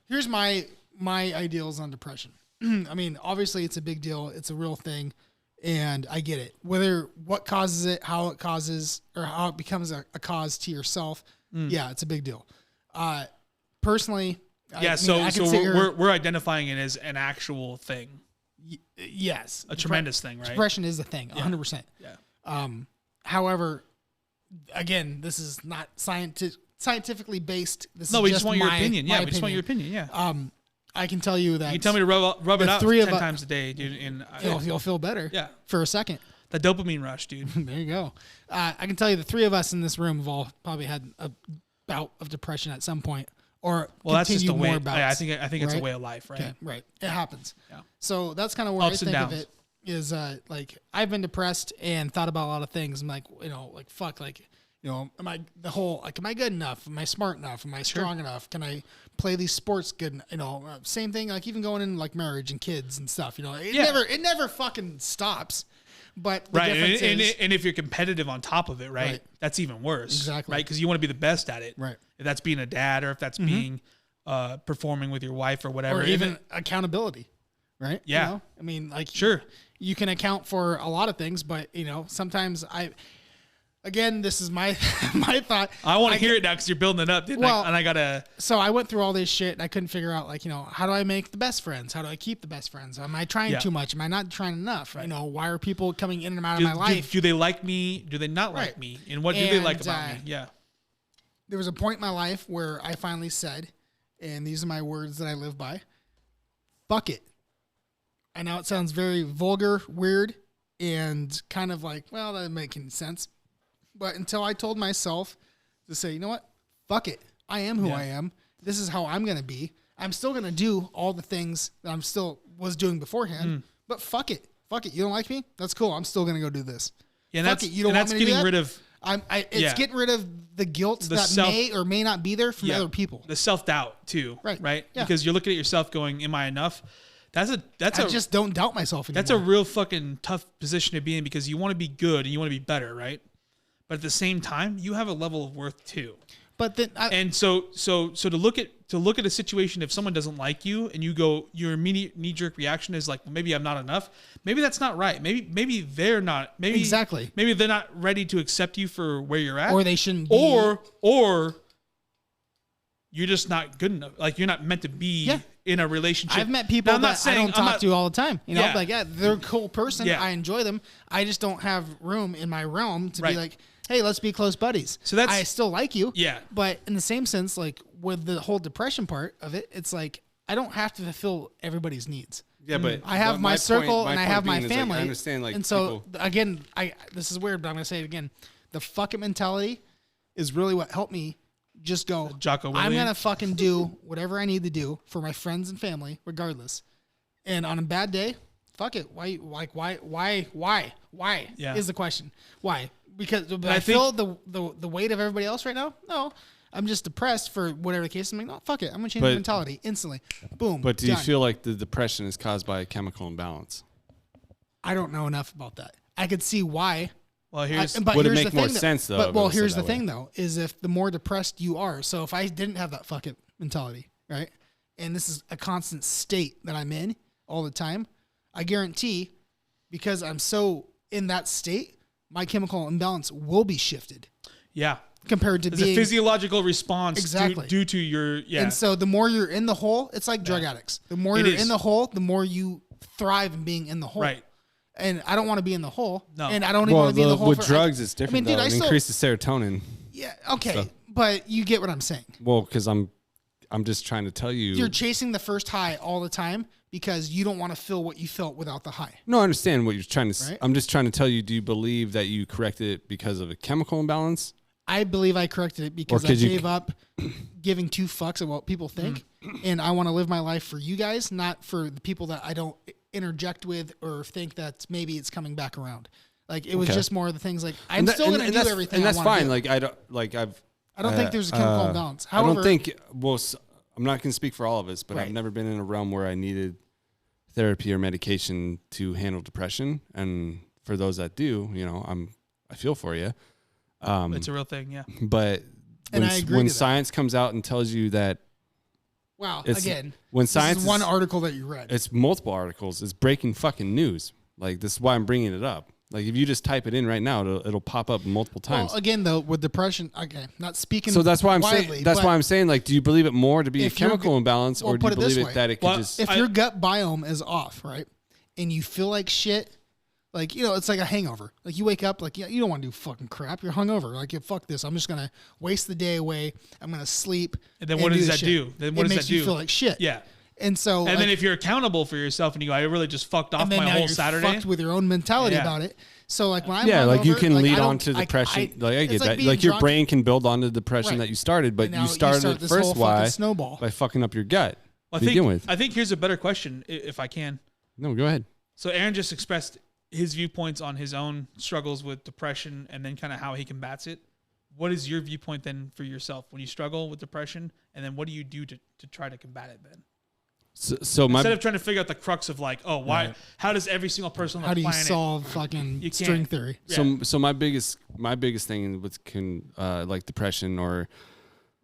here's my ideals on depression. I mean, obviously it's a big deal. It's a real thing, and I get it. What causes it, how it causes, or how it becomes a cause to yourself. Yeah, it's a big deal. Personally, Yeah. We're identifying it as an actual thing, yes, a tremendous thing, right? depression is a thing, 100%. Yeah. However, again, this is not scientifically based. This No, is we just want your my- opinion. my Yeah, we just want your opinion. Yeah. I can tell you that You can tell me to rub it the out three of 10 us- times a day, dude. And you'll feel better. Yeah. For a second. The dopamine rush, dude. There you go. I can tell you the three of us in this room have all probably had a bout of depression at some point, or Well, that's just a way. more bouts. Yeah, I think it's a right? way of life, right? Okay, right. It happens. Yeah. So that's kind of where Ups I and think of downs. it is like I've been depressed and thought about a lot of things. I'm like, like fuck, like You know, am I good enough? Am I smart enough? Am I strong enough? Can I play these sports good? You know, same thing. Like even going in like marriage and kids and stuff. You know, it never fucking stops. But the difference is, and if you're competitive on top of it, right, that's even worse. Exactly. Right, because you want to be the best at it. Right. If that's being a dad, or if that's being performing with your wife or whatever, or even accountability. Right. Yeah. You know? I mean, like you can account for a lot of things, but you know, sometimes Again, this is my my thought. I want to hear it now because you're building it up, and I gotta. So I went through all this shit, and I couldn't figure out, like, you know, how do I make the best friends? How do I keep the best friends? Am I trying too much? Am I not trying enough? Right. You know, why are people coming in and out of my life? Do they like me? Do they not like me? And what do they like about me? Yeah. There was a point in my life where I finally said, and these are my words that I live by: "Fuck it." I know it sounds very vulgar, weird, and kind of like, well, that doesn't make any sense. But until I told myself to say, you know what? Fuck it. I am who I am. This is how I'm going to be. I'm still going to do all the things that I'm still was doing beforehand. But fuck it. Fuck it. You don't like me? That's cool. I'm still going to go do this. Yeah, fuck it. You don't want me to do that? Rid of. It's getting rid of the guilt that may or may not be there from other people. The self-doubt too. Right. Yeah. Because you're looking at yourself going, am I enough? I just don't doubt myself anymore. That's a real fucking tough position to be in because you want to be good and you want to be better, right? But at the same time, you have a level of worth too. But then, so to look at a situation, if someone doesn't like you and you go, your immediate knee-jerk reaction is like, well, maybe I'm not enough. Maybe that's not right. Maybe they're not. Maybe exactly. Maybe they're not ready to accept you for where you're at, or they shouldn't be, or you're just not good enough. Like you're not meant to be in a relationship. I've met people that I don't talk to all the time. You know, like they're a cool person. Yeah. I enjoy them. I just don't have room in my realm to be like, hey, let's be close buddies. So I still like you. Yeah. But in the same sense, like with the whole depression part of it, it's like I don't have to fulfill everybody's needs. Yeah, but I have my circle and I have my family. Like, I understand, like, and so again, this is weird, but I'm gonna say it again. The fuck it mentality is really what helped me just go. Jocko Willink. I'm gonna fucking do whatever I need to do for my friends and family, regardless. And on a bad day, fuck it. Why? Yeah. Is the question. Why? Because I feel the weight of everybody else right now? No. I'm just depressed for whatever the case. I'm like, no, fuck it. I'm going to change the mentality instantly. Boom. But do you feel like the depression is caused by a chemical imbalance? I don't know enough about that. I could see why. Well, would it make more sense, though? But here's the thing, though, is if the more depressed you are. So if I didn't have that fuck it mentality, right? And this is a constant state that I'm in all the time, I guarantee because I'm so in that state, my chemical imbalance will be shifted. Yeah. Compared to being a physiological response due to your And so the more you're in the hole, it's like drug addicts. The more you're in the hole, the more you thrive in being in the hole. Right. And I don't want to be in the hole. No. And I don't even want to be in the hole. With drugs, it's different. Dude, it increases serotonin. Yeah. Okay. So. But you get what I'm saying. Well, because I'm just trying to tell you. You're chasing the first high all the time because you don't want to feel what you felt without the high. No, I understand what you're trying to. Right? I'm just trying to tell you. Do you believe that you corrected it because of a chemical imbalance? I believe I corrected it because I gave up giving two fucks of what people think, and I want to live my life for you guys, not for the people that I don't interject with or think that maybe it's coming back around. Like it was just more of the things like I'm still going to do everything, and that's fine. Do. Like I don't think there's a chemical imbalance. However, I don't think. Well, I'm not going to speak for all of us, but I've never been in a realm where I needed therapy or medication to handle depression, and for those that do, you know, I feel for you. It's a real thing, yeah. But when science comes out and tells you that, when science this is one article that you read, it's multiple articles. It's breaking fucking news. Like this is why I'm bringing it up. Like if you just type it in right now, it'll pop up multiple times. Well, again though, with depression, not speaking. So that's why I'm saying. That's why I'm saying. Like, do you believe it more to be a chemical imbalance, or do you believe it that it could just? If your gut biome is off, right, and you feel like shit. Like, you know, it's like a hangover. Like, you wake up, like, you don't want to do fucking crap. You're hungover. Like, fuck this. I'm just going to waste the day away. I'm going to sleep. And then what does that do? Then what does that do? It makes you feel like shit. Yeah. And so. And then if you're accountable for yourself and you go, I really just fucked off my whole Saturday. Fucked with your own mentality about it. So, like, when I'm hungover, like, you can lead on to depression. I get that. Like, your brain can build on the depression that you started, but you started it first by fucking up your gut to begin with. I think here's a better question, if I can. No, go ahead. So, Aaron just expressed his viewpoints on his own struggles with depression and then kind of how he combats it. what is your viewpoint then for yourself when you struggle with depression, and then what do you do to try to combat it then? So instead of trying to figure out the crux of like, oh, why? Right. How does every single person on the planet? How do you solve fucking string theory? Yeah. So my biggest thing with like depression or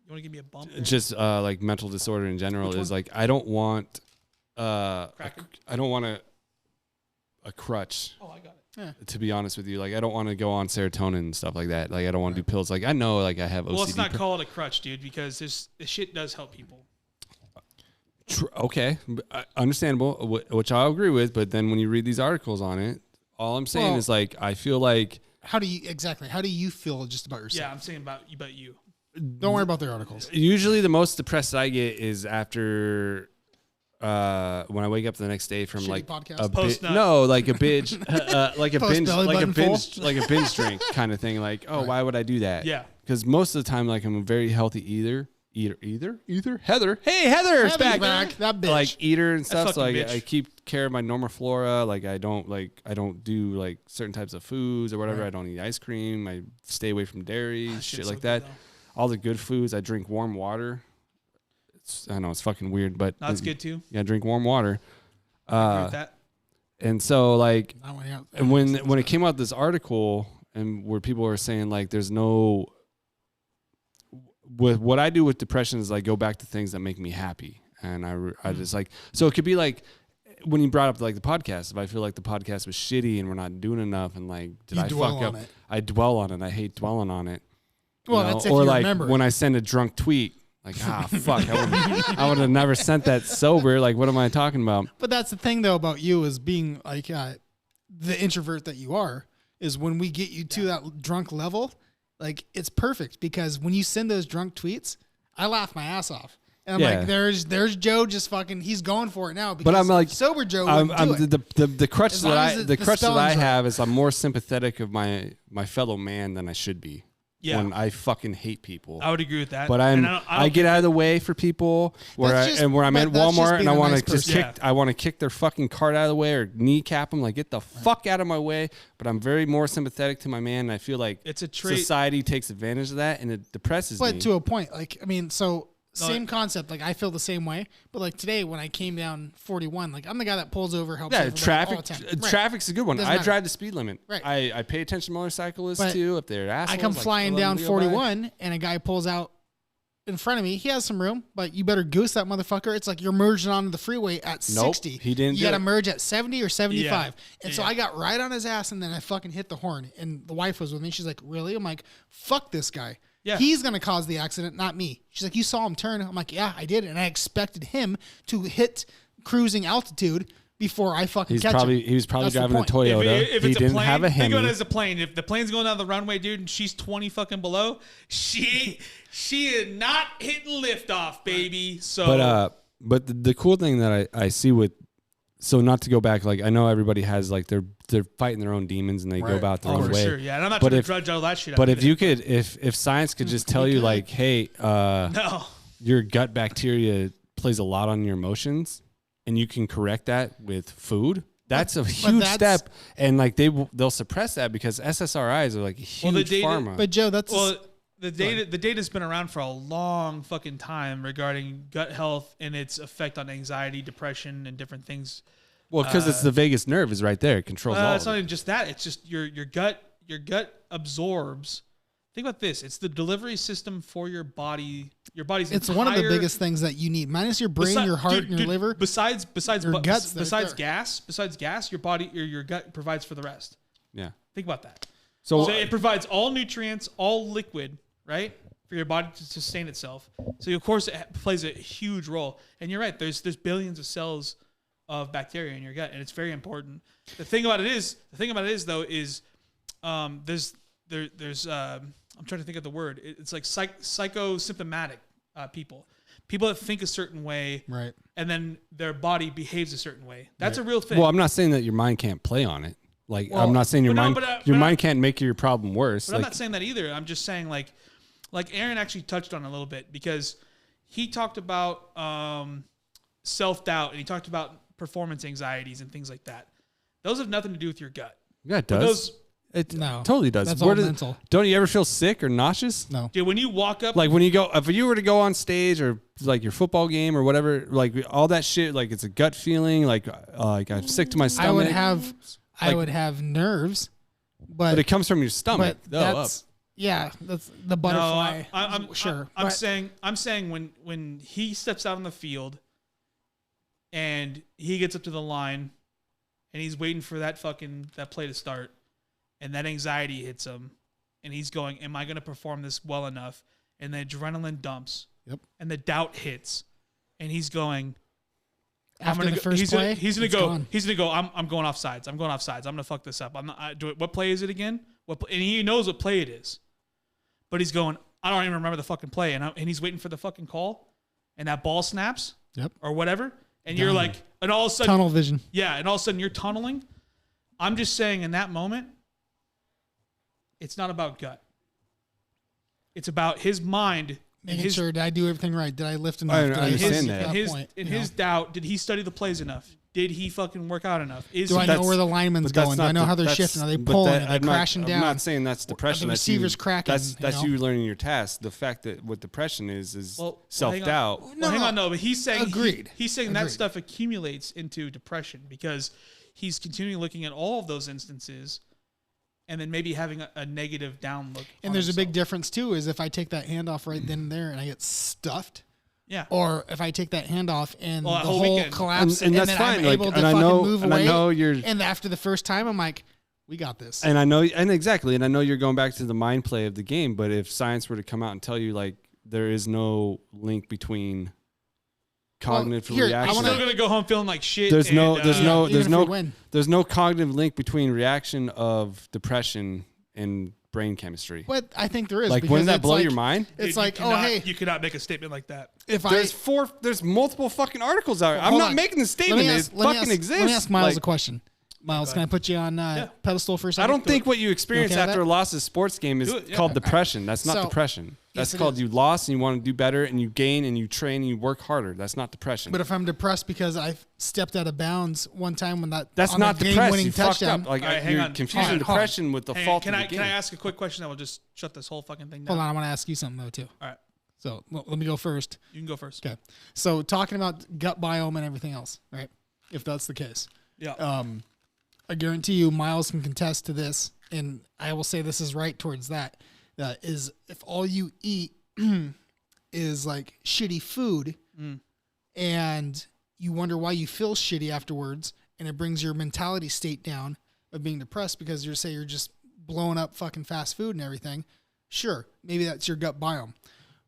You want to give me a bump? just like mental disorder in general is like I don't want a crutch. Oh, I got it. To be honest with you, like I don't want to go on serotonin and stuff like that. Like I don't want to do pills. Like I know, like I have OCD. Well, let's not call it a crutch, dude, because this shit does help people. Okay, understandable, which I agree with. But then when you read these articles on it, all I'm saying is like I feel like how do you feel just about yourself? Yeah, I'm saying about you. Don't worry about their articles. Usually, the most depressed I get is after. When I wake up the next day from Shitty like podcast. like a binge, like a binge, belly like a button binge, like a binge drink kind of thing. Like, oh, why would I do that? Yeah, because most of the time, like I'm a very healthy eater. Heather, hey Heather, it's back. That bitch. Like eater and stuff. So like bitch. I keep care of my normal flora. Like I don't do like certain types of foods or whatever. Right. I don't eat ice cream. I stay away from dairy, shit shit's like so that. good, All the good foods. I drink warm water. I know it's fucking weird, but that's good too. Yeah, drink warm water. I agree with that. And so like, and when when it came out this article and where people were saying like, there's no, with what I do with depression is like go back to things that make me happy. And I just like, so it could be like when you brought up like the podcast, if I feel like the podcast was shitty and we're not doing enough and like, did I fuck up? I dwell on it. I hate dwelling on it. Well, you know? that's if or you like remember. when I send a drunk tweet, like, fuck, I would have never sent that sober. Like, what am I talking about? But that's the thing, though, about you is being like the introvert that you are, is when we get you to that drunk level, like, it's perfect because when you send those drunk tweets, I laugh my ass off. And I'm like, there's Joe just fucking, he's going for it now. Because but I'm like, sober Joe wouldn't do it. The crutch that I right. have is I'm more sympathetic of my fellow man than I should be. Yeah. When I fucking hate people. I would agree with that. But I get out of the way for people where I'm at Walmart and I want to just I want to kick their fucking cart out of the way or kneecap them, like get the fuck out of my way. But I'm very more sympathetic to my man, and I feel like it's a trait. Society takes advantage of that, and it depresses me. But to a point, like I mean, same concept. Like I feel the same way. But like today, when I came down 41, like I'm the guy that pulls over, helps. Yeah, traffic. All the time. Right. Traffic's a good one. I drive the speed limit. Right. I pay attention to motorcyclists too if they're assholes. I come flying down 41, and a guy pulls out in front of me. He has some room, but you better goose that motherfucker. It's like you're merging onto the freeway at 60. He didn't. You got to merge at 70 or 75. Yeah. And so I got right on his ass, and then I fucking hit the horn. And the wife was with me. She's like, "Really?" I'm like, "Fuck this guy." Yeah. He's going to cause the accident, not me. She's like, "You saw him turn." I'm like, "Yeah, I did." And I expected him to hit cruising altitude before I fucking catch him. He was probably driving a Toyota. If he it's didn't a plane, have a Hemi. think of it as a plane. If the plane's going down the runway, dude, and she's 20 fucking below, she is not hitting liftoff, baby. So, but the cool thing that I see with, so not to go back, like I know everybody has like they're fighting their own demons and they go about their own way. Sure, yeah. And I'm not trying to drudge all that shit. But if you could, if science could just tell you like, hey, your gut bacteria plays a lot on your emotions, and you can correct that with food. That's a huge step, and like they'll suppress that because SSRIs are like a huge pharma. But Joe, that's the data's been around for a long fucking time regarding gut health and its effect on anxiety, depression, and different things. Well, because it's the vagus nerve is right there. It controls all. It's not even just that. It's just your gut absorbs. Think about this. It's the delivery system for your body. Your body's. It's one of the biggest things that you need, minus your brain, your heart, and your liver. Besides your guts. Besides gas, your body, your gut provides for the rest. Yeah. Think about that. So it provides all nutrients, all liquid, right, for your body to sustain itself. So of course it plays a huge role. And you're right. There's billions of cells of bacteria in your gut, and it's very important. The thing about it is though is there's I'm trying to think of the word. It's like psychosymptomatic people that think a certain way, right, and then their body behaves a certain way. That's a real thing. Well, I'm not saying that your mind can't play on it. Like I'm not saying your mind can't make your problem worse. But I'm not saying that either. I'm just saying like Aaron actually touched on it a little bit because he talked about self-doubt and he talked about performance anxieties and things like that. Those have nothing to do with your gut. Yeah, it does. It No. totally does. That's Where all does- mental. Don't you ever feel sick or nauseous? No. Dude, when you walk up, Like when you go, if you were to go on stage or like your football game or whatever, like all that shit, like it's a gut feeling, like I'm sick to my stomach. I would have nerves, but it comes from your stomach. But that's that's the butterfly. No, I'm sure. I'm saying when he steps out on the field and he gets up to the line and he's waiting for that play to start and that anxiety hits him and he's going, am I going to perform this well enough? And the adrenaline dumps. Yep. And the doubt hits and he's going, After the first play, he's gonna go. I'm going offsides. I'm gonna fuck this up. I'm not. What play is it again? And he knows what play it is, but he's going. I don't even remember the fucking play, and he's waiting for the fucking call, and that ball snaps. Yep. Or whatever, and you're like, and all of a sudden, tunnel vision. Yeah, and all of a sudden you're tunneling. I'm just saying, in that moment, it's not about gut. It's about his mind. Making sure, did I do everything right? Did I lift enough? Did I understand that. His doubt, did he study the plays enough? Did he fucking work out enough? Do I know where the lineman's going? Do I know how they're shifting? Are they pulling? Are they crashing down? I'm not saying that's depression. The receiver's cracking. That's you learning your task. The fact that what depression is self-doubt. Well, hang on, no, but he's saying agreed. He's saying that stuff accumulates into depression because he's continually looking at all of those instances and then maybe having a negative down look. And there's a big difference too, is if I take that handoff right then and there and I get stuffed. Yeah. Or if I take that handoff and the whole whole weekend. collapse and that's then fine. I'm able to fucking move away. I know you're. And after the first time, I'm like, we got this. And I know, and exactly, and I know you're going back to the mind play of the game. But if science were to come out and tell you like there is no link between cognitive reaction, I'm still gonna go home feeling like shit. There's no cognitive link between reaction of depression and brain chemistry. But I think there is. Like, wouldn't that blow your mind? It's Dude, like, hey, you cannot make a statement like that. There's multiple fucking articles out. I'm not making the statement. It fucking exists. Let me ask Miles a question. Miles, can I put you on pedestal for a second? I don't think what you experience after a loss of a sports game is called depression. That's not So, depression. That's yes, it called is. you lost and you want to do better and you gain and you train and you work harder. That's not depression. But if I'm depressed because I stepped out of bounds one time when that's on not the depressed. game-winning You fucked touchdown. up. Like hang you're on. confusing depression with the fault of the game. Can I ask a quick question that will just shut this whole fucking thing down? Hold on, I want to ask you something though too. All right. So let me go first. You can go first. Okay. So talking about gut biome and everything else, right? If that's the case. Yeah. I guarantee you Miles can contest to this, and I will say this is right towards that. Is if all you eat is like shitty food and you wonder why you feel shitty afterwards and it brings your mentality state down of being depressed because you're just blowing up fucking fast food and everything. Sure, maybe that's your gut biome.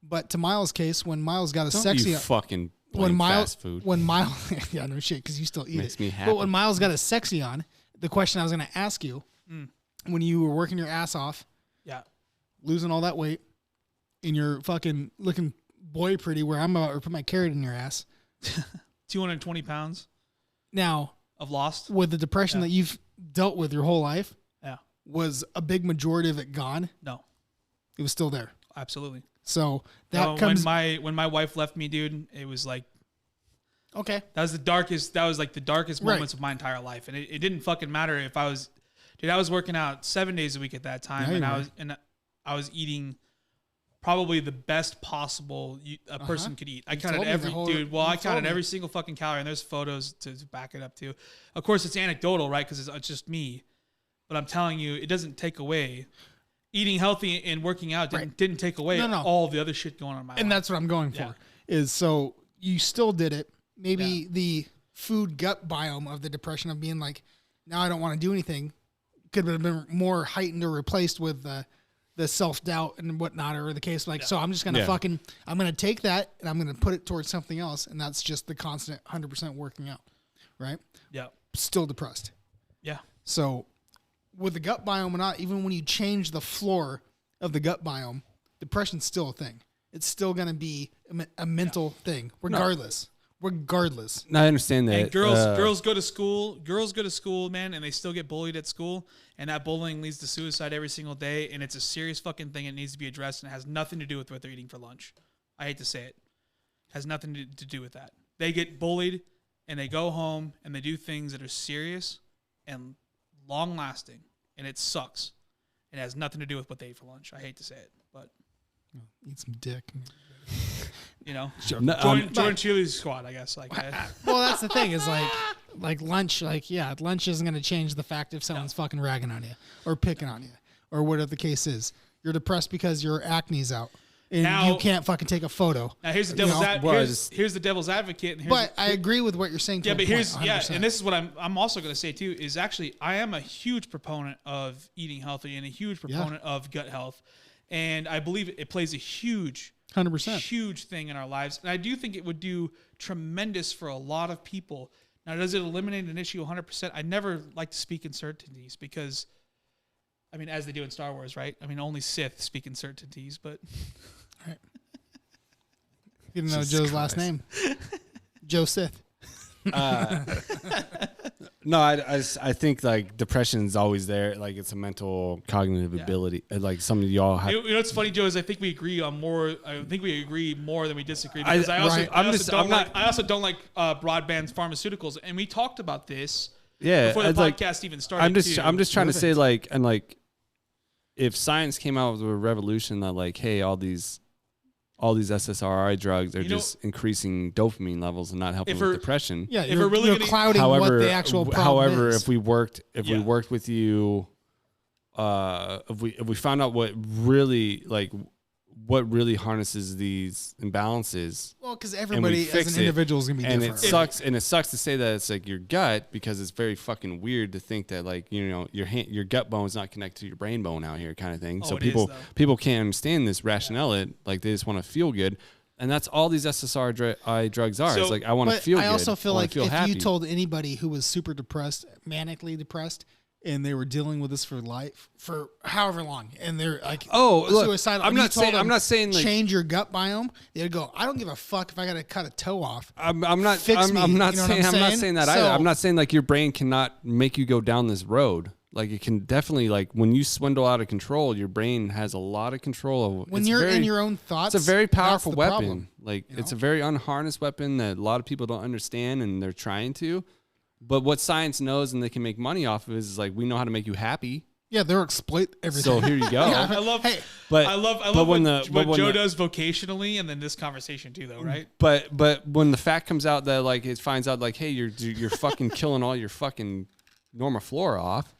But to Miles' case, when Miles got a sexy fucking fast food. When Miles yeah, no shit, because you still eat Makes it. me happy. But when Miles got a sexy on, the question I was going to ask you, when you were working your ass off, losing all that weight, and you're fucking looking boy pretty, where I'm about to put my carrot in your ass. 220 pounds Now, of lost. with the depression that you've dealt with your whole life, Yeah. was a big majority of it gone? No. It was still there. Absolutely. So that comes. When my wife left me, dude, it was like Okay. that was like the darkest Right. moments of my entire life, and it didn't fucking matter if I was, dude. I was working out 7 days a week at that time, Yeah, and I was eating probably the best possible a person could eat. I counted told me every the whole- dude. Well, you I told counted me. every single fucking calorie, and there's photos to back it up too. Of course, it's anecdotal, right? Because it's just me, but I'm telling you, it doesn't take away. Eating healthy and working out didn't take away all the other shit going on in my life. And that's what I'm going for. Is so you still did it. Maybe the food gut biome of the depression of being like, now I don't want to do anything, could have been more heightened or replaced with the self doubt and whatnot, or the case like. So I'm just gonna I'm gonna take that and I'm gonna put it towards something else, and that's just the constant 100% working out, right? Yeah. Still depressed. Yeah. So with the gut biome or not, even when you change the floor of the gut biome, depression's still a thing. It's still going to be a mental thing, regardless. Regardless. No, I understand that. And girls go to school, man, and they still get bullied at school, and that bullying leads to suicide every single day, and it's a serious fucking thing. It needs to be addressed, and it has nothing to do with what they're eating for lunch. I hate to say it. Has nothing to do with that. They get bullied, and they go home, and they do things that are serious and long lasting, and it sucks. It has nothing to do with what they ate for lunch. I hate to say it, but Eat some dick. you know, No, join cheerleading squad. I guess Well, that's the thing is like lunch. Like lunch isn't going to change the fact if someone's fucking ragging on you or picking on you or whatever the case is. You're depressed because your acne's out. And Now- you can't fucking take a photo. Now here's the You devil's know? here's the devil's advocate. And here's But I agree with what you're saying. To yeah, a but point, here's 100%. and this is what I'm also going to say too is actually I am a huge proponent of eating healthy and a huge proponent of gut health, and I believe it plays a huge 100%. huge thing in our lives, and I do think it would do tremendous for a lot of people. Now, does it eliminate an issue 100%? I never like to speak in certainties because, I mean, as they do in Star Wars, right? I mean, only Sith speak in certainties, but. Right. You didn't know Jesus Joe's last Christ. name. Joe Sith. No, I think like depression is always there. Like it's a mental cognitive ability. Like some of y'all have. You know what's funny, Joe, is I think we agree on more. I think we agree more than we disagree. Because I also don't like broadband pharmaceuticals, and we talked about this before the podcast even started. I'm just trying to say like if science came out with a revolution that like, hey, all these SSRI drugs are just increasing dopamine levels and not helping with depression. Yeah, If you're, we're really you're gonna- clouding what the actual problem is. if we worked with you, if we found out what really harnesses these imbalances, Well, because everybody as an individual is gonna be and different. it sucks to say that it's like your gut, because it's very fucking weird to think that like, you know, your gut bone is not connected to your brain bone out here kind of thing. So it is, people can't understand this rationale. Like they just want to feel good. And that's all these SSRI drugs are. So- It's like, I want to But feel good. I also feel like if happy. you told anybody who was super depressed, manically depressed, and they were dealing with this for life for however long, and they're like, suicidal. I'm not saying like, change your gut biome. They'd go, I don't give a fuck if I got to cut a toe off. I'm not Fix me, I'm not you know what saying I'm I'm not saying? saying that So- either. I'm not saying like your brain cannot make you go down this road. Like it can definitely, like when you swindle out of control, your brain has a lot of control of When you're in your own thoughts, it's a very powerful that's the weapon. problem. Like it's a very unharnessed weapon that a lot of people don't understand, and they're trying to. But what science knows and they can make money off of is like, we know how to make you happy. Yeah, they'll exploit everything. So here you go. Yeah. I love. Hey, But I love when what when Joe the- does vocationally, and then this conversation too, though, right? But when the fact comes out that like it finds out like, hey, you're fucking killing all your fucking normal flora off,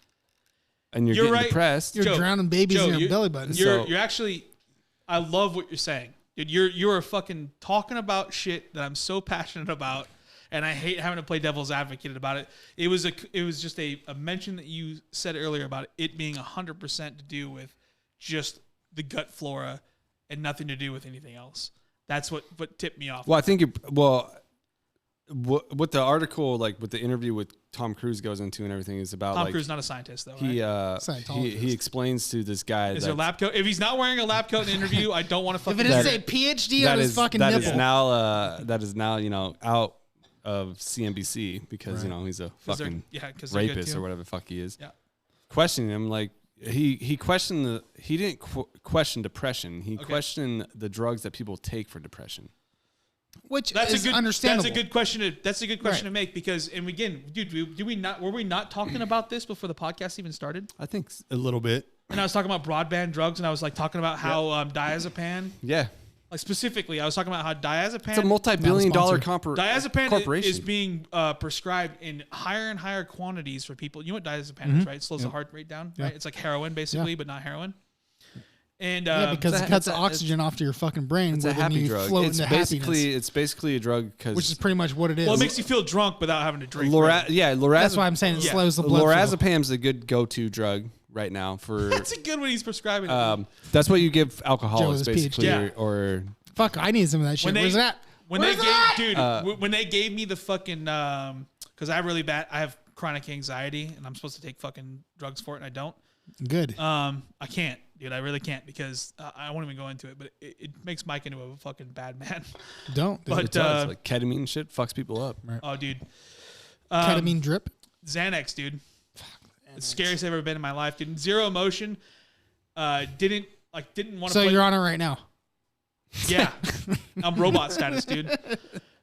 and you're getting right. depressed. You're drowning babies in your belly button. You're actually. I love what you're saying, dude. You're fucking talking about shit that I'm so passionate about, and I hate having to play devil's advocate about it. It was just a mention that you said earlier about it being 100% to do with just the gut flora and nothing to do with anything else. That's what tipped me off. Well, I think what the article, like what the interview with Tom Cruise goes into and everything is about. Tom like, Cruise is not a scientist though. he Right? he explains to this guy Is there a lab coat? If he's not wearing a lab coat in the interview, I don't want to If fucking. it doesn't say PhD on his fucking that nipple, is now you know out of CNBC because you know he's a 'Cause they're- fucking yeah, 'cause they're good rapist too. or whatever the fuck he is. Yeah. Questioning him like he questioned he didn't question depression. He questioned the drugs that people take for depression. which That's is a good. understandable. That's a good question. That's a good question Right. to make because, and again, dude, were we not talking about this before the podcast even started? I think a little bit. And I was talking about broadband drugs, and I was like talking about how diazepam, Yeah, like specifically, I was talking about how diazepam, it's a multi-billion-dollar diazepam corporation. is being prescribed in higher and higher quantities for people. You know what diazepam is, right? It slows the heart rate down, right? It's like heroin basically, but not heroin. And because it cuts the oxygen off to your fucking brain. It's a where then happy you drug. float It's into basically happiness, it's basically a drug because which is pretty much what it is. well, it makes you feel drunk without having to drink. right? That's why I'm saying it Yeah. slows the blood flow. Lorazepam's a good go-to drug right now for. That's a good one he's prescribing. That's what you give alcoholics Joe's basically, PhD. or Fuck, I need some of that shit. Where's that? When Where's they that? gave, dude, when they gave me the fucking, because I have chronic anxiety and I'm supposed to take fucking drugs for it and I don't. Good. I can't, dude. I really can't because I won't even go into it. But it makes Mike into a fucking bad man. Don't. But it does. Like ketamine and shit fucks people up. Right. oh, dude, Ketamine drip. Xanax, dude. It's the scariest I've ever been in my life, dude. Zero emotion. Didn't want to. So you're on it right now. Yeah, I'm robot status, dude.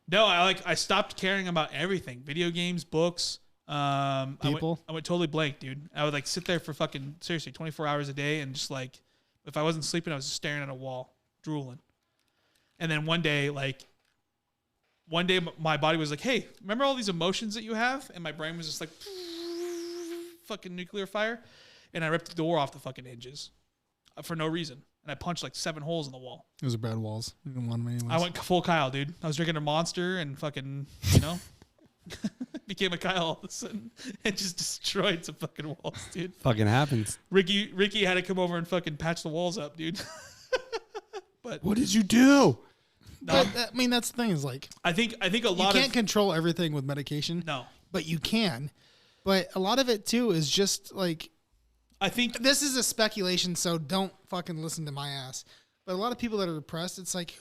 No, I stopped caring about everything: video games, books, People? I went totally blank, dude. I would like sit there for fucking seriously 24 hours a day and just like if I wasn't sleeping, I was just staring at a wall, drooling. And then one day my body was like, "Hey, remember all these emotions that you have?" And my brain was just like, fucking nuclear fire. And I ripped the door off the fucking hinges for no reason. And I punched like 7 holes in the wall. Those are bad walls. You didn't want them anyways. I went full Kyle, dude. I was drinking a Monster and fucking, became a Kyle all of a sudden and just destroyed some fucking walls, dude. Fucking happens. Ricky had to come over and fucking patch the walls up, dude. But what did you do? But I mean, that's the thing is like I think a lot you can't control everything with medication. No, but you can. But a lot of it too is just like I think this is a speculation, so don't fucking listen to my ass. But a lot of people that are depressed, it's like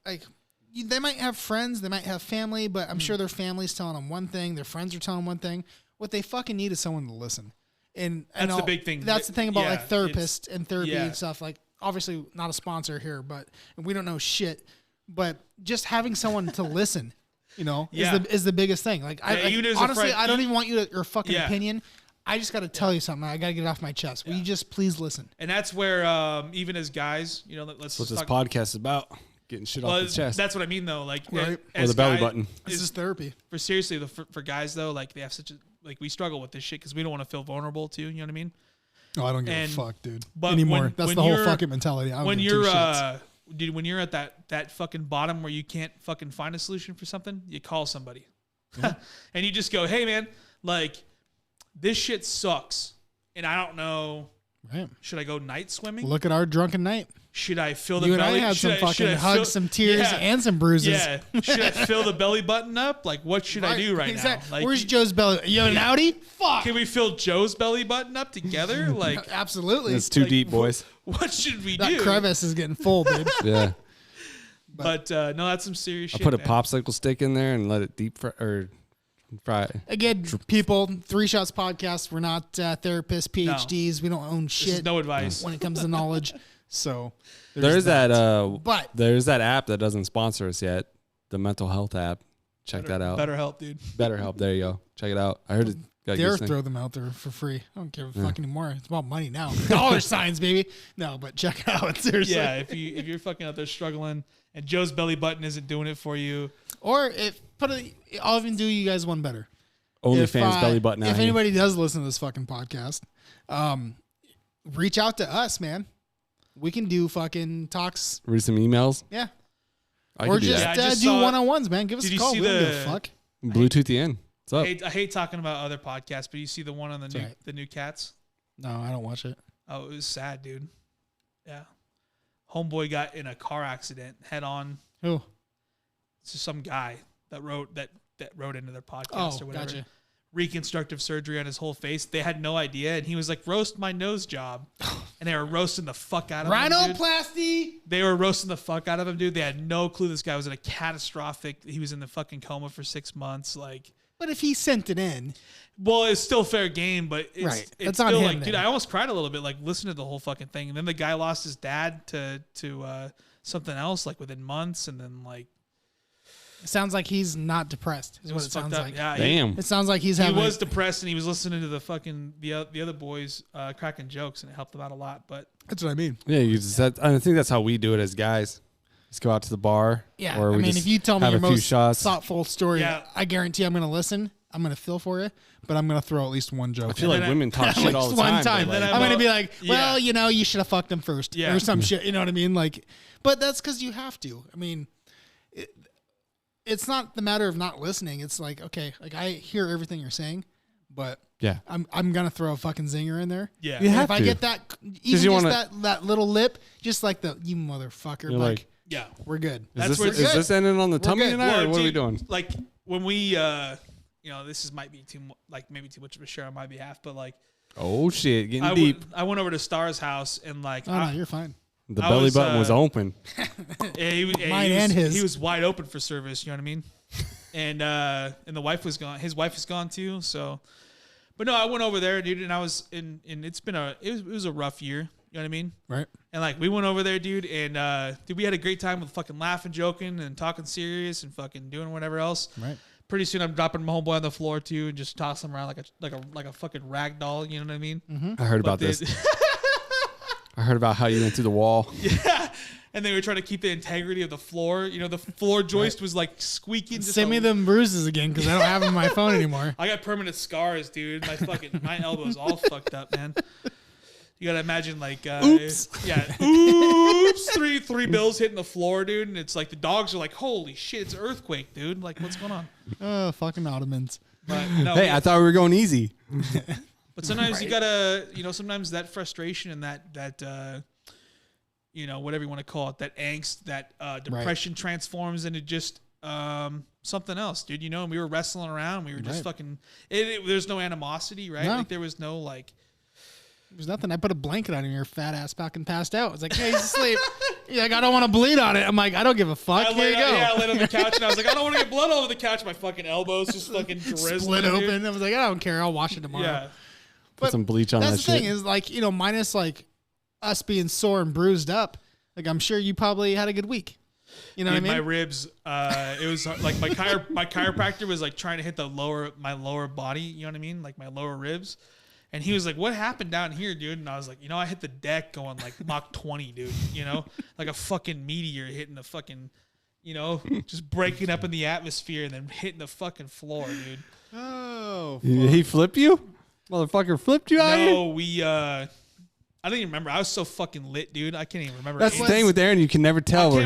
they might have friends, they might have family, but I'm sure their family's telling them one thing, their friends are telling them one thing. What they fucking need is someone to listen. And that's the big thing. That's the thing about like therapists and therapy yeah. and stuff. Like obviously not a sponsor here, but we don't know shit. But just having someone to listen, is the biggest thing. Like honestly, I don't even want your fucking opinion. I just got to tell you something. I got to get it off my chest. Will you just please listen? And that's where even as guys, that's what this podcast is about. Getting shit off the chest. That's what I mean, though. Like, right? Or the belly button. This is therapy. For seriously, for guys though, like they have such a we struggle with this shit because we don't want to feel vulnerable too. You know what I mean? Oh, I don't give a fuck, dude. But anymore. That's the whole fucking mentality. When you're dude, when you're at that fucking bottom where you can't fucking find a solution for something, you call somebody, and you just go, "Hey, man, like this shit sucks, and I don't know. Right? Should I go night swimming? Look at our drunken night. Should I fill the you belly? And I had some fucking hugs, some tears, and some bruises. Yeah. Should I fill the belly button up? Like, what should I do right now? Like, where's Joe's belly? You have an Outie? Fuck. Can we fill Joe's belly button up together? Like, absolutely. It's too deep, boys. What should we do? That crevice is getting full, dude. Yeah. But no, that's some serious shit. I put a popsicle stick in there and let it deep fry. Again, people, 3 Shots Podcast. We're not therapists, PhDs. No. We don't own shit. This is no advice when it comes to knowledge. So there's that app that doesn't sponsor us yet. The mental health app. Check that out. BetterHelp, dude. BetterHelp. There you go. Check it out. I heard it. Dare throw them out there for free. I don't give a fuck anymore. It's about money now. Dollar signs, baby. No, but check it out. Seriously. Yeah, if you're fucking out there struggling and Joe's belly button isn't doing it for you, or I'll even do you guys one better. OnlyFans belly button. If anybody does listen to this fucking podcast, reach out to us, man. We can do fucking talks. Read some emails. Yeah. Or just do one-on-ones, man. Give us a call. We don't give a fuck. Bluetooth you in. What's up? I hate talking about other podcasts, but you see the one on the new Cats? No, I don't watch it. Oh, it was sad, dude. Yeah. Homeboy got in a car accident head on. Who? It's just some guy that wrote into their podcast or whatever. Gotcha. Reconstructive surgery on his whole face. They had no idea, and he was like, "Roast my nose job," and they were roasting the fuck out of him. Rhinoplasty. They were roasting the fuck out of him, dude. They had no clue this guy was in a catastrophic. He was in the fucking coma for 6 months, like. But if he sent it in, well, it's still fair game. But it's That's still on him, like, then. dude, I almost cried a little bit, like listening to the whole fucking thing. And then the guy lost his dad to something else, like within months, and then like. It sounds like he's not depressed. Is what it sounds like. Yeah, damn. It sounds like he was depressed, and he was listening to the fucking the other boys cracking jokes, and it helped him out a lot. But that's what I mean. Yeah, I think that's how we do it as guys. Let's go out to the bar. Yeah, or I mean, if you tell me your most shots. thoughtful story, I guarantee I'm going to listen. I'm going to feel for you, but I'm going to throw at least one joke. I feel like women talk shit all the time. One time. Like, I'm going to be like, well, you should have fucked him first, or some shit. You know what I mean? Like, but that's because you have to. I mean, it's not the matter of not listening. It's like, okay, like I hear everything you're saying, but yeah, I'm gonna throw a fucking zinger in there. Yeah, if I get that, even just that little lip, just like you motherfucker, like yeah, we're good. Is this ending on the tummy tonight, or what are we doing? Like when we, this might be maybe too much of a share on my behalf, but like, oh shit, getting deep. I went over to Star's house and like, no, you're fine. The belly button was open. Mine and his. He was wide open for service. You know what I mean? And the wife was gone. His wife is gone too. So, but no, I went over there, dude, and I was in. It was a rough year. You know what I mean? Right. And like we went over there, dude, and we had a great time with fucking laughing, joking, and talking serious, and fucking doing whatever else. Right. pretty soon I'm dropping my homeboy on the floor too, and just toss him around like a fucking rag doll. You know what I mean? I heard about this. I heard about how you went through the wall. Yeah. And they were trying to keep the integrity of the floor. You know, the floor joist was like squeaking. Send me them bruises again because I don't have them on my phone anymore. I got permanent scars, dude. My elbow's all fucked up, man. You gotta imagine like, oops. Yeah, oops. Three bills hitting the floor, dude, and it's like the dogs are like, holy shit, it's an earthquake, dude. Like, what's going on? Oh, fucking Ottomans. But no, Hey, I thought we were going easy. But sometimes you gotta, sometimes that frustration and that whatever you want to call it, that angst, that depression transforms into just something else, dude. And we were wrestling around. We were just fucking. There's no animosity, right? No. Like there was no like. There's nothing. I put a blanket on your fat ass fucking passed out. It's like, hey, he's asleep. Yeah, like, I don't want to bleed on it. I'm like, I don't give a fuck. Here you go. Yeah, I laid on the couch and I was like, I don't want to get blood all over the couch. My fucking elbows just fucking drizzling. Split open. I was like, I don't care. I'll wash it tomorrow. Yeah. Put some bleach on that shit. That's the thing is like, minus like us being sore and bruised up, like I'm sure you probably had a good week. You know what I mean? My ribs, it was like my chiropractor was like trying to hit my lower body, you know what I mean? Like my lower ribs. And he was like, what happened down here, dude? And I was like, I hit the deck going like Mach 20, dude, like a fucking meteor hitting the fucking, just breaking up in the atmosphere and then hitting the fucking floor, dude. Oh. Did he flip you? Motherfucker flipped you out here? No, I don't even remember. I was so fucking lit, dude. I can't even remember. That's the thing with Aaron. You can never tell.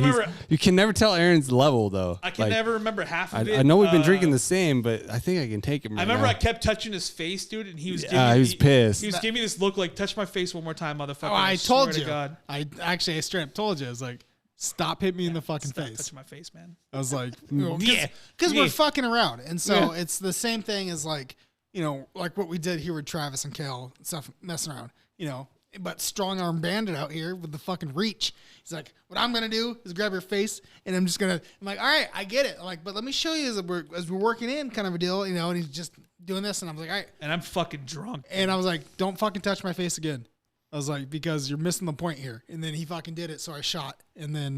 You can never tell Aaron's level, though. I can never remember half of it. I know we've been drinking the same, but I think I can take him. I remember I kept touching his face, dude, and he was he was pissed. He was giving me this look like, touch my face one more time, motherfucker. Oh, I told you. God. I straight up told you. I was like, stop hitting me in the fucking Stop face. touching my face, man. I was like, because we're fucking around. And so it's the same thing as like, like what we did here with Travis and Kale and stuff, messing around, but strong arm bandit out here with the fucking reach. He's like, what I'm going to do is grab your face and I'm like, all right, I get it. I'm like, but let me show you as we're working in kind of a deal, and he's just doing this. And I was like, all right. And I'm fucking drunk. And I was like, don't fucking touch my face again. I was like, because you're missing the point here. And then he fucking did it. So I shot. And then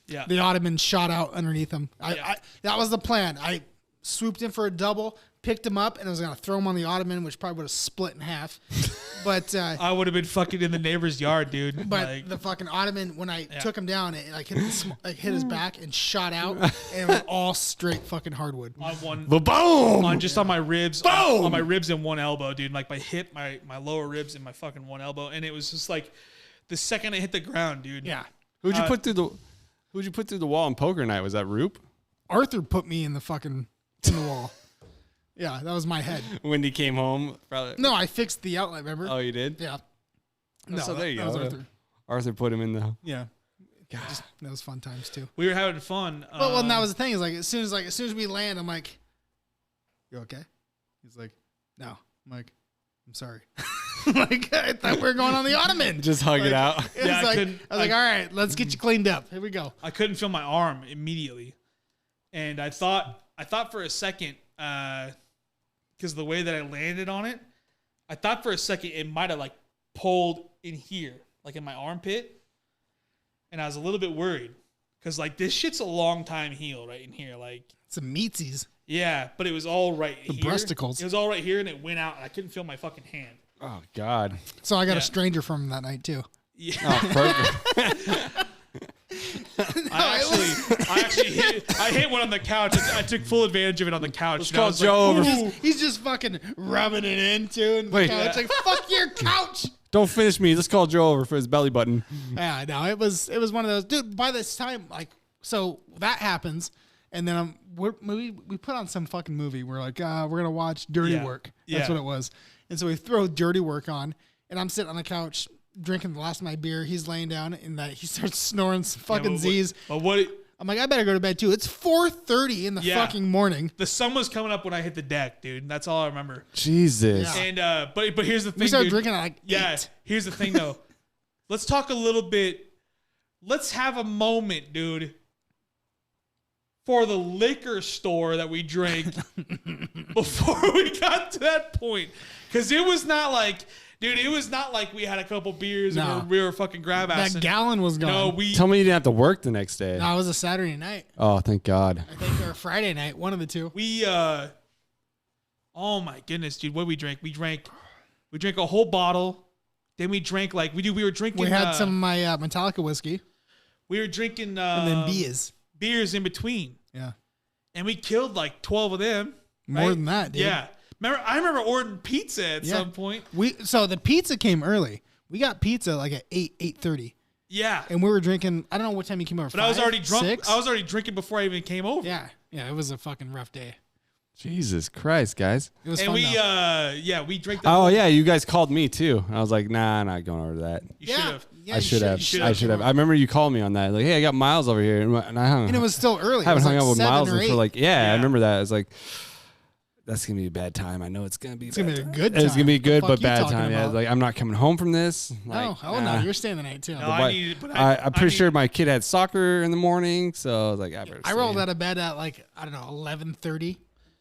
the Ottoman shot out underneath him. That was the plan. I swooped in for a double, picked him up, and I was going to throw him on the Ottoman, which probably would have split in half. But I would have been fucking in the neighbor's yard, dude. But the fucking Ottoman, when I took him down, it like hit his back and shot out, and it was all straight fucking hardwood. On my ribs, on my ribs and one elbow, dude. Like my hip, my lower ribs, and my fucking one elbow, and it was just like the second I hit the ground, dude. Yeah. Who'd you put through the wall on poker night? Was that Roop? Arthur put me in the wall. Yeah, that was my head. When he came home, probably. No, I fixed the outlet. Remember? Oh, you did? Yeah. No, so there you go. That was Arthur. Arthur put him in the. Yeah. God, that was fun times too. We were having fun. Well, and that was the thing. Is like as soon as we land, I'm like, "You okay?" He's like, "No." I'm like, "I'm sorry." Like I thought we were going on the Ottoman. Just hug it out. Yeah, I was like, "All right, let's get you cleaned up. Here we go." I couldn't feel my arm immediately, and I thought for a second. Because the way that I landed on it, I thought for a second it might have like pulled in here, like in my armpit, and I was a little bit worried because like this shit's a long time heal right in here, like some meatsies. Yeah, but it was all right the here. Breasticles. It was all right here, and it went out, and I couldn't feel my fucking hand. Oh God! So I got a stranger from him that night too. Yeah. Oh, perfect. I hit one on the couch. I took full advantage of it on the couch. Let's call Joe over. He's just fucking rubbing it into and the couch. Like, fuck your couch. Don't finish me. Let's call Joe over for his belly button. Yeah, no, it was one of those. Dude, by this time, like, so that happens, and then we put on some fucking movie. We're like, we're going to watch Dirty Work. That's what it was. And so we throw Dirty Work on, and I'm sitting on the couch drinking the last of my beer. He's laying down, and he starts snoring some fucking Z's. But what? I'm like, I better go to bed too. It's 4:30 in the fucking morning. The sun was coming up when I hit the deck, dude. That's all I remember. Jesus. Yeah. And but here's the thing. We started drinking at like 8. Here's the thing though. Let's talk a little bit. Let's have a moment, dude, for the liquor store that we drank before we got to that point, because it was not like Dude, it was not like we had a couple beers No. and we were fucking grab ass. That gallon was gone. No, we. Tell me you didn't have to work the next day. No, it was a Saturday night. Oh, thank God. I think, or a Friday night, one of the two. We oh my goodness, dude, what did we drink? We drank a whole bottle. Then we drank we were drinking. We had some of my Metallica whiskey. We were drinking And then beers in between. Yeah. And we killed like 12 of them. More right? than that, dude. Yeah. I remember ordering pizza at some point. So the pizza came early. We got pizza like at 8:30. Yeah. And we were drinking, I don't know what time you came over. But I was already drunk. 6? I was already drinking before I even came over. Yeah. Yeah, it was a fucking rough day. Jesus Christ, guys. It was And fun we though. we drank the Oh, whole- yeah, you guys called me too. I was like, nah, I'm not going over to that. You should have. Yeah, I you should have. you I should have. I remember you called me on that. Like, hey, I got Miles over here. And I hung. And it was still early. I haven't It was hung like out with 7 Miles or 8. for like, yeah, Yeah. I remember that. I was like, that's going to be a bad time. I know it's going to be It's going to be a good time. It's going to be good, The but fuck you bad talking time. Yeah, about? like, I'm not coming home from this. Like, Oh, hell no. You're staying the night too. No, But I needed. But I'm pretty sure my kid had soccer in the morning, so I was like, I better I stay rolled in. out of bed at like, I don't know, 11:30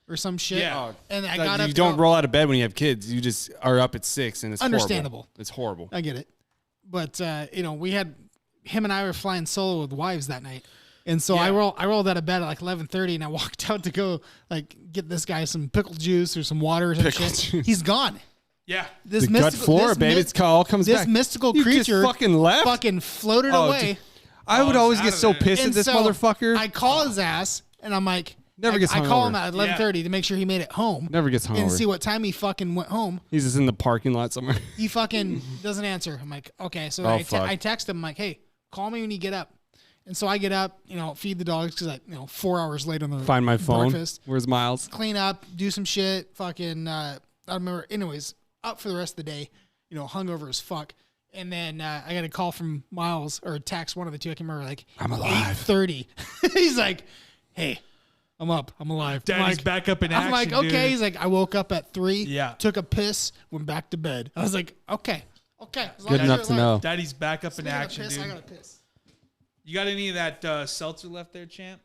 or some shit. Yeah. Oh, And I like, got up. you don't roll out of bed when you have kids. You just are up at 6, and it's Understandable. Horrible. It's horrible. I get it. But, we had, him and I were flying solo with wives that night. And so Yeah. I rolled out of bed at like 11:30 and I walked out to go like get this guy some pickle juice or some water or some Pickle shit. juice. He's gone. yeah. This The gut mystical, flora, this baby. my- It's all comes this back. mystical You just creature fucking left? fucking floated Oh, away. dude. I would Oh, always it's get out so of there. pissed at And this so motherfucker. I call his ass and I'm like, Never gets I call hungover. him at 11:30 to make sure he made it home. Never gets And hungover. see what time he fucking went home. He's just in the parking lot somewhere. He fucking doesn't answer. I'm like, okay. So Oh, fuck. I text him. I'm like, hey, call me when you get up. And so I get up, feed the dogs because 4 hours later on the Find my phone. breakfast, Where's Miles? clean up, do some shit. Fucking, I remember. Anyways, up for the rest of the day. Hungover as fuck. And then I got a call from Miles or a text, one of the two. I can remember like I'm alive. 8:30. He's like, hey. I'm up. I'm alive. I'm Daddy's like, back up in action. I'm like, okay. dude. He's like, I woke up at 3. Yeah. Took a piss. Went back to bed. I was like, okay. As long Good as enough you're to alive. know. Daddy's back up in Speaking of action, piss, dude. I got a piss. You got any of that seltzer left there, champ?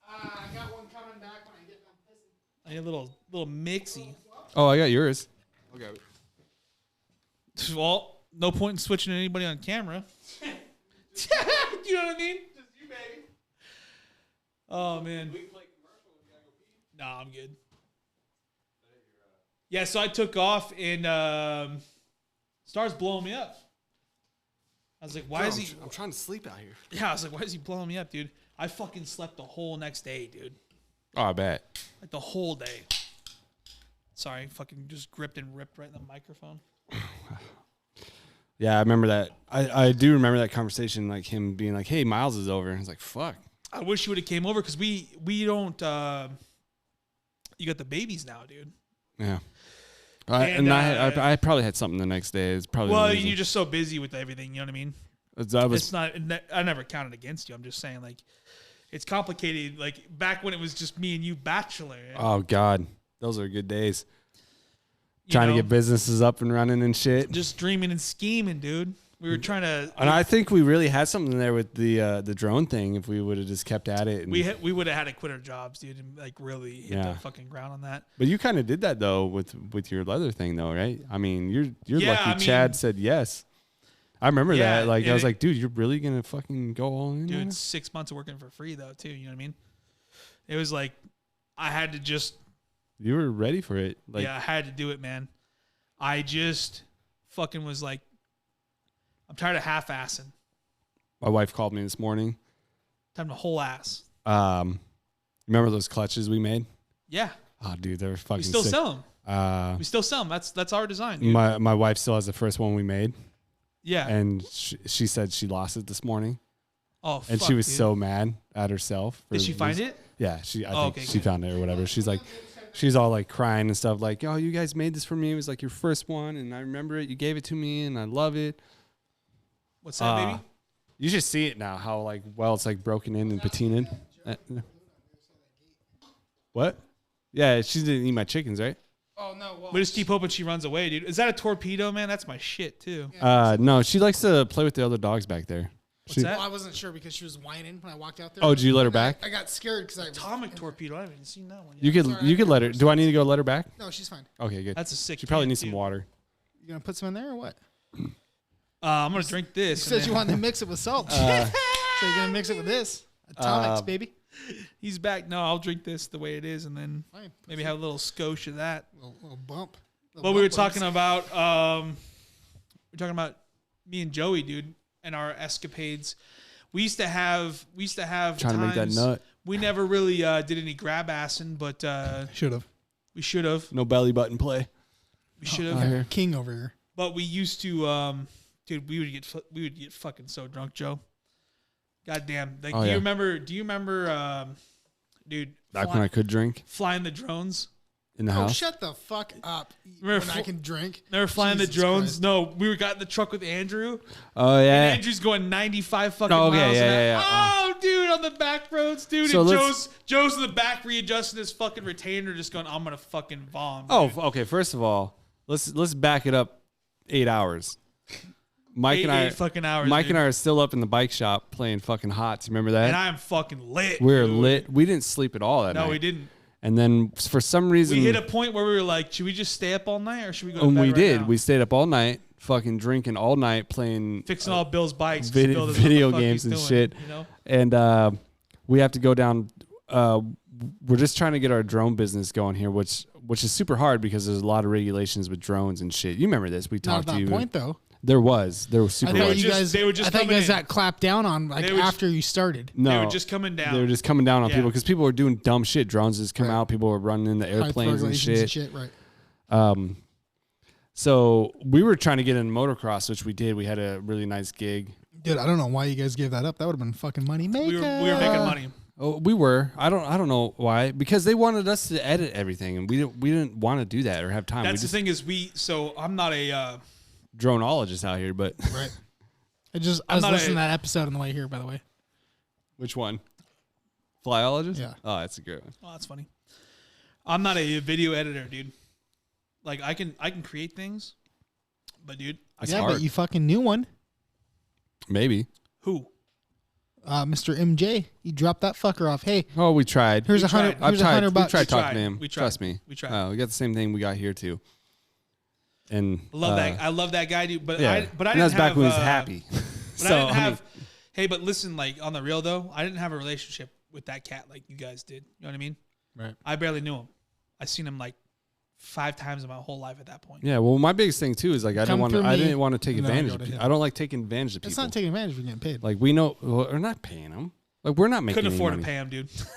I got one coming back when I get done pissing. I need a little mixy. Oh, I got yours. Okay. Well, no point in switching to anybody on camera. You know what I mean? Just you, baby. Oh man. No, I'm good. Yeah, so I took off and Star's blowing me up. I was like, why is he? I'm trying to sleep out here. Yeah, I was like, why is he blowing me up, dude? I fucking slept the whole next day, dude. Oh, I bet. Like the whole day. Sorry, fucking just gripped and ripped right in the microphone. Yeah, I remember that. I do remember that conversation, like him being like, hey, Miles is over. And I was like, fuck. I wish you would have came over because we don't. You got the babies now, dude. Yeah. And, I probably had something the next day. It's probably Well, the reason. you're just so busy with everything. You know what I mean? I was It's not. I never counted against you. I'm just saying, like, it's complicated. Like back when it was just me and you, bachelor. Oh God, those are good days. you Trying know? to get businesses up and running and shit. Just dreaming and scheming, dude. We were trying to. And I think we really had something there with the drone thing. If we would have just kept at it. And, We would have had to quit our jobs, dude, and like really hit Yeah. the fucking ground on that. But you kind of did that though with your leather thing though, right? I mean, you're Yeah, lucky I mean- Chad said yes. I remember Yeah, that. Like I and was it- like, dude, you're really gonna fucking go all in? Dude, on it? 6 months of working for free though, too. You know what I mean? It was like I had to just. You were ready for it. Like Yeah, I had to do it, man. I just fucking was like, I'm tired of half-assing. my wife called me this morning. Time to whole ass. Remember those clutches we made? Yeah, Oh, dude, they were fucking we still sick. sell them. We still sell them. That's our design, dude. My wife still has the first one we made, Yeah. and she said she lost it this morning, Oh, and fuck, she was dude. so mad at herself. Did she find it? Yeah, I Oh, think okay, she good. found it or whatever. She's like, she's all like crying and stuff, like, "Oh, you guys made this for me. It was like your first one, and I remember it. You gave it to me, and I love it." What's that, baby? You should see it now. How like well it's like broken in and patinaed. What? Yeah, she didn't eat my chickens, right? Oh no! Well, We just keep hoping she runs away, dude. Is that a torpedo, man? That's my shit too. No, she likes to play with the other dogs back there. What's that? well, I wasn't sure because she was whining when I walked out there. Oh, did you let her back? I got scared because I. Atomic torpedo. I haven't even seen that one yet. You could let her. Do I need to go let her back? No, she's fine. Okay, good. That's a sick. She probably can, needs some too. water. You gonna put some in there or what? I'm gonna drink You this. said you wanted to mix it with salt. So you're gonna mix it with this. Atomics, baby. He's back. No, I'll drink this the way it is, and then Fine. maybe have a little skosh of that. Little bump. But we were talking about me and Joey, dude, and our escapades. We used to have Trying to make that times- nut. We never really did any grab assing, but Should have. we should have. No belly button play. We should out have. here. King over here. But we used to, dude. We would get fucking so drunk, Joe. Goddamn. Like, Oh, do yeah. you remember, dude? Back when I could drink flying the drones. in the Oh, house. shut the fuck up. Remember When I can drink. Never flying the Jesus drones. Christ. No, we got in the truck with Andrew. Oh yeah. And Andrew's going 95 fucking Oh, okay, miles an yeah, hour. yeah, Oh, dude, on the back roads, dude. So and let's- Joe's in the back readjusting his fucking retainer, just going, I'm gonna fucking bomb. Oh, okay. First of all, let's back it up 8 hours. Mike and I, Eight fucking hours. Mike dude. and I are still up in the bike shop playing fucking hots. Remember that? And I'm fucking lit. We're dude. lit. We didn't sleep at all that night. No, we didn't. And then for some reason, We hit a point where we were like, should we just stay up all night or should we go to and bed we right did. now? We stayed up all night, fucking drinking all night, playing Fixing all Bill's bikes. 'cause vid- Bill doesn't know video what the fuck games he's and doing, shit. You know? And we have to go down. We're just trying to get our drone business going here, which is super hard because there's a lot of regulations with drones and shit. You remember this? We Not talked at to that you. point though. There was super I They thought were hard. you just- guys. they were just I thought you coming guys in. got clapped down on like They were just- after you started. No, They were just coming down. they were just coming down on Yeah. people because people were doing dumb shit. Drones just come Right. out. People were running into Height airplanes and regulations shit. Right. So we were trying to get in motocross, which we did. We had a really nice gig. Dude, I don't know why you guys gave that up. That would have been fucking money maker. we were making money. Oh, we were. I don't know why. Because they wanted us to edit everything, and we didn't want to do that or have time. That's we the just thing is so I'm not a droneologist out here, but Right. I was not listening a- to that episode on the way here, by the way. which one? Flyologist? Yeah. Oh, that's a great one. oh, that's funny. I'm not a video editor, dude. Like I can create things, but dude, That's yeah, hard. but you fucking knew one. Maybe. who? Mr. MJ, he dropped that fucker off. Hey, Oh, we tried. here's We a hundred. tried. Here's a $100 We bucks. tried tried. talking to him. We tried. Trust me. We tried. We got the same thing we got here too. And I love that. I love that guy, dude. But yeah. I And didn't that was have, back when he was happy. But So, I didn't I have. mean- Hey, but listen, like on the real though, I didn't have a relationship with that cat like you guys did. You know what I mean? Right. I barely knew him. I seen him like 5 times in my whole life at that point. Yeah, well, my biggest thing too is like I Come didn't through me, want to take and then I'll advantage go of to people. him. I don't like taking advantage of It's people. not taking advantage. We're getting paid. Like we know we're not paying them. Like we're not making Couldn't any afford money. to pay him,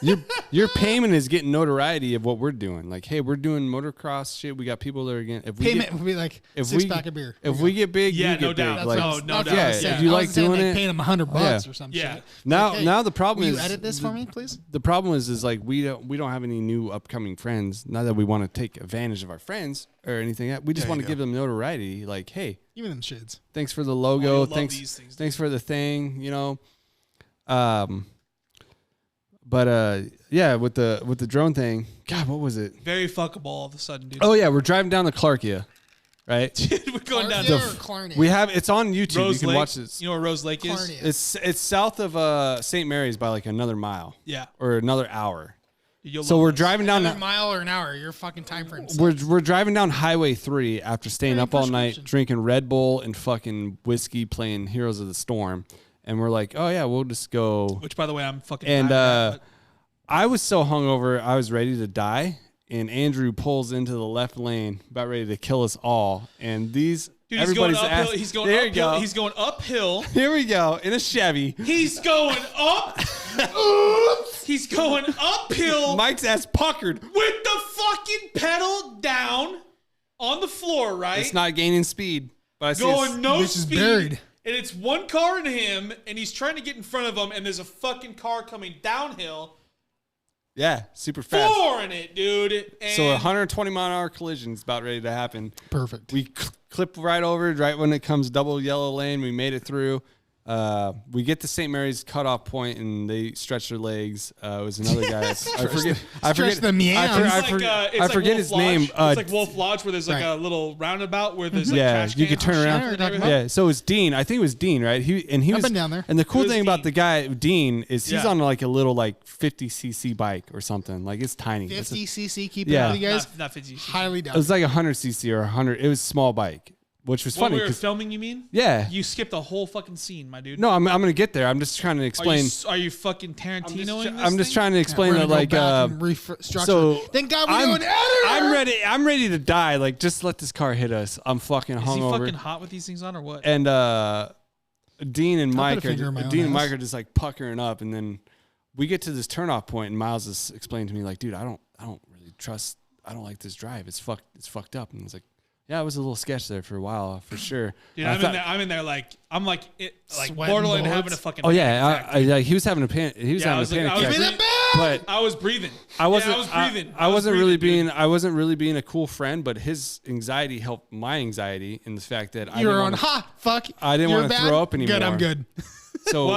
dude. Your payment is getting notoriety of what we're doing. Like, hey, we're doing motocross shit. We got people that are getting. If we Payment get, would be like if six we pack of beer. if we get big, Yeah, you get no doubt. big. That's Like, no doubt. Yeah, Yeah. if you I like was saying, doing like, it. paying him $100 or some Yeah. shit. Now, Like, hey, now the problem will is you edit this for me, please? the problem is like we don't have any new upcoming friends. Not that we want to take advantage of our friends or anything. We just There want you to go. give them notoriety. Like, hey, Give me them shits. thanks for the Oh, logo. you'll love Thanks, these things, thanks for the thing. You know, but yeah, with the drone thing. God, what was it? Very fuckable all of a sudden, dude. Oh yeah, we're driving down to Clarkia, right? We're going down Clarnia to or Clarnia? We have it's on YouTube. Rose you can Lake. watch this. You know where Rose Lake is? Clarnia. It's south of St. Mary's by like another mile Yeah. or another hour. You'll So love we're this. driving down. Another mile or an hour. Your fucking time frame. We're driving down Highway 3 after staying Very up all night, prescription. drinking Red Bull and fucking whiskey, playing Heroes of the Storm, and we're like, oh yeah, we'll just go. Which, by the way, I'm fucking. And bad at, I was so hungover, I was ready to die. And Andrew pulls into the left lane, about ready to kill us all. And these dude, he's going everybody's uphill. ass- He's going there you uphill. go. He's going uphill. Here we go in a Chevy. He's going up. He's going uphill Mike's ass puckered. with the fucking pedal down on the floor, right? It's not gaining speed, but I see going no This is speed. buried. And it's one car and him, and he's trying to get in front of him, and there's a fucking car coming downhill, yeah, super fast. flooring it, dude. And So a 120 mile an hour collision is about ready to happen. Perfect. We clip right over right when it comes double yellow lane. We made it through. We get to St. Mary's cutoff point and they stretch their legs. It was another guy. I forget the meows. It's I like forget Wolf his Lodge. name. It's like Wolf Lodge where there's like Right. a little roundabout where there's like yeah, trash you could cans. turn Yeah, around. we're talking about- Yeah, so it was Dean. I think it was Dean, right? He I've was been down there. And the cool It was thing about Dean. the guy Dean is he's Yeah. on like a little like 50cc bike or something. Like it's tiny. It's a- 50cc. Keep it Yeah. up, you guys. Not 50. Highly It doubt. was like 100cc or 100. It was a small bike. which was When funny. we were filming, you mean? Yeah. You skipped a whole fucking scene, my dude. No, I'm gonna get there. I'm just trying to explain. Are you fucking Tarantinoing this I'm just thing? trying to explain We're that, gonna go like, back and restructure. so Thank God we're doing editor. I'm ready to die. Like, just let this car hit us. I'm fucking Is he hungover. fucking hot with these things on or what? And Dean and I'll Mike put a finger in my own and ass. Mike are just like puckering up, and then we get to this turnoff point, and Miles is explaining to me like, dude, I don't really trust. I don't like this drive. It's fucked up. And it's like, yeah, it was a little sketch there for a while, for sure. Dude, And I'm in there like Sweating borderline having a bullets. fucking. oh yeah, panic attack, dude. he was having a panic. He was Yeah, having a panic I was attack. breathing. But I was breathing. I wasn't. I was breathing. I wasn't breathing, really dude. being. I wasn't really being a cool friend. But his anxiety helped my anxiety in the fact that I You were didn't on wanna- fuck. I didn't You're wanna bad? throw up anymore. Good, I'm good. So Well,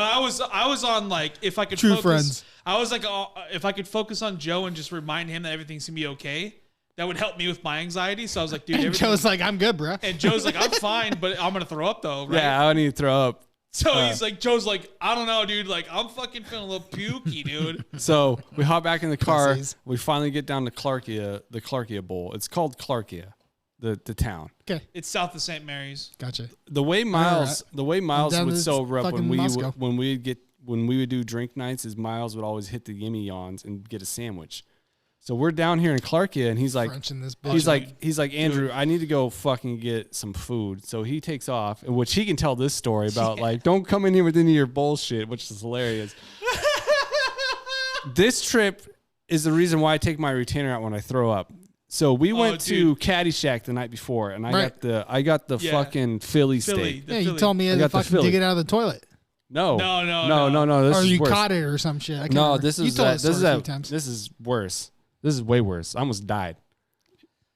I was on like if I could True focus, friends. I was like if I could focus on Joe and just remind him that everything's gonna be okay, that would help me with my anxiety. So I was like, dude, And everything- Joe's like, I'm good, bro. and Joe's like, I'm fine, but I'm gonna throw up though, right? yeah, I don't need to throw up. So he's like, Joe's like, I don't know, dude. Like, I'm fucking feeling a little pukey, dude. So we hop back in the car. Pussies. We finally get down to Clarkia, the Clarkia Bowl. It's called Clarkia, the town. Okay, It's south of St. Mary's. gotcha. The way Miles Down would to sober up fucking Moscow. when we would do drink nights, is Miles would always hit the Gimme Yawns and get a sandwich. So we're down here in Clarkia, and he's like, French in this bitch. he's like, Andrew, I need to go fucking get some food. So he takes off, in which he can tell this story about like, don't come in here with any of your bullshit, which is hilarious. This trip is the reason why I take my retainer out when I throw up. So we went to Caddyshack the night before, and I got the Yeah. fucking Philly steak. Yeah, you told me I to got the fucking Philly. dig it out of the toilet, No. No. This or is you worse. caught it or some shit. I can't No, remember. this You is told us this is a few times. this is worse. This is way worse. I almost died.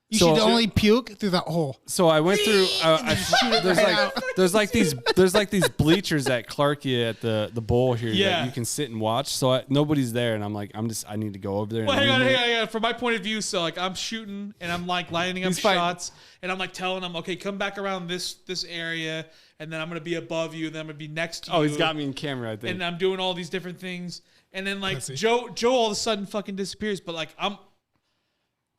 You so- should only puke through that hole. So I went through. There's right like out. there's like these bleachers at Clarkia at the bowl here Yeah. that you can sit and watch. So nobody's there, and I'm like, I need to go over there. Well, and hang on. From my point of view, so like I'm shooting and I'm like lining up He's fighting. shots, and I'm like telling him, okay, come back around this area, and then I'm gonna be above you, then I'm gonna be next to you. Oh, he's got me in camera, I think. And I'm doing all these different things, and then like Pussy. Joe all of a sudden fucking disappears. But like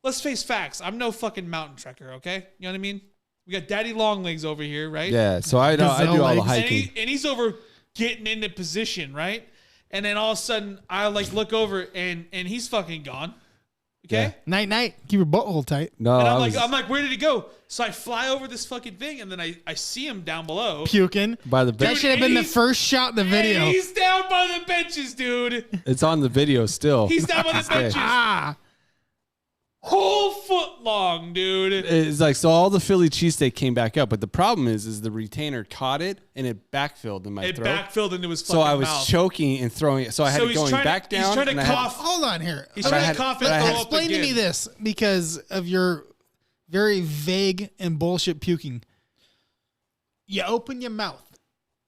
let's face facts. I'm no fucking mountain trekker, okay? You know what I mean? We got Daddy Longlegs over here, right? Yeah. So I do all the Gazelle hiking. And he's over getting into position, right? And then all of a sudden, I like look over and he's fucking gone. Okay. Yeah. Night, night. Keep your butthole tight. No, And I I'm was like, where did he go? So I fly over this fucking thing, and then I see him down below. Puking. by the That bench. should have been the he's- first shot in the video. And he's down by the benches, dude. It's on the video still. He's down by the benches. Ah, Whole foot long, dude. It's like, so all the Philly cheesesteak came back up, but the problem is the retainer caught it and it backfilled in my It throat. backfilled into his fucking So I was mouth. choking and throwing it. So I had So it he's going trying to- back he's down. trying to and I had- cough. hold on here. He's But I trying had- to cough but and I throw had- up Explain to me again. this because of your very vague and bullshit puking. You open your mouth,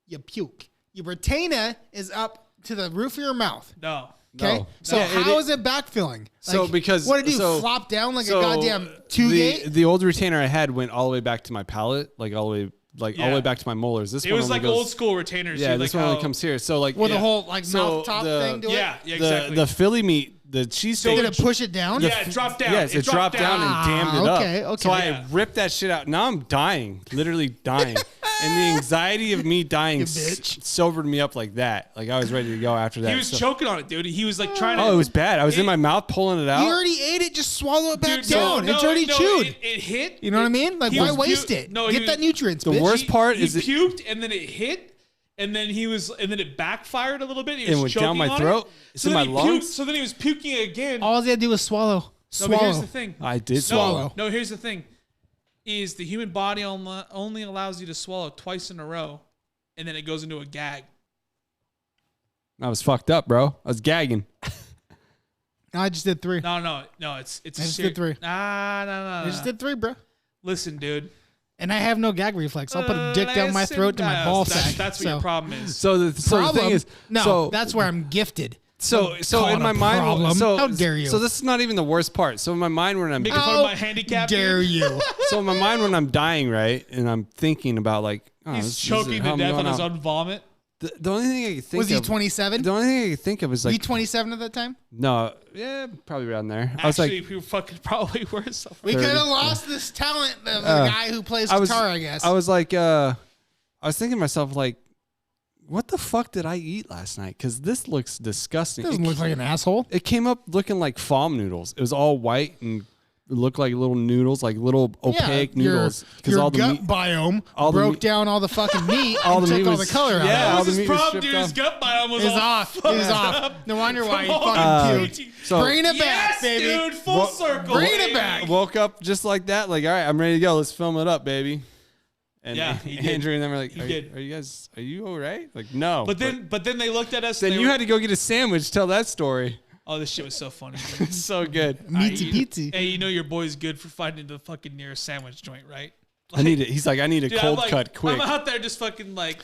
you puke. Your retainer is up to the roof of your mouth. No. Okay, No. so Yeah, how is it backfilling? So because- what did you so- flop down like So a goddamn two gate? the old retainer I had went all the way back to my palate, like all the way Yeah. back to my molars. This It one was only like goes, old school retainers. Yeah, dude, this like one only how- comes here. So like With yeah. the whole like So mouth top the- thing to it? Yeah, exactly. the Philly meat, the cheesesteak. You're gonna push it down? Yeah, it dropped down. Yes, it dropped down and dammed it up. okay, okay. So Yeah. I ripped that shit out. Now I'm dying, literally dying. And the anxiety of me dying You bitch. sobered me up like that. Like I was ready to go after that. He was So- choking on it, dude. He was like trying to. Oh, it was bad. I was in It- my mouth pulling it out. You already ate it, just swallow it back Dude, down. no, It's already no, chewed. It hit. You know what I mean? Like, He why was waste pu- it? No, he Get was- that nutrients, The bitch. worst part he is it puked and then it hit, and then it backfired a little bit. He was It went down choking my on throat? It. It's So in then my he lungs? Puked, so then he was puking again. All you gotta do is swallow. No, Swallow. but here's the thing. I did No, swallow. no, here's the thing. Is the human body only allows you to swallow twice in a row, and then it goes into a gag. I was fucked up, bro. I was gagging. I just did 3. No, it's. I just did 3. No. I just did 3, bro. Listen, dude. And I have no gag reflex. I'll put a dick down my throat to my ball sack. That's what So- your problem is. So the thing is, no, so that's where I'm gifted. so Call in it my a mind, problem. so How dare you? So this is not even the worst part. So in my mind when I'm Making fun of my handicap. dare dude. you? so in my mind when I'm dying, right, and I'm thinking about like, oh, He's this is choking how to I'm death going on his out. own vomit. The only thing I could think Was of. he 27? The only thing I could think of is Were like. you 27 at that time? No, yeah, probably around there. I was Actually, like, we fucking probably were. So We could have lost this talent of the guy who plays guitar, I guess. I was like, I was thinking to myself, like, what the fuck did I eat last night? Because this looks disgusting. Doesn't look like an asshole. It came up looking like foam noodles. It was all white and it looked like little noodles, like little opaque noodles. Your all the gut meat, biome all the broke meat- down all the fucking meat all and the took meat all was- the color out. yeah, of all What the was meat his was problem, stripped dude? His off. gut biome was It was all off. It was off. No wonder why he fucking puked. So Bring it back, Yes, baby. dude, full circle. Bring it baby. back. woke up just like that, like, all right, I'm ready to go. Let's film it up, baby. And Yeah, he did. Andrew and them were like, He are did. you all right? Like, no. But then they looked at us. then and they you were- had to go get a sandwich. Tell that story. Oh, this shit was so funny. Dude. It's so good. Meatsy pizza. Hey, you know your boy's good for finding the fucking nearest sandwich joint, right? I need it. He's like, I need a Dude, cold I'm like, cut quick. I'm out there just fucking like,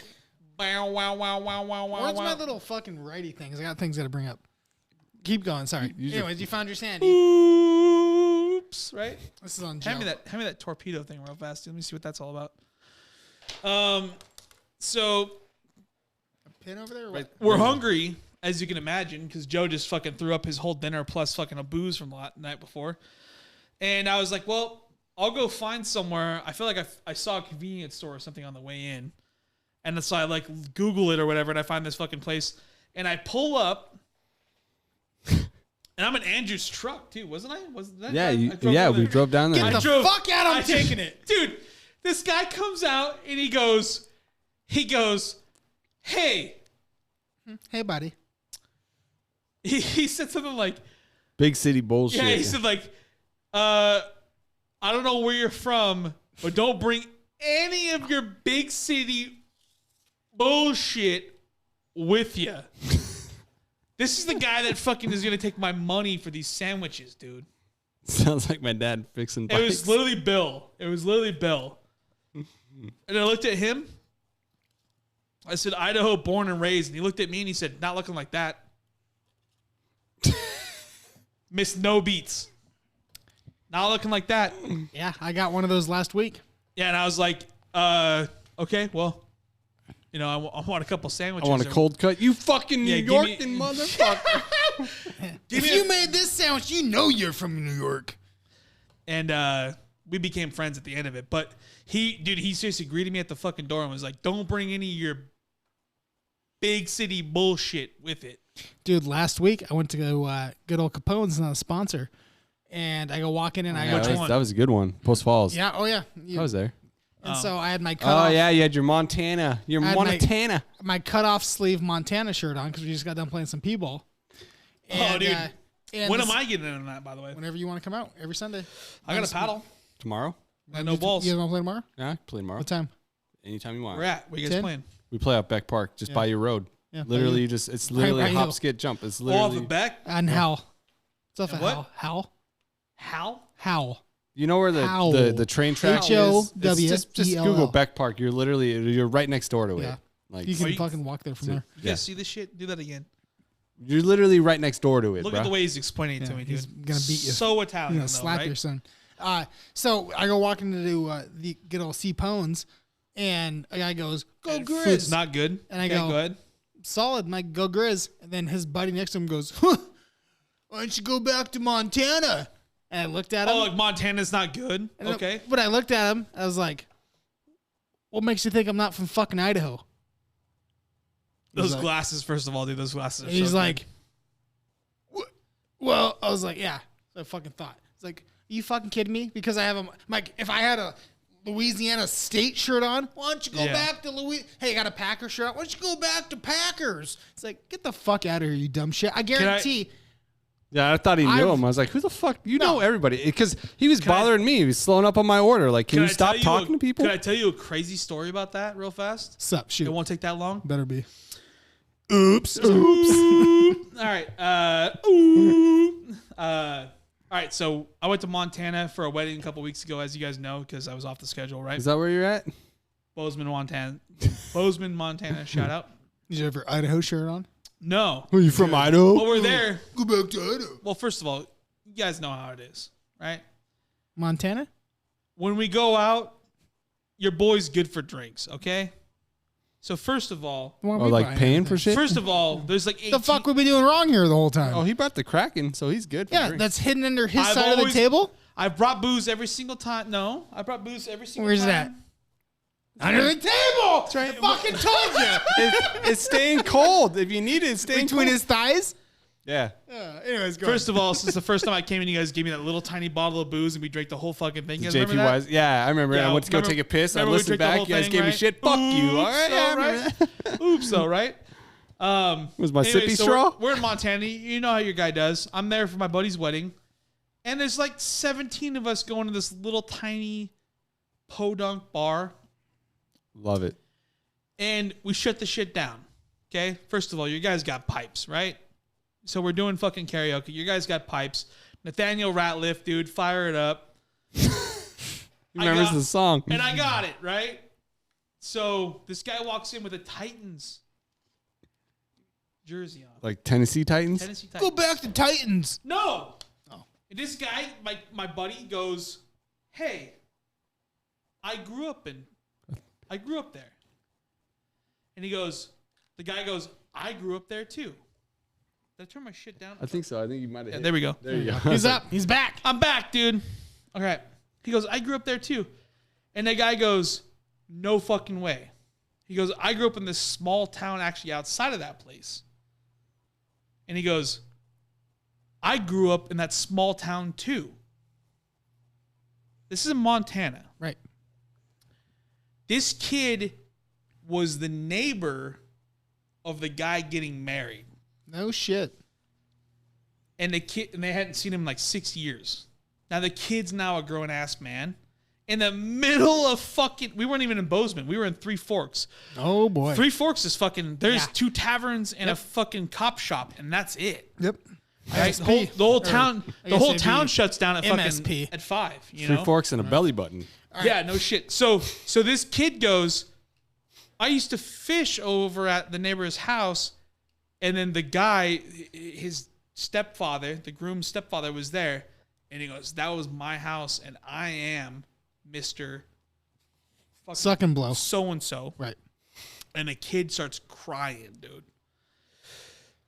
wow, wow, wow, wow, wow, wow. Where's my wow. little fucking righty things? I got things to bring up. Keep going. Sorry. Anyways, you found your sandy. Oops, right? This is on Hand Joe. me that torpedo thing real fast. Dude. Let me see what that's all about. So Pin over there. Or what? we're hungry, as you can imagine, because Joe just fucking threw up his whole dinner plus fucking a booze from the night before. And I was like, well, I'll go find somewhere. I feel like I saw a convenience store or something on the way in. And so I like Google it or whatever, and I find this fucking place. And I pull up, and I'm in Andrew's truck too, wasn't I? Wasn't that? Yeah, I drove over we there. drove down there. Get the fuck out! I'm taking it. Dude, this guy comes out and he goes, hey. Hey, buddy. He said something like, Big city bullshit. yeah, he said like, I don't know where you're from, but don't bring any of your big city bullshit with you. This is the guy that fucking is gonna take my money for these sandwiches, dude. Sounds like my dad fixing It bikes. was literally Bill. And I looked at him. I said, Idaho, born and raised. And he looked at me and he said, not looking like that. Miss No Beats. Not looking like that. Yeah, I got one of those last week. Yeah, and I was like, okay, well, you know, I want a couple sandwiches. I want a cold cut. You fucking New Yeah, give me- Yorkin motherfucker. If you made this sandwich, you know you're from New York. And we became friends at the end of it. But he seriously greeted me at the fucking door and was like, don't bring any of your big city bullshit with it. Dude, last week I went to go good old Capone's, not a sponsor. And I go walking in. I go, one? That was a good one. Post Falls. yeah, oh yeah. I was there. And so I had my cut Oh, yeah. You had your Montana. Your I had my- Montana. my cut off sleeve Montana shirt on because we just got done playing some P-ball. And, dude. and When this- am I getting in on that, by the way? Whenever you want to come out, every Sunday. I got a paddle. Tomorrow? I no balls. You guys want to play tomorrow? Yeah, play tomorrow. What time? Anytime you want. Where at? Where you guys 10? playing? We play out Beck Park, just by your road. Yeah, Literally, by it's literally by hop, you. skip, jump. It's Oh, off the literally. back? And Hal. What's up, What? Hal? Hal? How? Hal. You know where How? the train track is? H-O-W-E-L-L. It's just Google Beck Park. You're right next door to Yeah. it. Like You can Are you- fucking walk there from there. You guys see this shit? Do that again. you're literally right next door to it, Look bro. at the way he's explaining it to Yeah, me, dude. he's gonna beat you. So Italian, You're gonna though, slap right? your son. So I go walking to do the good old C-Pones, and a guy goes, "Go And Grizz!" Food's not good. And I Okay, go- go ahead. Solid, and I go Grizz. And then his buddy next to him goes, "Huh, why don't you go back to Montana?" And I looked at him. Oh, like Montana's not good. and Okay. But I looked at him. I was like, "What makes you think I'm not from fucking Idaho?" Those like- glasses, first of all, dude. Those glasses are And he's so like, "What?" Well, I was like, "Yeah." So I fucking thought. It's like, are you fucking kidding me? Because I have a like, if I had a Louisiana State shirt on, why don't you go Yeah. back to Louis? Hey, you got a Packer shirt on? Why don't you go back to Packers? It's like, get the fuck out of here, you dumb shit. I guarantee. Yeah, I thought he knew I've- him. I was like, who the fuck? You know No. everybody. Because he was Can I- bothering me. He was slowing up on my order. Like, can you I stop tell talking to people? Can I tell you a crazy story about that real fast? Sup, shoot. It won't take that long. Better be. Oops. All right. All right. So I went to Montana for a wedding a couple weeks ago, as you guys know, because I was off the schedule, right? Is that where you're at? Bozeman, Montana. Shout out. Did you have your Idaho shirt on? No. Are you from Idaho? Well, we're there. Go back to Idaho. Well, first of all, you guys know how it is, right? Montana? When we go out, your boy's good for drinks, okay? So first of all, Why are Or we like buying paying everything? for shit. first of all, there's like 18, The fuck we been doing wrong here the whole time? Oh, he brought the Kraken, so he's good. For yeah, drinks. that's hidden under his I've side of the always- table. I've brought booze every single time. No, I brought booze every single Where's time. that? Under the table. That's right. I fucking told you. it's staying cold. If you need it, it's staying Between cold. his thighs. Yeah. Anyways, go First of all, since the first time I came in, you guys gave me that little tiny bottle of booze and we drank the whole fucking thing. You guys remember JP that? Wise. Yeah, I remember. Yeah, I went to go remember- take a piss. I remember we listened drank the back. whole You guys thing, gave me right? shit. Fuck you. All right. Yeah, I remember that. Oops, though, right? Was my Anyway, sippy so straw? We're in Montana. You know how your guy does. I'm there for my buddy's wedding. And there's like 17 of us going to this little tiny podunk bar. Love it. And we shut the shit down. Okay? First of all, you guys got pipes, right? So we're doing fucking karaoke. You guys got pipes. Nathaniel Ratliff, dude, fire it up. He remembers the song. And I got it, right? So this guy walks in with a Titans jersey on. Like Tennessee Titans. Tennessee Go Titans. back to Titans. No. Oh. And this guy, my buddy, goes, "Hey, I grew up there." And he goes, the guy goes, "I grew up there too." Did I turn my shit down? I think so. I think you might have. Yeah, there we go. There you go. He's up. He's back. I'm back, dude. Okay. He goes, "I grew up there too." And the guy goes, "No fucking way." He goes, "I grew up in this small town actually outside of that place." And he goes, "I grew up in that small town too." This is in Montana. Right. This kid was the neighbor of the guy getting married. No shit. And they hadn't seen him in like 6 years. Now the kid's now a grown ass man. In the middle of fucking, we weren't even in Bozeman. We were in Three Forks. Oh boy. Three Forks is fucking, there's Yeah. 2 taverns and a fucking cop shop, and that's it. Yep. Right? MSP. The whole Or, town, I the guess whole it'd town be shuts down at MSP. fucking at 5. You 3 know? forks and a belly button. Yeah, no shit. So this kid goes, "I used to fish over at the neighbor's house," and then the guy, his stepfather, the groom's stepfather, was there, and he goes, "That was my house, and I am Mr. Suck and blow. So and so." Right. And the kid starts crying, dude.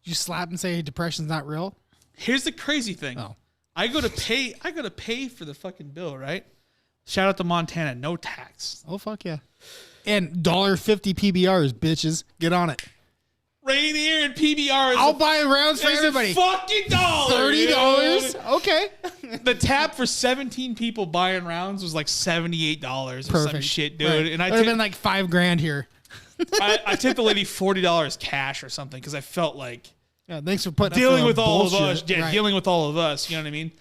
You slap and say hey, depression's not real. Here's the crazy thing. Oh. I go to pay for the fucking bill, right? Shout out to Montana, no tax. Oh fuck yeah. And $1.50 PBRs, bitches. Get on it. Rainier and PBR is I'll buy rounds for is everybody. a fucking $30. $30. Okay. The tab for 17 people buying rounds was like $78 or some Perfect. shit, dude. Right. And I would have been like $5,000 here. I tipped the lady $40 cash or something because I felt like Yeah, thanks for putting up dealing with with all of bullshit. us. Yeah, Right. dealing with all of us. You know what I mean?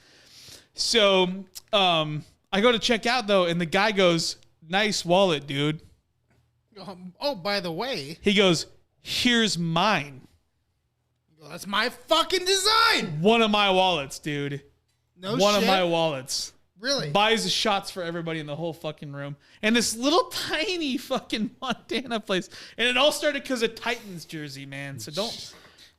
So I go to check out though, and the guy goes, "Nice wallet, dude." Oh, by the way, He goes, "Here's mine." that's my fucking design. One of my wallets, dude. No One shit. of my wallets. Really? Buys the shots for everybody in the whole fucking room. And this little tiny fucking Montana place. And it all started because of Titans jersey, man. So don't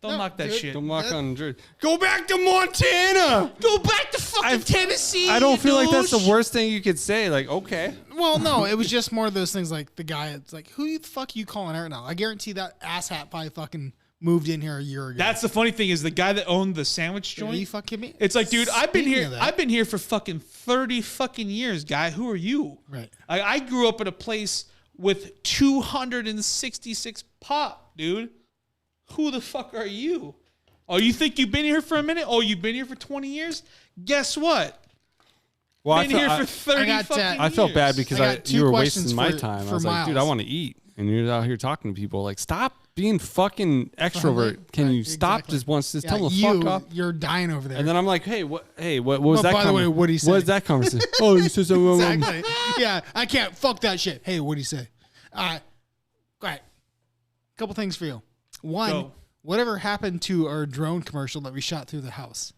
knock that dude. shit. Don't walk on Jersey. Go back to Montana. Go back to fucking Tennessee. I don't feel like that's douche. the worst thing you could say. Like, okay. Well, no, it was just more of those things like the guy. It's like, who the fuck you calling out now? I guarantee that asshat probably fucking moved in here a year ago. That's the funny thing is the guy that owned the sandwich Are you joint. fucking me? It's like, dude, I've been Speaking here. of that- I've been here for fucking 30 fucking years, guy. Who are you? Right. I grew up in a place with 266 pop, dude. Who the fuck are you? Oh, you think you've been here for a minute? Oh, you've been here for 20 years? Guess what? Well, Been here for 30 I got, fucking years. I felt bad because I got two you were questions wasting my for- time. for I was like, dude, I Miles. want to eat. And you're out here talking to people. Like, stop being fucking extrovert. Can Right, you stop exactly. just once? Just Yeah, tell them to you, fuck off. You're dying over there. And then I'm like, hey, what was But that? by the way, what'd he say? What is that conversation? Oh, you said something. exactly. Yeah, I can't fuck that shit. Hey, what'd he say? All right. Couple things for you. One, Go. whatever happened to our drone commercial that we shot through the house?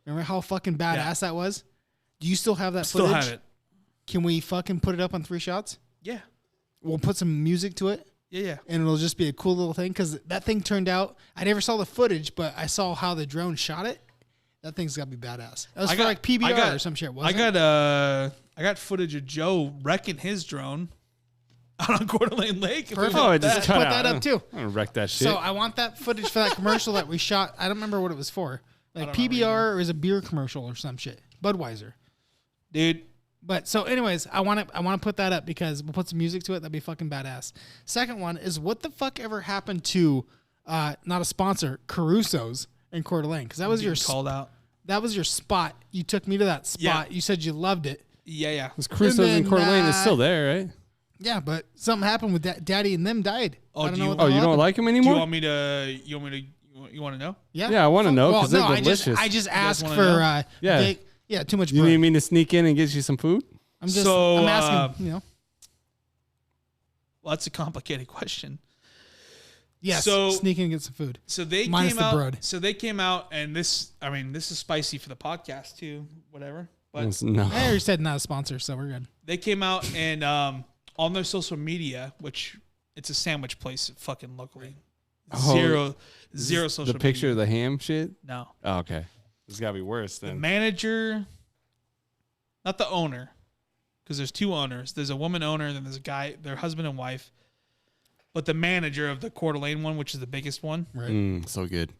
Remember how fucking badass that was? Do you still have that Still footage? have it. Can we fucking put it up on 3 shots? Yeah. We'll put some music to it, Yeah. and it'll just be a cool little thing. Because that thing turned out, I never saw the footage, but I saw how the drone shot it. That thing's got to be badass. That was for like PBR or some shit, wasn't it? I got footage of Joe wrecking his drone. out on Coeur d'Alene Lake. Perfect. Oh, it just Let's cut put out. that up too. I'm gonna wreck that shit. So I want that footage for that commercial that we shot. I don't remember what it was for. Like don't remember PBR or is a beer commercial or some shit. Budweiser. Dude, But so anyways, I want to put that up because we'll put some music to it. That'd be fucking badass. Second one is what the fuck ever happened to not a sponsor, Caruso's in Coeur d'Alene? Because that was your called out. That was your spot. You took me to that spot. Yeah. You said you loved it. Yeah. This Crusoe's in then, Coeur d'Alene is still there, right? Yeah, but something happened with Daddy and them died. Oh, I don't do know you- what the Oh, hell you don't happened. like him Do anymore? you want me to? You want to know? Yeah, I want to know because Well, no, they're I delicious. just asked wanna for know? Yeah. too much You bread. need me to sneak in and get you some food? I'm just So, I'm asking, Well, that's a complicated question. Yes, so- sneak in and get some food. So they Minus came the out. bread. So they came out, and this is spicy for the podcast too. Whatever, but No. I already said not a sponsor, so we're good. they came out and on their social media, which it's a sandwich place, fucking locally. Oh, Zero social. The picture media. of the ham shit? No. Oh, okay. This got to be worse The then. manager, not the owner, because there's two owners. There's a woman owner, and then there's a guy, their husband and wife. But the manager of the Coeur d'Alene one, which is the biggest one, Right. So good.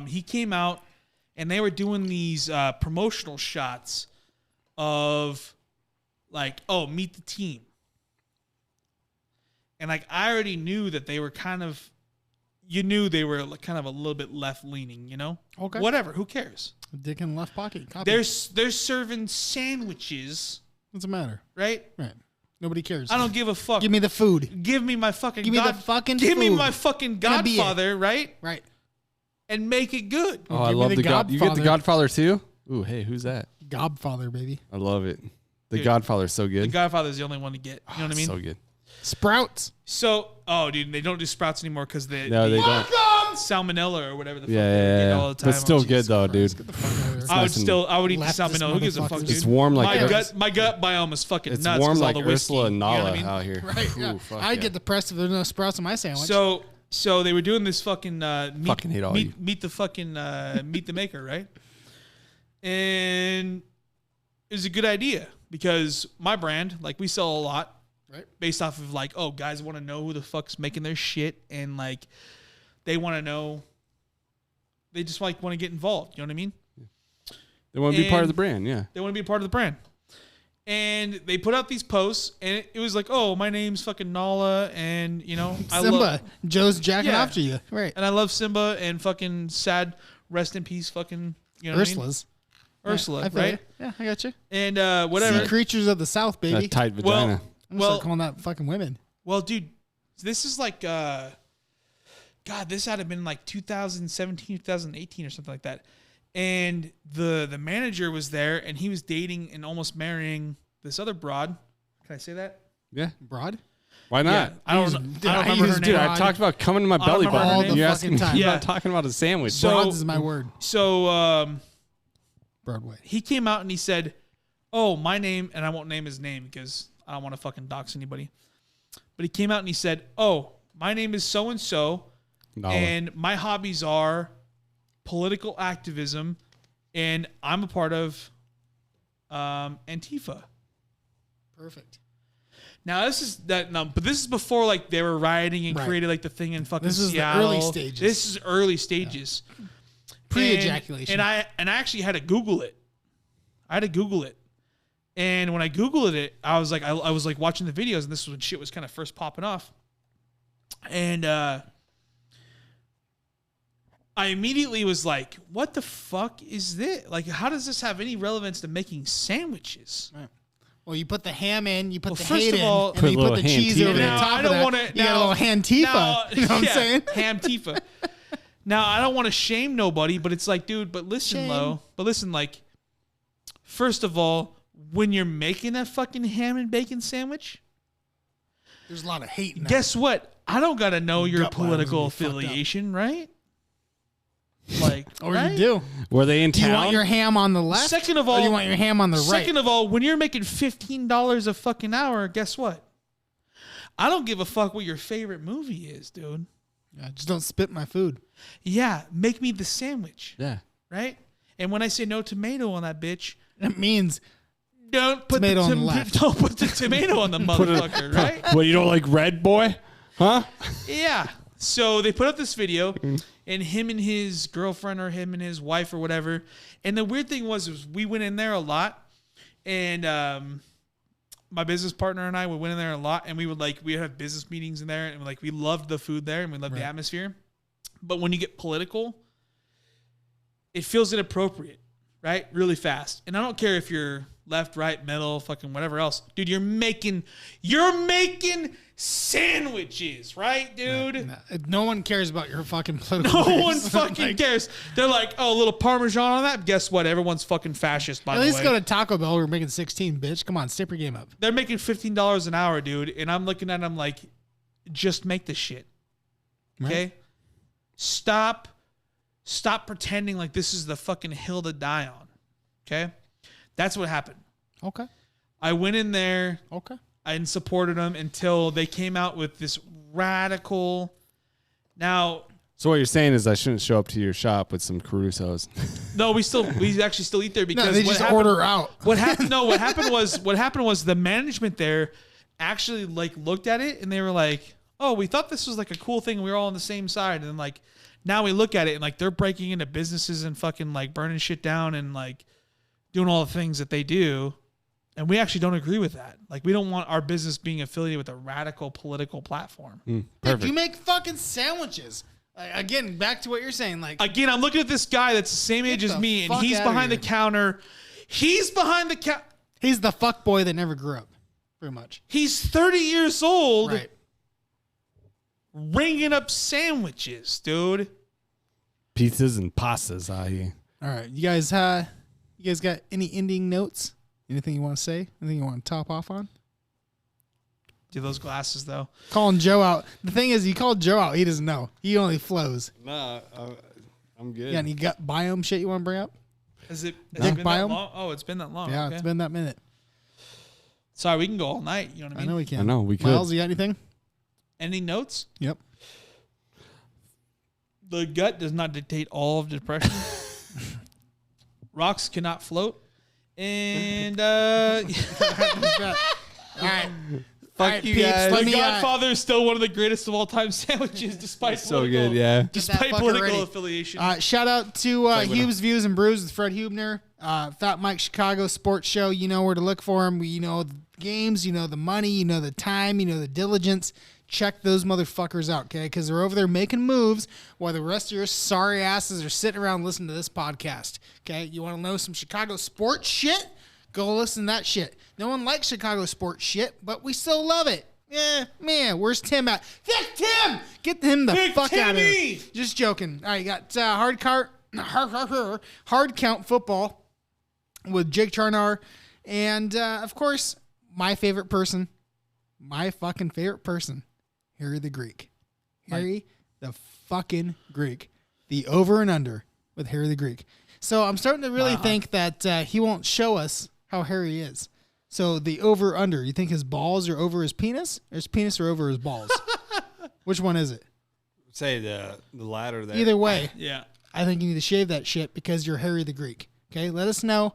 he came out, and they were doing these promotional shots of, like, oh, meet the team. And, like, I already knew that they were kind of, you knew they were kind of a little bit left-leaning, you know? Okay. Whatever, who cares? Dick in the left pocket. Copy. They're serving sandwiches, What's the matter? right? Right. Nobody cares. I don't give a fuck. Give me the food. Give me my fucking Give me the fucking Give me food. my fucking Gonna be it. Godfather, right? Right. And make it good. Oh, I Give me love the the God. You get the Godfather. Godfather too? Ooh, hey, who's that? Godfather, baby. I love it. The Dude, Godfather's so The good. Godfather's the only one to get. You know what I mean? So good. Sprouts. So, oh, dude, they don't do Sprouts anymore because they No, they don't. salmonella or whatever the fuck Yeah, they yeah, get yeah. all the time. But still Oh, good Jesus though, Christ. dude. Get the fuck out of here. I would eat the Leftist salmonella. Who gives a fuck, motherfuckers. dude? It's warm like my gut biome is fucking it's nuts. warm 'cause all like the whiskey, Ursula and you know Nala what I mean? out here. Right. Ooh, Yeah. fuck I'd yeah. get depressed if there's no sprouts on my sandwich. So they were doing this fucking Fucking hate all you. meet the fucking meet the maker, right? And it was a good idea because my brand, like, we sell a lot, Right. based off of, like, oh, guys want to know who the fuck's making their shit, and, like, they want to know, they just, like, want to get involved. You know what I mean? They want to be part of And- the brand, yeah. They want to be a part of the brand. And they put out these posts, and it was like, oh, my name's fucking Nala, and, you know, I Simba. love, Joe's jacking Yeah. after you. Right. and I love Simba, and fucking sad, rest in peace, fucking, you know what I mean? Ursula's. Ursula, I feel right? you. Yeah, I got you. And whatever. Sea creatures of the South, baby. That tight Well, vagina. I'm gonna start well, calling that fucking women. well, dude, this is like, God, this had to have been like 2017, 2018 or something like that. And the manager was there, and he was dating and almost marrying this other broad. Can I say that? Yeah. Broad? Why not? I don't remember her Dude, name. I talked about coming to my belly remember her button. name. You're All the asking me fucking time. Yeah. about talking about a sandwich. So- Broads is my word. So Broadway. he came out and he said, oh, my name, and I won't name his name because I don't want to fucking dox anybody. But he came out and he said, oh, my name is so-and-so, Nala. and my hobbies are political activism, and I'm a part of Antifa. Perfect. Now this is that, no, but this is before, like, they were rioting and Right. created, like, the thing in fucking This is the Seattle. early stages. This is early stages. Pre-ejaculation. And I actually had to Google it. And when I Googled it, I was like, I was like watching the videos, and this was when shit was kind of first popping off. And I immediately was like, what the fuck is this? Like, how does this have any relevance to making sandwiches? Right. Well, you put the ham in, you put Well, the first hate of in, all- and then you Put a put the little cheese ham over the tifa in. top I of don't that. wanna- You got now- a little ham tifa. You know what I'm saying? Ham Tifa. Now, I don't want to shame nobody, but it's like, dude, but listen, Shame. Lo. But listen, like, first of all, when you're making that fucking ham and bacon sandwich, There's a lot of hate in that. guess what? I don't got to know your Gut biome political is gonna be fucked up. affiliation, right? Like, Or right? you do. Were they in Do you town? want your ham on the left? Second of or all, do you want your ham on the right? Second of all, when you're making $15 a fucking hour, guess what? I don't give a fuck what your favorite movie is, dude. Yeah, just don't spit my food. Yeah, make me the sandwich, yeah. right? And when I say no tomato on that bitch, It means Don't put Tomato on the left. Don't put the tomato on the motherfucker, right? Well, you don't like red, boy? Huh? Yeah. So they put up this video, and him and his girlfriend or him and his wife or whatever. And the weird thing was we went in there a lot, and my business partner and I would went in there a lot, and we would have business meetings in there, and we loved the food there, and we loved the atmosphere. But when you get political, it feels inappropriate, right? Really fast. And I don't care if you're left, right, middle, fucking whatever else. Dude, you're making sandwiches, right, dude? No one cares about your fucking political No one fucking cares. They're like, oh, a little Parmesan on that? Guess what? Everyone's fucking fascist, by the way. At least go to Taco Bell. We're making 16, bitch. Come on, step your game up. They're making $15 an hour, dude. And I'm looking at them like, just make the shit. Okay? Right. Stop pretending like this is the fucking hill to die on. Okay? That's what happened. Okay. I went in there. Okay. And supported them until they came out with this radical. Now, so what you're saying is I shouldn't show up to your shop with some Carusos. No, we actually still eat there because no, they just order out. What happened? No, what happened was the management there actually looked at it and they were like, "Oh, we thought this was like a cool thing. We were all on the same side." And then now we look at it and they're breaking into businesses and fucking burning shit down and doing all the things that they do. And we actually don't agree with that. We don't want our business being affiliated with a radical political platform. Dude, you make fucking sandwiches. Again, back to what you're saying. Again, I'm looking at this guy that's the same age as me, and he's behind the counter. He's behind the counter. He's the fuck boy that never grew up, pretty much. He's 30 years old, right? Ringing up sandwiches, dude. Pizzas and pastas, here. All right, you guys got any ending notes? Anything you want to say? Anything you want to top off on? Do those glasses, though. Calling Joe out. The thing is, you called Joe out. He doesn't know. He only flows. No, I'm good. Yeah, any gut biome shit you want to bring up? Has it been that long? Oh, it's been that long. Yeah, okay. It's been that minute. Sorry, we can go all night. You know what I mean? I know we can. I know, we could. Miles, you got anything? Any notes? Yep. The gut does not dictate all of depression. Rocks cannot float. And all right. Fuck you peeps, guys. The Godfather is still one of the greatest of all time sandwiches, despite so good, yeah. Despite political affiliation. Shout out to Hube's Views and Brews with Fred Hubner, Fat Mike Chicago Sports Show. You know where to look for him. You know the games, you know the money, you know the time, you know the diligence. Check those motherfuckers out, okay? Because they're over there making moves while the rest of your sorry asses are sitting around listening to this podcast, okay? You want to know some Chicago sports shit? Go listen to that shit. No one likes Chicago sports shit, but we still love it. Yeah, man, where's Tim at? Vic Tim! Get him the fuck out of here. Just joking. All right, you got hard count football with Jake Charnar. And, of course, my fucking favorite person. Harry the Greek. Harry the fucking Greek. The over and under with Harry the Greek. So I'm starting to really think that he won't show us how hairy he is. So the over under, you think his balls are over his penis? Or his penis are over his balls? Which one is it? Say the latter there. Either way. Yeah. I think you need to shave that shit because you're Harry the Greek. Okay, let us know.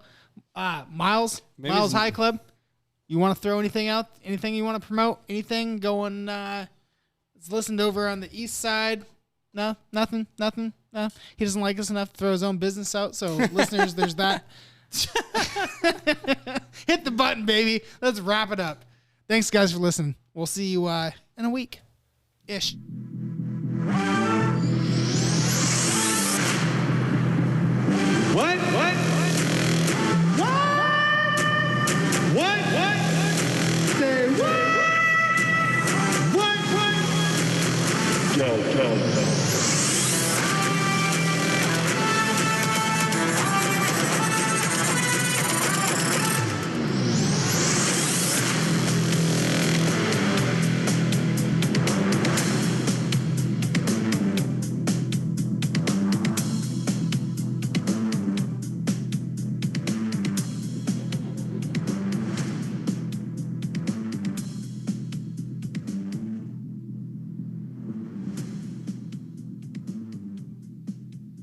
Miles High Club, you want to throw anything out? Anything you want to promote? Anything going... It's listened over on the east side. No, nothing. No, he doesn't like us enough to throw his own business out. So, listeners, there's that. Hit the button, baby. Let's wrap it up. Thanks, guys, for listening. We'll see you in a week ish. What? Say what? What? Yo.